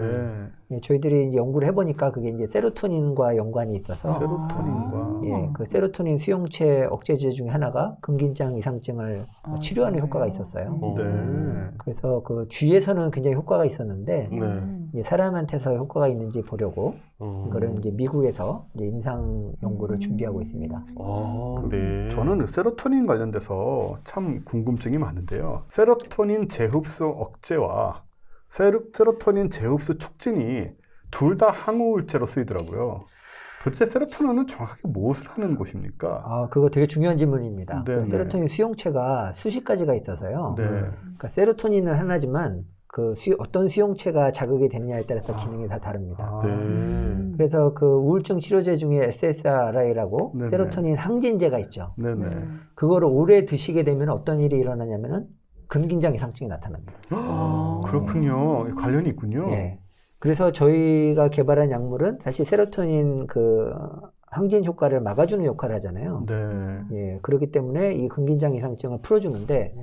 예, 저희들이 이제 연구를 해보니까 그게 이제 세로토닌과 연관이 있어서 세로토닌과. 예, 그 세로토닌 수용체 억제제 중에 하나가 근긴장 이상증을 치료하는 효과가 있었어요. 네. 그래서 그 쥐에서는 굉장히 효과가 있었는데 네. 이제 사람한테서 효과가 있는지 보려고 이거를 이제 미국에서 이제 임상 연구를 준비하고 있습니다. 네. 저는 세로토닌 관련돼서 참 궁금증이 많은데요. 세로토닌 재흡수 억제와 세로토닌 재흡수 촉진이 둘 다 항우울제로 쓰이더라고요. 도대체 세로토닌은 정확하게 무엇을 하는 곳입니까? 아, 그거 되게 중요한 질문입니다. 네, 그 네. 세로토닌 수용체가 수십 가지가 있어서요. 네. 그러니까 세로토닌은 하나지만 그 어떤 수용체가 자극이 되느냐에 따라서 기능이 다 다릅니다. 아. 네. 그래서 그 우울증 치료제 중에 SSRI라고 네네. 세로토닌 항진제가 있죠. 네네. 그거를 오래 드시게 되면 어떤 일이 일어나냐면은 근긴장 이상증이 나타납니다. 그렇군요. 관련이 있군요. 예. 그래서 저희가 개발한 약물은 사실 세로토닌 그 항진 효과를 막아주는 역할을 하잖아요. 네. 예, 그렇기 때문에 이 근긴장 이상증을 풀어주는데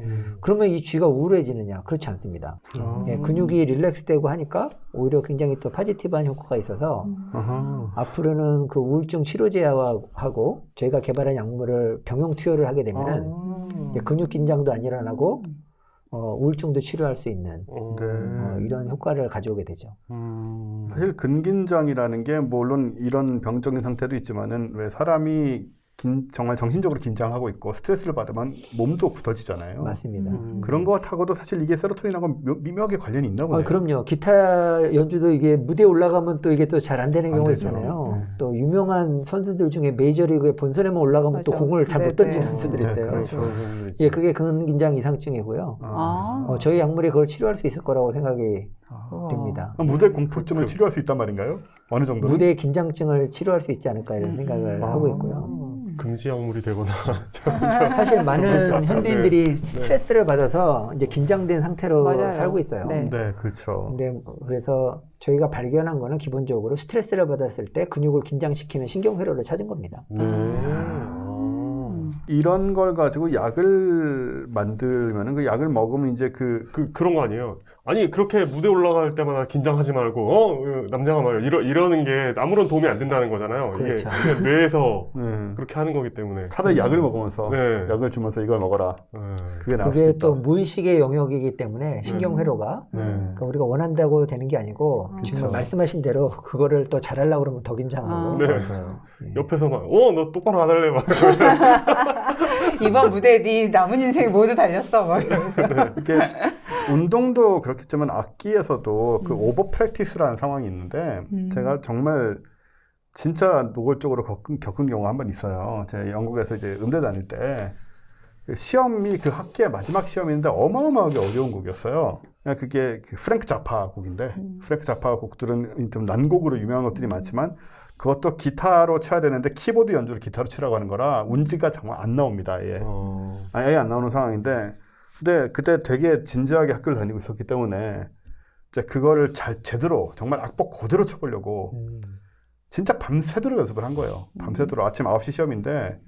그러면 이 쥐가 우울해지느냐? 그렇지 않습니다. 아. 예, 근육이 릴렉스되고 하니까 오히려 굉장히 또 파지티브한 효과가 있어서 아하. 앞으로는 그 우울증 치료제하고 저희가 개발한 약물을 병용 투여를 하게 되면은 이제 근육 긴장도 안 일어나고 우울증도 치료할 수 있는 네. 이런 효과를 가져오게 되죠. 사실 근긴장이라는 게 물론 이런 병적인 상태도 있지만은 왜 사람이 정말 정신적으로 긴장하고 있고 스트레스를 받으면 몸도 굳어지잖아요. 맞습니다. 그런 것하고도 사실 이게 세로토닌하고 미묘하게 관련이 있나 보네요. 그럼요. 기타 연주도 이게 무대에 올라가면 또 이게 또 잘 안 되는 안 경우가 되죠. 있잖아요. 네. 또 유명한 선수들 중에 메이저리그의 본선에만 올라가면 또 맞아. 공을 잘 못 네, 던지는 네. 선수들이 네, 있어요. 그렇죠. 예, 그게 근긴장 이상증이고요. 저희 약물이 그걸 치료할 수 있을 거라고 생각이 듭니다. 그럼 무대 공포증을 치료할 수 있단 말인가요? 어느 정도? 무대 긴장증을 치료할 수 있지 않을까 이런 생각을 하고 있고요. 금지 약물이 되거나. 사실 많은 현대인들이 네. 스트레스를 받아서 이제 긴장된 상태로 맞아요. 살고 있어요. 네. 네, 그렇죠. 근데 그래서 저희가 발견한 거는 기본적으로 스트레스를 받았을 때 근육을 긴장시키는 신경회로를 찾은 겁니다. 네. 이런 걸 가지고 약을 만들면은 그 약을 먹으면 이제 그런 거 아니에요? 아니 그렇게 무대 올라갈 때마다 긴장하지 말고 남자가 말이야 이러는 게 아무런 도움이 안 된다는 거잖아요. 그렇죠. 이게 그냥 뇌에서 네. 그렇게 하는 거기 때문에. 차라리 약을 먹으면서 네. 약을 주면서 이걸 먹어라. 네. 그게 나을 수도 그게 있다. 또 무의식의 영역이기 때문에 신경회로가 그러니까 우리가 원한다고 되는 게 아니고 그쵸. 지금 말씀하신 대로 그거를 또 잘하려고 그러면 더 긴장하고 네. 맞아요. 옆에서 막 너 똑바로 안 할래 막. 이번 무대에 네 남은 인생이 모두 달렸어. 막 이러면서. 이게 운동도 그렇겠지만 악기에서도 그 오버 프랙티스라는 상황이 있는데 제가 정말 진짜 노골적으로 겪은 경우가 한 번 있어요. 제가 영국에서 이제 음대 다닐 때 그 시험이 그 학기의 마지막 시험인데 어마어마하게 어려운 곡이었어요. 그게 그 프랭크 자파 곡인데 프랭크 자파 곡들은 좀 난곡으로 유명한 것들이 많지만 그것도 기타로 쳐야 되는데 키보드 연주를 기타로 치라고 하는 거라 운지가 정말 안 나옵니다. 아예. 아예 안 나오는 상황인데 근데 그때 되게 진지하게 학교를 다니고 있었기 때문에 이제 그거를 제대로 정말 악보 그대로 쳐보려고 진짜 밤새도록 연습을 한 거예요. 밤새도록 아침 9시 시험인데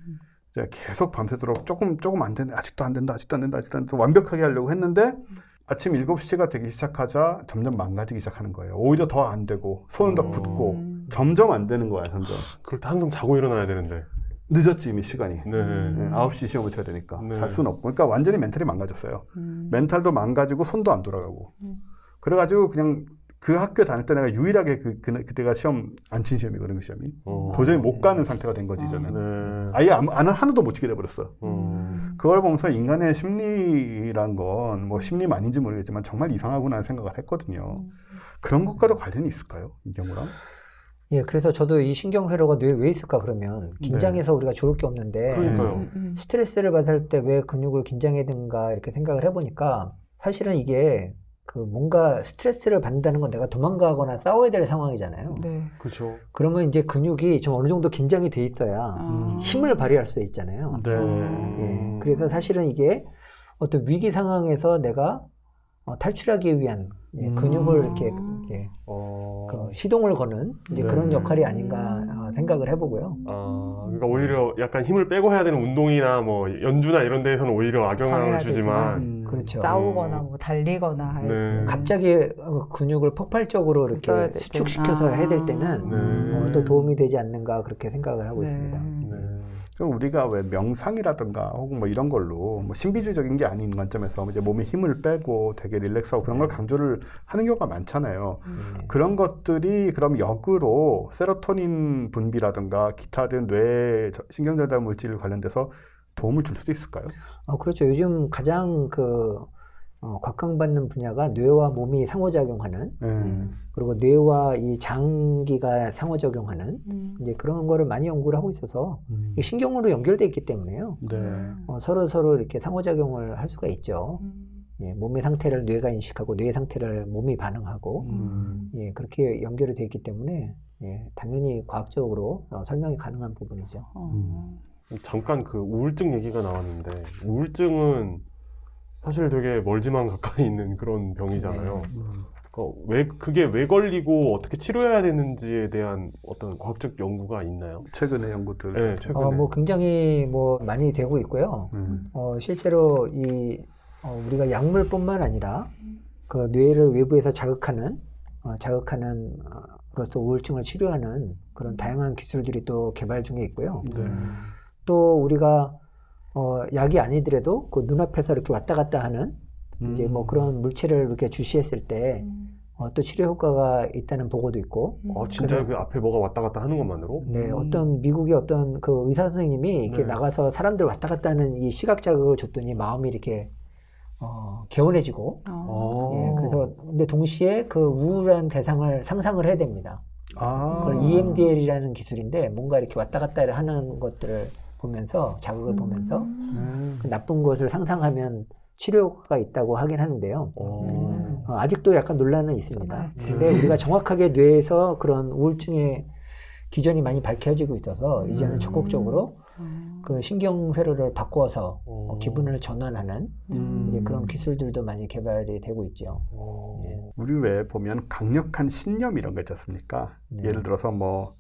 이제 계속 밤새도록 조금 안 된다. 아직도 안 된다. 완벽하게 하려고 했는데 아침 7시가 되기 시작하자 점점 망가지기 시작하는 거예요. 오히려 더 안 되고 손은 더 굳고 점점 안 되는 거야. 점점. 그럴 때 항상 자고 일어나야 되는데. 늦었지 이미 시간이. 네. 9시 시험을 쳐야 되니까 네. 잘 수는 없고 그러니까 완전히 멘탈이 망가졌어요. 멘탈도 망가지고 손도 안 돌아가고 그래가지고 그냥 그 학교 다닐 때 내가 유일하게 그때가 시험 안 친 시험이거든. 그 시험이 도저히 못 가는 상태가 된 거지 저는. 네. 아예 하나도 못 치게 돼버렸어. 그걸 보면서 인간의 심리란 건 뭐 심리는 아닌지 모르겠지만 정말 이상하구나 생각을 했거든요. 그런 것과도 관련이 있을까요? 이 경우랑? 예, 그래서 저도 이 신경회로가 뇌에 왜 있을까 그러면 긴장해서 우리가 좋을 게 없는데 그러니까요. 스트레스를 받을 때 왜 근육을 긴장해야 되는가 이렇게 생각을 해보니까 사실은 이게 그 뭔가 스트레스를 받는다는 건 내가 도망가거나 싸워야 될 상황이잖아요. 네. 그렇죠. 그러면 이제 근육이 좀 어느 정도 긴장이 돼 있어야 힘을 발휘할 수 있잖아요. 네. 예, 그래서 사실은 이게 어떤 위기 상황에서 내가 탈출하기 위한 근육을 이렇게 그 시동을 거는 이제 네. 그런 역할이 아닌가 생각을 해보고요. 그러니까 오히려 약간 힘을 빼고 해야 되는 운동이나 뭐 연주나 이런 데에서는 오히려 악영향을 방해가 주지만 되지만 그렇죠. 싸우거나 뭐 달리거나 할 네. 갑자기 근육을 폭발적으로 써야 이렇게 될 수축시켜서 때는. 해야 될 때는 네. 또 도움이 되지 않는가 그렇게 생각을 하고 네. 있습니다. 네. 그럼 우리가 왜 명상이라든가 혹은 뭐 이런 걸로 뭐 신비주의적인 게 아닌 관점에서 이제 몸에 힘을 빼고 되게 릴렉스하고 그런 걸 강조를 하는 경우가 많잖아요. 그런 것들이 그럼 역으로 세로토닌 분비라든가 기타 등 뇌 신경전달 물질 관련돼서 도움을 줄 수도 있을까요? 그렇죠. 요즘 가장 곽강받는 분야가 뇌와 몸이 상호작용하는 그리고 뇌와 이 장기가 상호작용하는 이제 그런 거를 많이 연구를 하고 있어서 이게 신경으로 연결돼 있기 때문에요. 네. 서로 이렇게 상호작용을 할 수가 있죠. 예, 몸의 상태를 뇌가 인식하고 뇌의 상태를 몸이 반응하고 예, 그렇게 연결이 되어 있기 때문에 예, 당연히 과학적으로 설명이 가능한 부분이죠. 잠깐 그 우울증 얘기가 나왔는데 우울증은 사실 되게 멀지만 가까이 있는 그런 병이잖아요. 그게 왜 걸리고 어떻게 치료해야 되는지에 대한 어떤 과학적 연구가 있나요? 최근의 연구들. 네, 최근에. 뭐 굉장히 많이 되고 있고요. 실제로 우리가 약물뿐만 아니라 그 뇌를 외부에서 자극하는 으로서 우울증을 치료하는 그런 다양한 기술들이 또 개발 중에 있고요. 네. 또 우리가 약이 아니더라도 그 눈앞에서 이렇게 왔다 갔다 하는 이제 뭐 그런 물체를 이렇게 주시했을 때 또 치료 효과가 있다는 보고도 있고. 진짜 그 앞에 뭐가 왔다 갔다 하는 것만으로? 네, 어떤 미국의 어떤 그 의사 선생님이 이렇게 네. 나가서 사람들 왔다 갔다 하는 이 시각 자극을 줬더니 마음이 이렇게 개운해지고. 예, 그래서 근데 동시에 그 우울한 대상을 상상을 해야 됩니다. 그걸 EMDR이라는 기술인데 뭔가 이렇게 왔다 갔다 하는 것들을 보면서 자극을 보면서 그 나쁜 것을 상상하면 치료가 있다고 하긴 하는데요. 아직도 약간 논란은 있습니다. 근데 우리가 정확하게 뇌에서 그런 우울증의 기전이 많이 밝혀지고 있어서 이제는 적극적으로 그 신경회로를 바꿔서 기분을 전환하는 이제 그런 기술들도 많이 개발이 되고 있죠. 예. 우리 왜 보면 강력한 신념 이런 거 있지 않습니까? 예를 들어서 뭐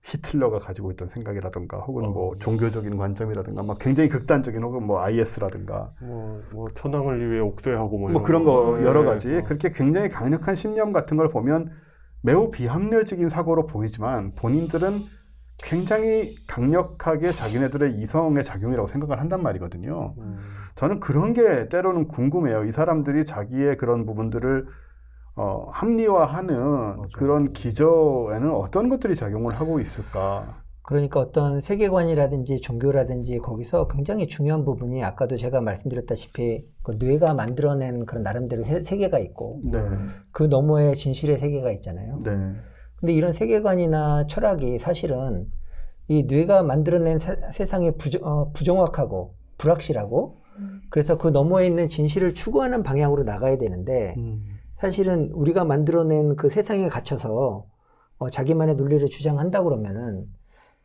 히틀러가 가지고 있던 생각이라든가 혹은 뭐 종교적인 관점이라든가 막 굉장히 극단적인 혹은 뭐 IS라든가 뭐 천황을 위해 옥죄하고 뭐 그런 거 여러 가지 네. 그렇게 굉장히 강력한 신념 같은 걸 보면 매우 비합리적인 사고로 보이지만 본인들은 굉장히 강력하게 자기네들의 이성의 작용이라고 생각을 한단 말이거든요. 저는 그런 게 때로는 궁금해요. 이 사람들이 자기의 그런 부분들을 합리화하는 그런 기저에는 어떤 것들이 작용을 하고 있을까? 그러니까 어떤 세계관이라든지 종교라든지 거기서 굉장히 중요한 부분이 아까도 제가 말씀드렸다시피 그 뇌가 만들어낸 그런 나름대로 세계가 있고 네. 그 너머에 진실의 세계가 있잖아요. 네. 근데 이런 세계관이나 철학이 사실은 이 뇌가 만들어낸 세상이 부정확하고 불확실하고 그래서 그 너머에 있는 진실을 추구하는 방향으로 나가야 되는데 사실은 우리가 만들어낸 그 세상에 갇혀서 자기만의 논리를 주장한다고 그러면은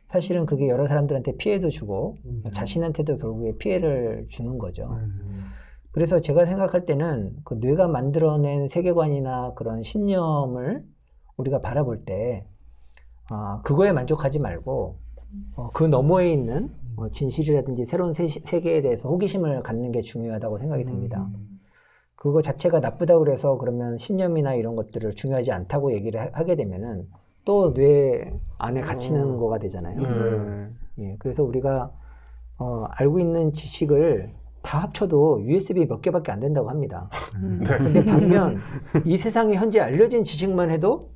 사실은 그게 여러 사람들한테 피해도 주고 자신한테도 결국에 피해를 주는 거죠. 그래서 제가 생각할 때는 그 뇌가 만들어낸 세계관이나 그런 신념을 우리가 바라볼 때 그거에 만족하지 말고 그 너머에 있는 진실이라든지 새로운 세계에 대해서 호기심을 갖는 게 중요하다고 생각이 듭니다. 그거 자체가 나쁘다고 그래서 그러면 신념이나 이런 것들을 중요하지 않다고 얘기를 하게 되면은 또 뇌 안에 갇히는 거가 되잖아요. 예, 그래서 우리가 알고 있는 지식을 다 합쳐도 USB 몇 개밖에 안 된다고 합니다. 근데 반면 이 세상에 현재 알려진 지식만 해도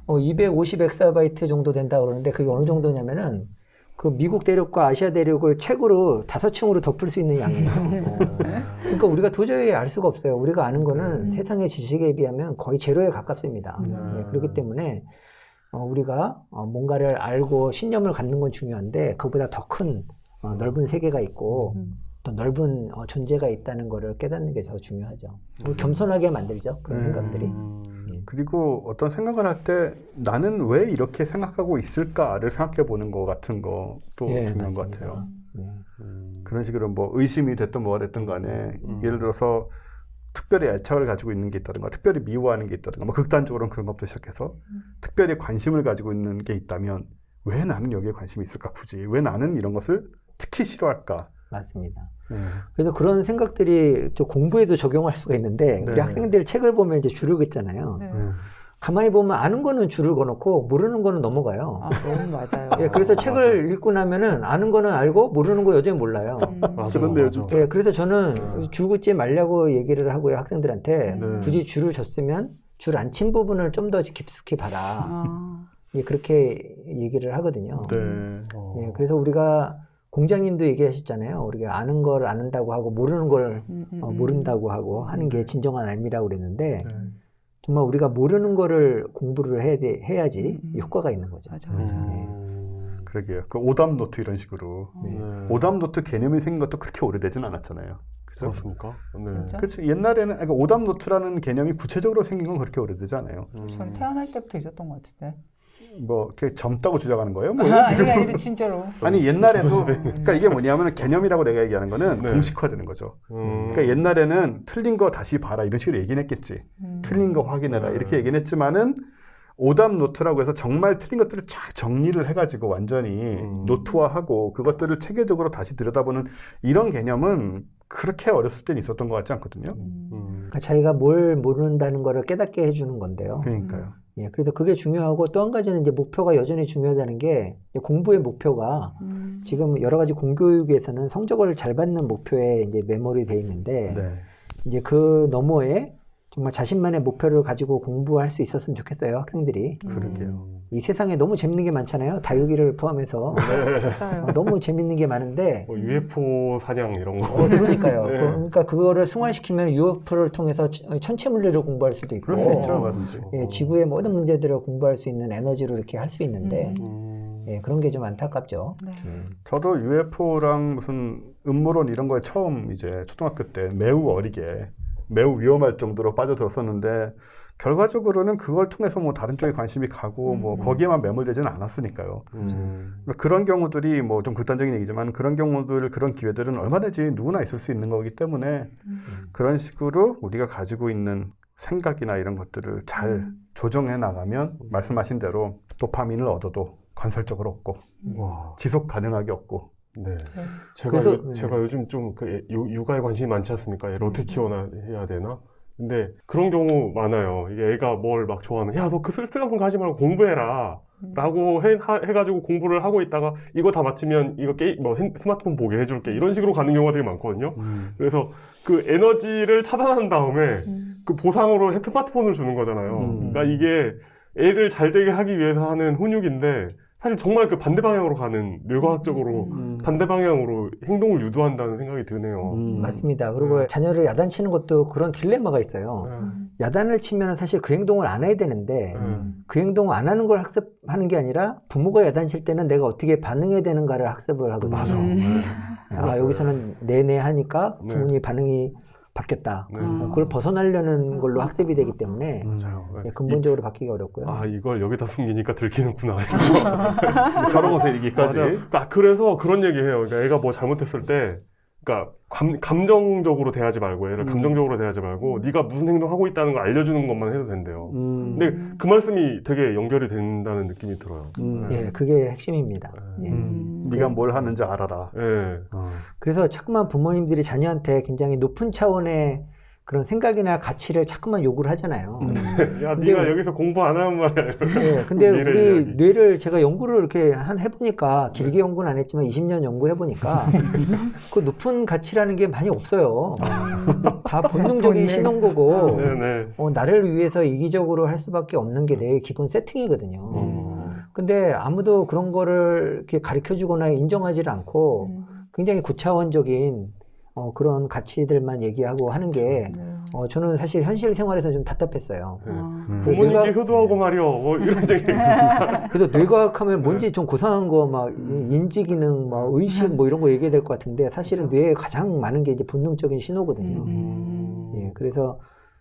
250엑사바이트 정도 된다고 그러는데 그게 어느 정도냐면은 그 미국 대륙과 아시아 대륙을 책으로 5층으로 덮을 수 있는 양이에요. 그러니까 우리가 도저히 알 수가 없어요. 우리가 아는 거는 세상의 지식에 비하면 거의 제로에 가깝습니다. 예, 그렇기 때문에 우리가 뭔가를 알고 신념을 갖는 건 중요한데 그보다 더 큰 넓은 세계가 있고 또 넓은 존재가 있다는 거를 깨닫는 게 더 중요하죠. 겸손하게 만들죠. 그런 생각들이. 그리고 어떤 생각을 할 때 나는 왜 이렇게 생각하고 있을까를 생각해 보는 것 같은 것도 중요한 맞습니다. 것 같아요. 네. 그런 식으로 뭐 의심이 됐든 뭐가 됐든 간에 예를 들어서 특별히 애착을 가지고 있는 게 있다든가 특별히 미워하는 게 있다든가 뭐 극단적으로는 그런 것부터 시작해서 특별히 관심을 가지고 있는 게 있다면 왜 나는 여기에 관심이 있을까 굳이 왜 나는 이런 것을 특히 싫어할까 맞습니다. 그래서 그런 생각들이 저 공부에도 적용할 수가 있는데 우리 네. 학생들 책을 보면 이제 줄을 긋잖아요. 네. 가만히 보면 아는 거는 줄을 그어놓고 모르는 거는 넘어가요. 아, 너무 맞아요. 예, 그래서 아, 책을 맞아요. 읽고 나면은 아는 거는 알고 모르는 거 여전히 몰라요. 맞아, 그런데요, 맞아. 예, 그래서 저는 줄 긋지 말라고 얘기를 하고요, 학생들한테. 네. 굳이 줄을 줬으면 줄 안 친 부분을 좀 더 깊숙이 봐라. 아, 예, 그렇게 얘기를 하거든요. 네. 예, 그래서 우리가 공장님도 얘기하셨잖아요. 우리가 아는 걸 아는다고 하고 모르는 걸 모른다고 하고 하는 게 진정한 알미라고 그랬는데 정말 우리가 모르는 거를 공부를 해야지 효과가 있는 거죠. 맞아, 맞아. 예. 그러게요. 그 오답 노트 이런 식으로 네. 오답 노트 개념이 생긴 것도 그렇게 오래되진 않았잖아요. 그죠? 그렇습니까? 네. 진짜? 그렇죠. 옛날에는 그러니까 오답 노트라는 개념이 구체적으로 생긴 건 그렇게 오래되지 않아요. 전 태어날 때부터 있었던 것 같은데. 뭐 이렇게 젊다고 주장하는 거예요? 뭐 아니 진짜로. 아니 옛날에도 그러니까 이게 뭐냐면 개념이라고 내가 얘기하는 거는 네. 공식화되는 거죠. 그러니까 옛날에는 틀린 거 다시 봐라 이런 식으로 얘기는 했겠지. 틀린 거 확인해라 이렇게 얘기는 했지만은 오답 노트라고 해서 정말 틀린 것들을 쫙 정리를 해가지고 완전히 노트화하고 그것들을 체계적으로 다시 들여다보는 이런 개념은 그렇게 어렸을 땐 있었던 것 같지 않거든요. 그러니까 자기가 뭘 모른다는 거를 깨닫게 해주는 건데요. 그러니까요. 예, 그래서 그게 중요하고 또 한 가지는 이제 목표가 여전히 중요하다는 게 공부의 목표가 지금 여러 가지 공교육에서는 성적을 잘 받는 목표에 이제 메모리 돼 있는데 네. 이제 그 너머에 정말 자신만의 목표를 가지고 공부할 수 있었으면 좋겠어요, 학생들이. 그러게요. 이 세상에 너무 재밌는 게 많잖아요. 다육이를 포함해서. 맞아요. 너무 재밌는 게 많은데 뭐 UFO 사냥 이런 거. 그러니까요. 네. 그러니까 그거를 승화시키면 UFO를 통해서 천체 물리를 공부할 수도 있고 그럴 수 있죠, 뭐든지. 예, 지구의 모든 문제들을 공부할 수 있는 에너지로 이렇게 할 수 있는데 예, 그런 게 좀 안타깝죠. 네. 저도 UFO랑 무슨 음모론 이런 거에 처음 이제 초등학교 때 매우 어리게 매우 위험할 정도로 빠져들었었는데 결과적으로는 그걸 통해서 뭐 다른 쪽에 관심이 가고 뭐 거기에만 매몰되지는 않았으니까요. 그러니까 그런 경우들이 뭐 좀 극단적인 얘기지만 그런 경우들 그런 기회들은 얼마든지 누구나 있을 수 있는 거기 때문에 그런 식으로 우리가 가지고 있는 생각이나 이런 것들을 잘 조정해 나가면 말씀하신 대로 도파민을 얻어도 건설적으로 얻고 와. 지속 가능하게 얻고 네. 제가, 그래서, 제가 요즘 좀 그 육아에 관심이 많지 않습니까? 애를 어떻게 키워야 되나? 근데 그런 경우 많아요. 이게 애가 뭘 막 좋아하면, 야, 너 그 쓸쓸한 분 가지 말고 공부해라. 라고 해가지고 공부를 하고 있다가 이거 다 마치면 이거 스마트폰 보게 해줄게. 이런 식으로 가는 경우가 되게 많거든요. 그래서 그 에너지를 차단한 다음에 그 보상으로 스마트폰을 주는 거잖아요. 그러니까 이게 애를 잘 되게 하기 위해서 하는 훈육인데 사실 정말 그 반대 방향으로 가는 뇌과학적으로 반대 방향으로 행동을 유도한다는 생각이 드네요. 맞습니다. 그리고 자녀를 야단치는 것도 그런 딜레마가 있어요. 야단을 치면 사실 그 행동을 안 해야 되는데 그 행동을 안 하는 걸 학습하는 게 아니라 부모가 야단칠 때는 내가 어떻게 반응해야 되는가를 학습을 하거든요. 맞아. 아, 여기서는 내내 하니까 네. 부모님 반응이 바뀌었다. 네. 그걸 벗어나려는 걸로 학습이 되기 때문에 맞아요. 네. 예, 근본적으로 바뀌기 어렵고요. 아, 이걸 여기다 숨기니까 들키는구나. 저런 곳에 이르기까지. 맞아. 아, 그래서 그런 얘기 해요. 그러니까 애가 뭐 잘못했을 때, 그러니까 감정적으로 대하지 말고, 애를 감정적으로 대하지 말고, 네가 무슨 행동하고 있다는 걸 알려주는 것만 해도 된대요. 근데 그 말씀이 되게 연결이 된다는 느낌이 들어요. 예, 그게 핵심입니다. 예. 네가 뭘 하는지 알아라. 네. 그래서 자꾸만 부모님들이 자녀한테 굉장히 높은 차원의 그런 생각이나 가치를 자꾸만 요구를 하잖아요. 야, 근데- 네가 여기서 공부 안 하는 말이야. 예, 근데 미래 우리 이야기. 뇌를 제가 연구를 이렇게 해보니까 길게 연구는 안 했지만 20년 연구해보니까 그 높은 가치라는 게 많이 없어요. 다 본능적인 신혼거고 네네. 나를 위해서 이기적으로 할 수밖에 없는 게 내 기본 세팅이거든요. 근데 아무도 그런 거를 이렇게 가르쳐 주거나 인정하지를 않고 굉장히 고차원적인 그런 가치들만 얘기하고 하는 게 저는 사실 현실 생활에서 좀 답답했어요. 부모님께 내가- 효도하고 말이요. 뭐 이런 얘기. 그래서 뇌과학하면 뭔지 좀 고상한 거 막 인지기능, 막 의식 뭐 이런 거 얘기해야 될 것 같은데 사실은 뇌에 가장 많은 게 이제 본능적인 신호거든요. 예, 그래서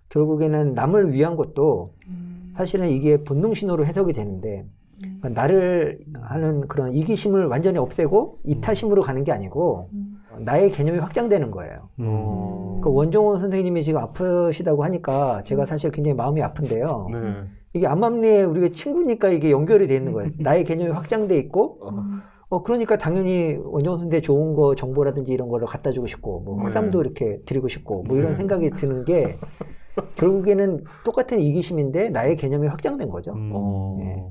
결국에는 남을 위한 것도 사실은 이게 본능 신호로 해석이 되는데 그러니까 나를 하는 그런 이기심을 완전히 없애고 이타심으로 가는 게 아니고 나의 개념이 확장되는 거예요. 그 원종원 선생님이 지금 아프시다고 하니까 제가 사실 굉장히 마음이 아픈데요. 네. 이게 암암리에 우리가 친구니까 이게 연결이 돼 있는 거예요. 나의 개념이 확장돼 있고, 그러니까 당연히 원종원 선생님 좋은 거 정보라든지 이런 거를 갖다 주고 싶고, 뭐 흑삼도 이렇게 드리고 싶고, 뭐 이런 생각이 드는 게 결국에는 똑같은 이기심인데 나의 개념이 확장된 거죠. 예.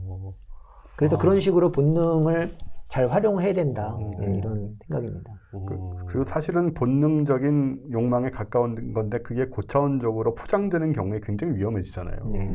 그래서 그런 식으로 본능을 잘 활용해야 된다. 예, 이런 생각입니다. 그리고 사실은 본능적인 욕망에 가까운 건데 그게 고차원적으로 포장되는 경우에 굉장히 위험해지잖아요. 네.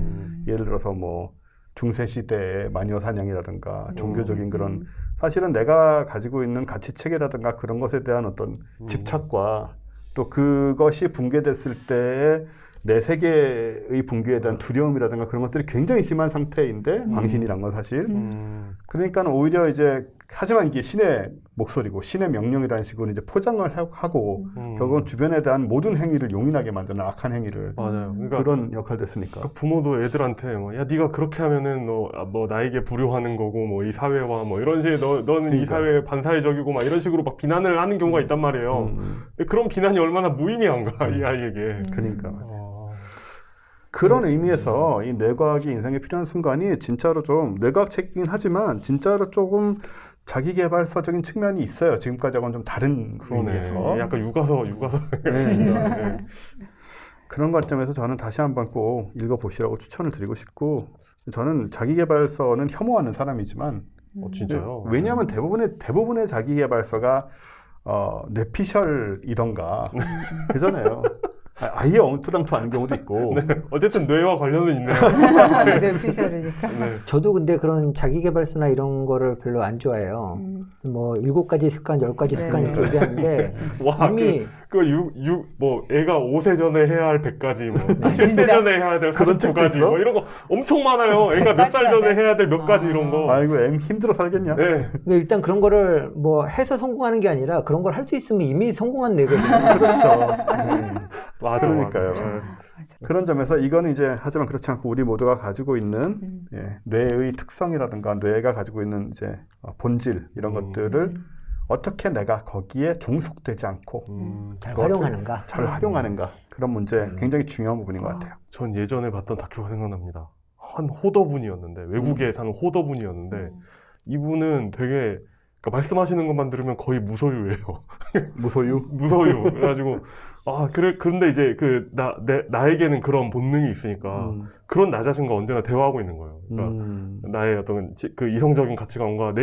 예를 들어서 뭐 중세 시대의 마녀 사냥이라든가 종교적인 그런 사실은 내가 가지고 있는 가치 체계라든가 그런 것에 대한 어떤 집착과 또 그것이 붕괴됐을 때의 내 세계의 붕괴에 대한 두려움이라든가 그런 것들이 굉장히 심한 상태인데 광신이란 건 사실 그러니까 오히려 이제 하지만 이게 신의 목소리고 신의 명령이라는 식으로 이제 포장을 하고 결국은 주변에 대한 모든 행위를 용인하게 만드는 악한 행위를 맞아요. 그러니까 그런 역할을 했으니까. 그러니까 부모도 애들한테 뭐, 야 네가 그렇게 하면은 너 뭐 나에게 불효하는 거고 뭐 이 사회와 뭐 이런 식으로 너는 이 그러니까. 사회에 반사회적이고 막 이런 식으로 막 비난을 하는 경우가 있단 말이에요. 근데 그런 비난이 얼마나 무의미한가 이 아이에게. 그러니까 그런 의미에서 이 뇌과학이 인생에 필요한 순간이 진짜로 좀 뇌과학 책이긴 하지만 진짜로 조금 자기계발서적인 측면이 있어요. 지금까지하고는 좀 다른 의미에서. 약간 육아서. 네. 그런 관점에서 저는 다시 한번 꼭 읽어보시라고 추천을 드리고 싶고 저는 자기계발서는 혐오하는 사람이지만 진짜요? 왜냐하면 대부분의 자기계발서가 뇌피셜이던가 그잖아요. 아예 엉투당투 하는 경우도 있고. 네. 어쨌든 뇌와 관련은 있네요. 네, 피셜이니까. 네. 저도 근데 그런 자기계발서나 이런 거를 별로 안 좋아해요. 뭐 7가지 습관, 10가지 습관 네. 이렇게 얘기하는데 와, 이미 뭐 애가 5세 전에 해야 할 100가지, 뭐 7세 진짜? 전에 해야 될 그런 책도 49가지, 있어? 뭐 이런 거 엄청 많아요. 애가 몇 살 전에 해야 될 몇 가지 이런 거. 아이고 엠 힘들어 살겠냐? 네. 근데 일단 그런 거를 뭐 해서 성공하는 게 아니라 그런 걸 할 수 있으면 이미 성공한 뇌거든요. 그렇죠. 네. 맞아. 그러니까요. 맞아. 그런 점에서 이거는 이제 하지만 그렇지 않고 우리 모두가 가지고 있는 뇌의 특성이라든가 뇌가 가지고 있는 이제 본질 이런 것들을 어떻게 내가 거기에 종속되지 않고 잘 그것을 활용하는가? 잘 활용하는가 그런 문제 굉장히 중요한 부분인 것 같아요. 전 예전에 봤던 다큐가 생각납니다. 한 호더분이었는데 외국에 사는 호더분이었는데 이분은 되게 그러니까 말씀하시는 것만 들으면 거의 무소유예요. 무소유? 무소유. 그래가지고 그런데 이제 나에게는 그런 본능이 있으니까 그런 나 자신과 언제나 대화하고 있는 거예요. 그러니까 나의 어떤 그 이성적인 가치관과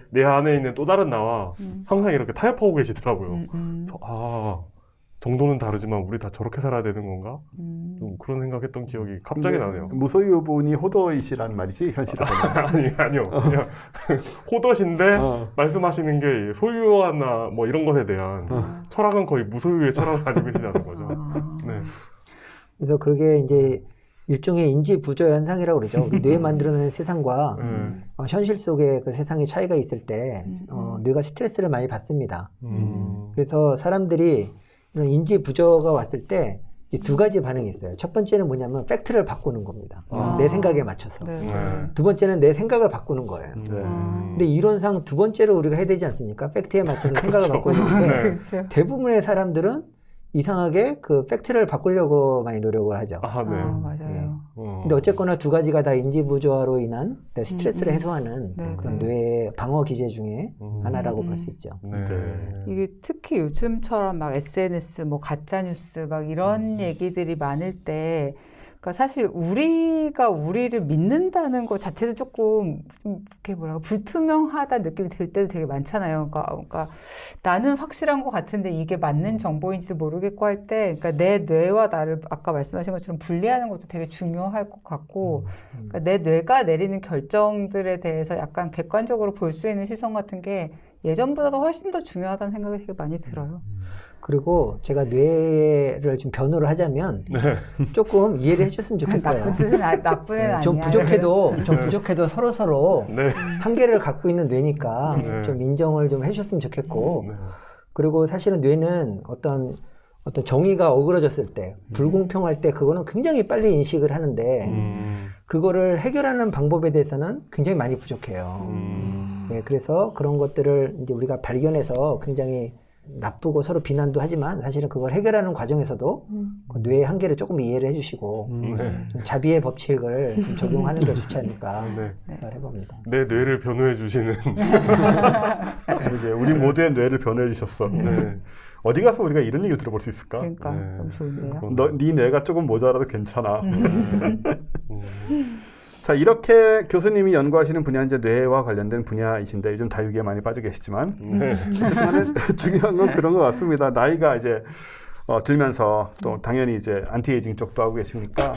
내 안에 있는 또 다른 나와 항상 이렇게 타협하고 계시더라고요. 그래서 정도는 다르지만 우리 다 저렇게 살아야 되는 건가? 좀 그런 생각했던 기억이 갑자기 나네요. 무소유분이 호더이시란 말이지 현실에서는. 아니요. 그냥 호더신데 말씀하시는 게 소유하나 뭐 이런 것에 대한 철학은 거의 무소유의 철학을 가지고 계시다는 거죠. 네. 그래서 그게 이제 일종의 인지 부조 현상이라고 그러죠. 우리 뇌 만들어내는 세상과 현실 속의 그 세상의 차이가 있을 때 뇌가 스트레스를 많이 받습니다. 그래서 사람들이 이런 인지 부조가 왔을 때 이 2가지 반응이 있어요. 첫 번째는 뭐냐면 팩트를 바꾸는 겁니다. 내 생각에 맞춰서. 네. 두 번째는 내 생각을 바꾸는 거예요. 근데 이론상 2번째로 우리가 해야 되지 않습니까? 팩트에 맞춰서 생각을 바꾸는 건데 그렇죠. 대부분의 사람들은 이상하게 그 팩트를 바꾸려고 많이 노력을 하죠. 네. 맞아요. 근데 어쨌거나 2가지가 다 인지부조화로 인한 스트레스를 해소하는 네, 그런 네. 뇌의 방어 기제 중에 하나라고 볼 수 있죠. 이게 특히 요즘처럼 막 SNS, 뭐 가짜뉴스 막 이런 얘기들이 많을 때, 그러니까 사실 우리가 우리를 믿는다는 것 자체도 조금 이렇게 불투명하다는 느낌이 들 때도 되게 많잖아요. 그러니까 나는 확실한 것 같은데 이게 맞는 정보인지도 모르겠고 할 때, 그러니까 내 뇌와 나를 아까 말씀하신 것처럼 분리하는 것도 되게 중요할 것 같고, 그러니까 내 뇌가 내리는 결정들에 대해서 약간 객관적으로 볼 수 있는 시선 같은 게 예전보다도 훨씬 더 중요하다는 생각이 되게 많이 들어요. 그리고 제가 뇌를 좀 변호를 하자면 조금 이해를 해줬으면 좋겠어요. 나쁜 뜻은 나쁜 애는 좀 아니야. 부족해도 서로 네. 한계를 갖고 있는 뇌니까 네. 좀 인정을 좀 해줬으면 좋겠고, 그리고 사실은 뇌는 어떤 정의가 어그러졌을 때, 불공평할 때 그거는 굉장히 빨리 인식을 하는데 그거를 해결하는 방법에 대해서는 굉장히 많이 부족해요. 네, 그래서 그런 것들을 이제 우리가 발견해서 굉장히 나쁘고 서로 비난도 하지만 사실은 그걸 해결하는 과정에서도 그 뇌의 한계를 조금 이해를 해주시고 네. 좀 자비의 법칙을 좀 적용하는 게 좋지 않을까 네. 생각을 해봅니다. 내 뇌를 변호해 주시는. 이제 우리 모두의 뇌를 변호해 주셨어. 네. 어디 가서 우리가 이런 얘기를 들어볼 수 있을까? 그러니까 네. 너무 좋은데요. 네 뇌가 조금 모자라도 괜찮아. 음. 자, 이렇게 교수님이 연구하시는 분야는 이제 뇌와 관련된 분야이신데 요즘 다육이에 많이 빠져 계시지만 네. 어쨌든 간에 중요한 건 그런 것 같습니다. 나이가 이제 들면서 또 당연히 이제 안티에이징 쪽도 하고 계시니까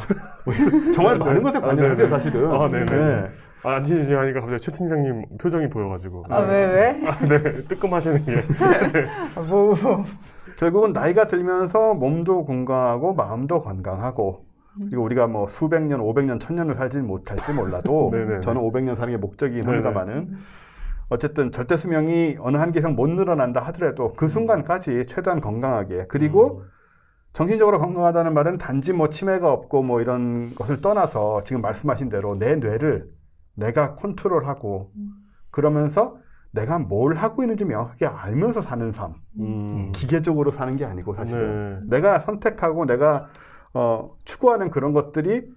정말 많은 것에 관련하세요, 사실은. 아, 네네. 네. 아, 안티에이징 하니까 갑자기 최 팀장님 표정이 보여가지고. 아, 왜? 아, 네. 뜨끔하시는 게. 뭐. 결국은 나이가 들면서 몸도 건강하고 마음도 건강하고 그리고 우리가 뭐 수백 년, 500년, 1000년을 살지 못할지 몰라도 네네네. 저는 500년 사는 게 목적이긴 네네. 합니다만은 어쨌든 절대 수명이 어느 한계 이상 못 늘어난다 하더라도 그 순간까지 최대한 건강하게 그리고 정신적으로 건강하다는 말은 단지 뭐 치매가 없고 뭐 이런 것을 떠나서 지금 말씀하신 대로 내 뇌를 내가 컨트롤하고 그러면서 내가 뭘 하고 있는지 명확하게 알면서 사는 삶. 기계적으로 사는 게 아니고 사실은 내가 선택하고 내가 추구하는 그런 것들이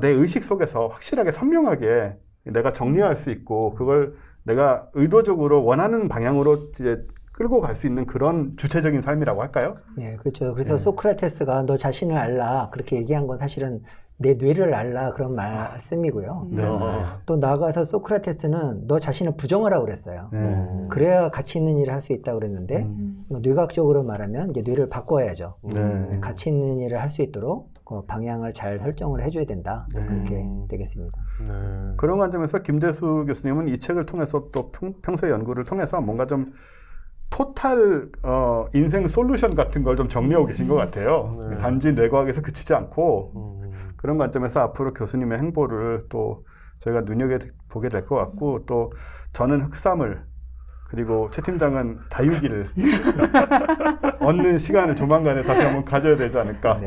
내 의식 속에서 확실하게 선명하게 내가 정리할 수 있고 그걸 내가 의도적으로 원하는 방향으로 이제 끌고 갈 수 있는 그런 주체적인 삶이라고 할까요? 예, 그렇죠. 그래서 소크라테스가 너 자신을 알라 그렇게 얘기한 건 사실은 내 뇌를 알라 그런 말씀이고요. 네. 또 나아가서 소크라테스는 너 자신을 부정하라고 그랬어요. 그래야 가치 있는 일을 할 수 있다고 그랬는데 뇌과학적으로 말하면 이제 뇌를 바꿔야죠. 네. 가치 있는 일을 할 수 있도록 그 방향을 잘 설정을 해줘야 된다. 그렇게 되겠습니다. 네. 그런 관점에서 김대수 교수님은 이 책을 통해서 또 평소의 연구를 통해서 뭔가 좀 토탈 인생 솔루션 같은 걸 좀 정리하고 계신 것 같아요. 네. 단지 뇌과학에서 그치지 않고 그런 관점에서 앞으로 교수님의 행보를 또 저희가 눈여겨보게 될 것 같고 또 저는 흑삼을 그리고 최 팀장은 다육이를 얻는 시간을 조만간에 다시 한번 가져야 되지 않을까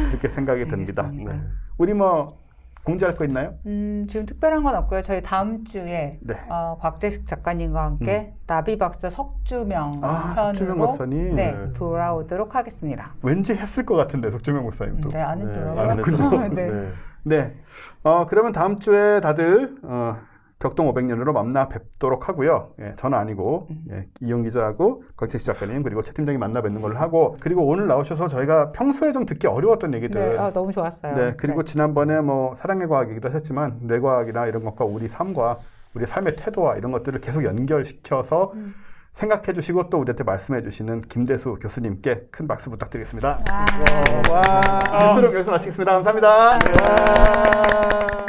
그렇게 생각이 듭니다. 알겠습니다. 네. 우리 뭐 공지할 거 있나요? 지금 특별한 건 없고요. 저희 다음 주에 네. 곽재식 작가님과 함께 나비 박사 석주명 석주명 편으로 박사님. 네, 네. 돌아오도록 하겠습니다. 왠지 했을 것 같은데 석주명 목사님도. 네, 안 네. 했더라고요. 안 했더라고요. 네. 네. 네. 그러면 다음 주에 다들 격동 500년으로 만나 뵙도록 하고요. 예, 저는 아니고 이용 기자하고 곽재식 작가님 그리고 최 팀장이 만나 뵙는 걸로 하고 그리고 오늘 나오셔서 저희가 평소에 좀 듣기 어려웠던 얘기들 네, 너무 좋았어요. 네, 그리고 지난번에 뭐 사랑의 과학 얘기도 하셨지만 뇌과학이나 이런 것과 우리 삶과 우리 삶의 태도와 이런 것들을 계속 연결시켜서 생각해 주시고 또 우리한테 말씀해 주시는 김대수 교수님께 큰 박수 부탁드리겠습니다. 와, 뉴스룸 여기서 마치겠습니다. 감사합니다. 와.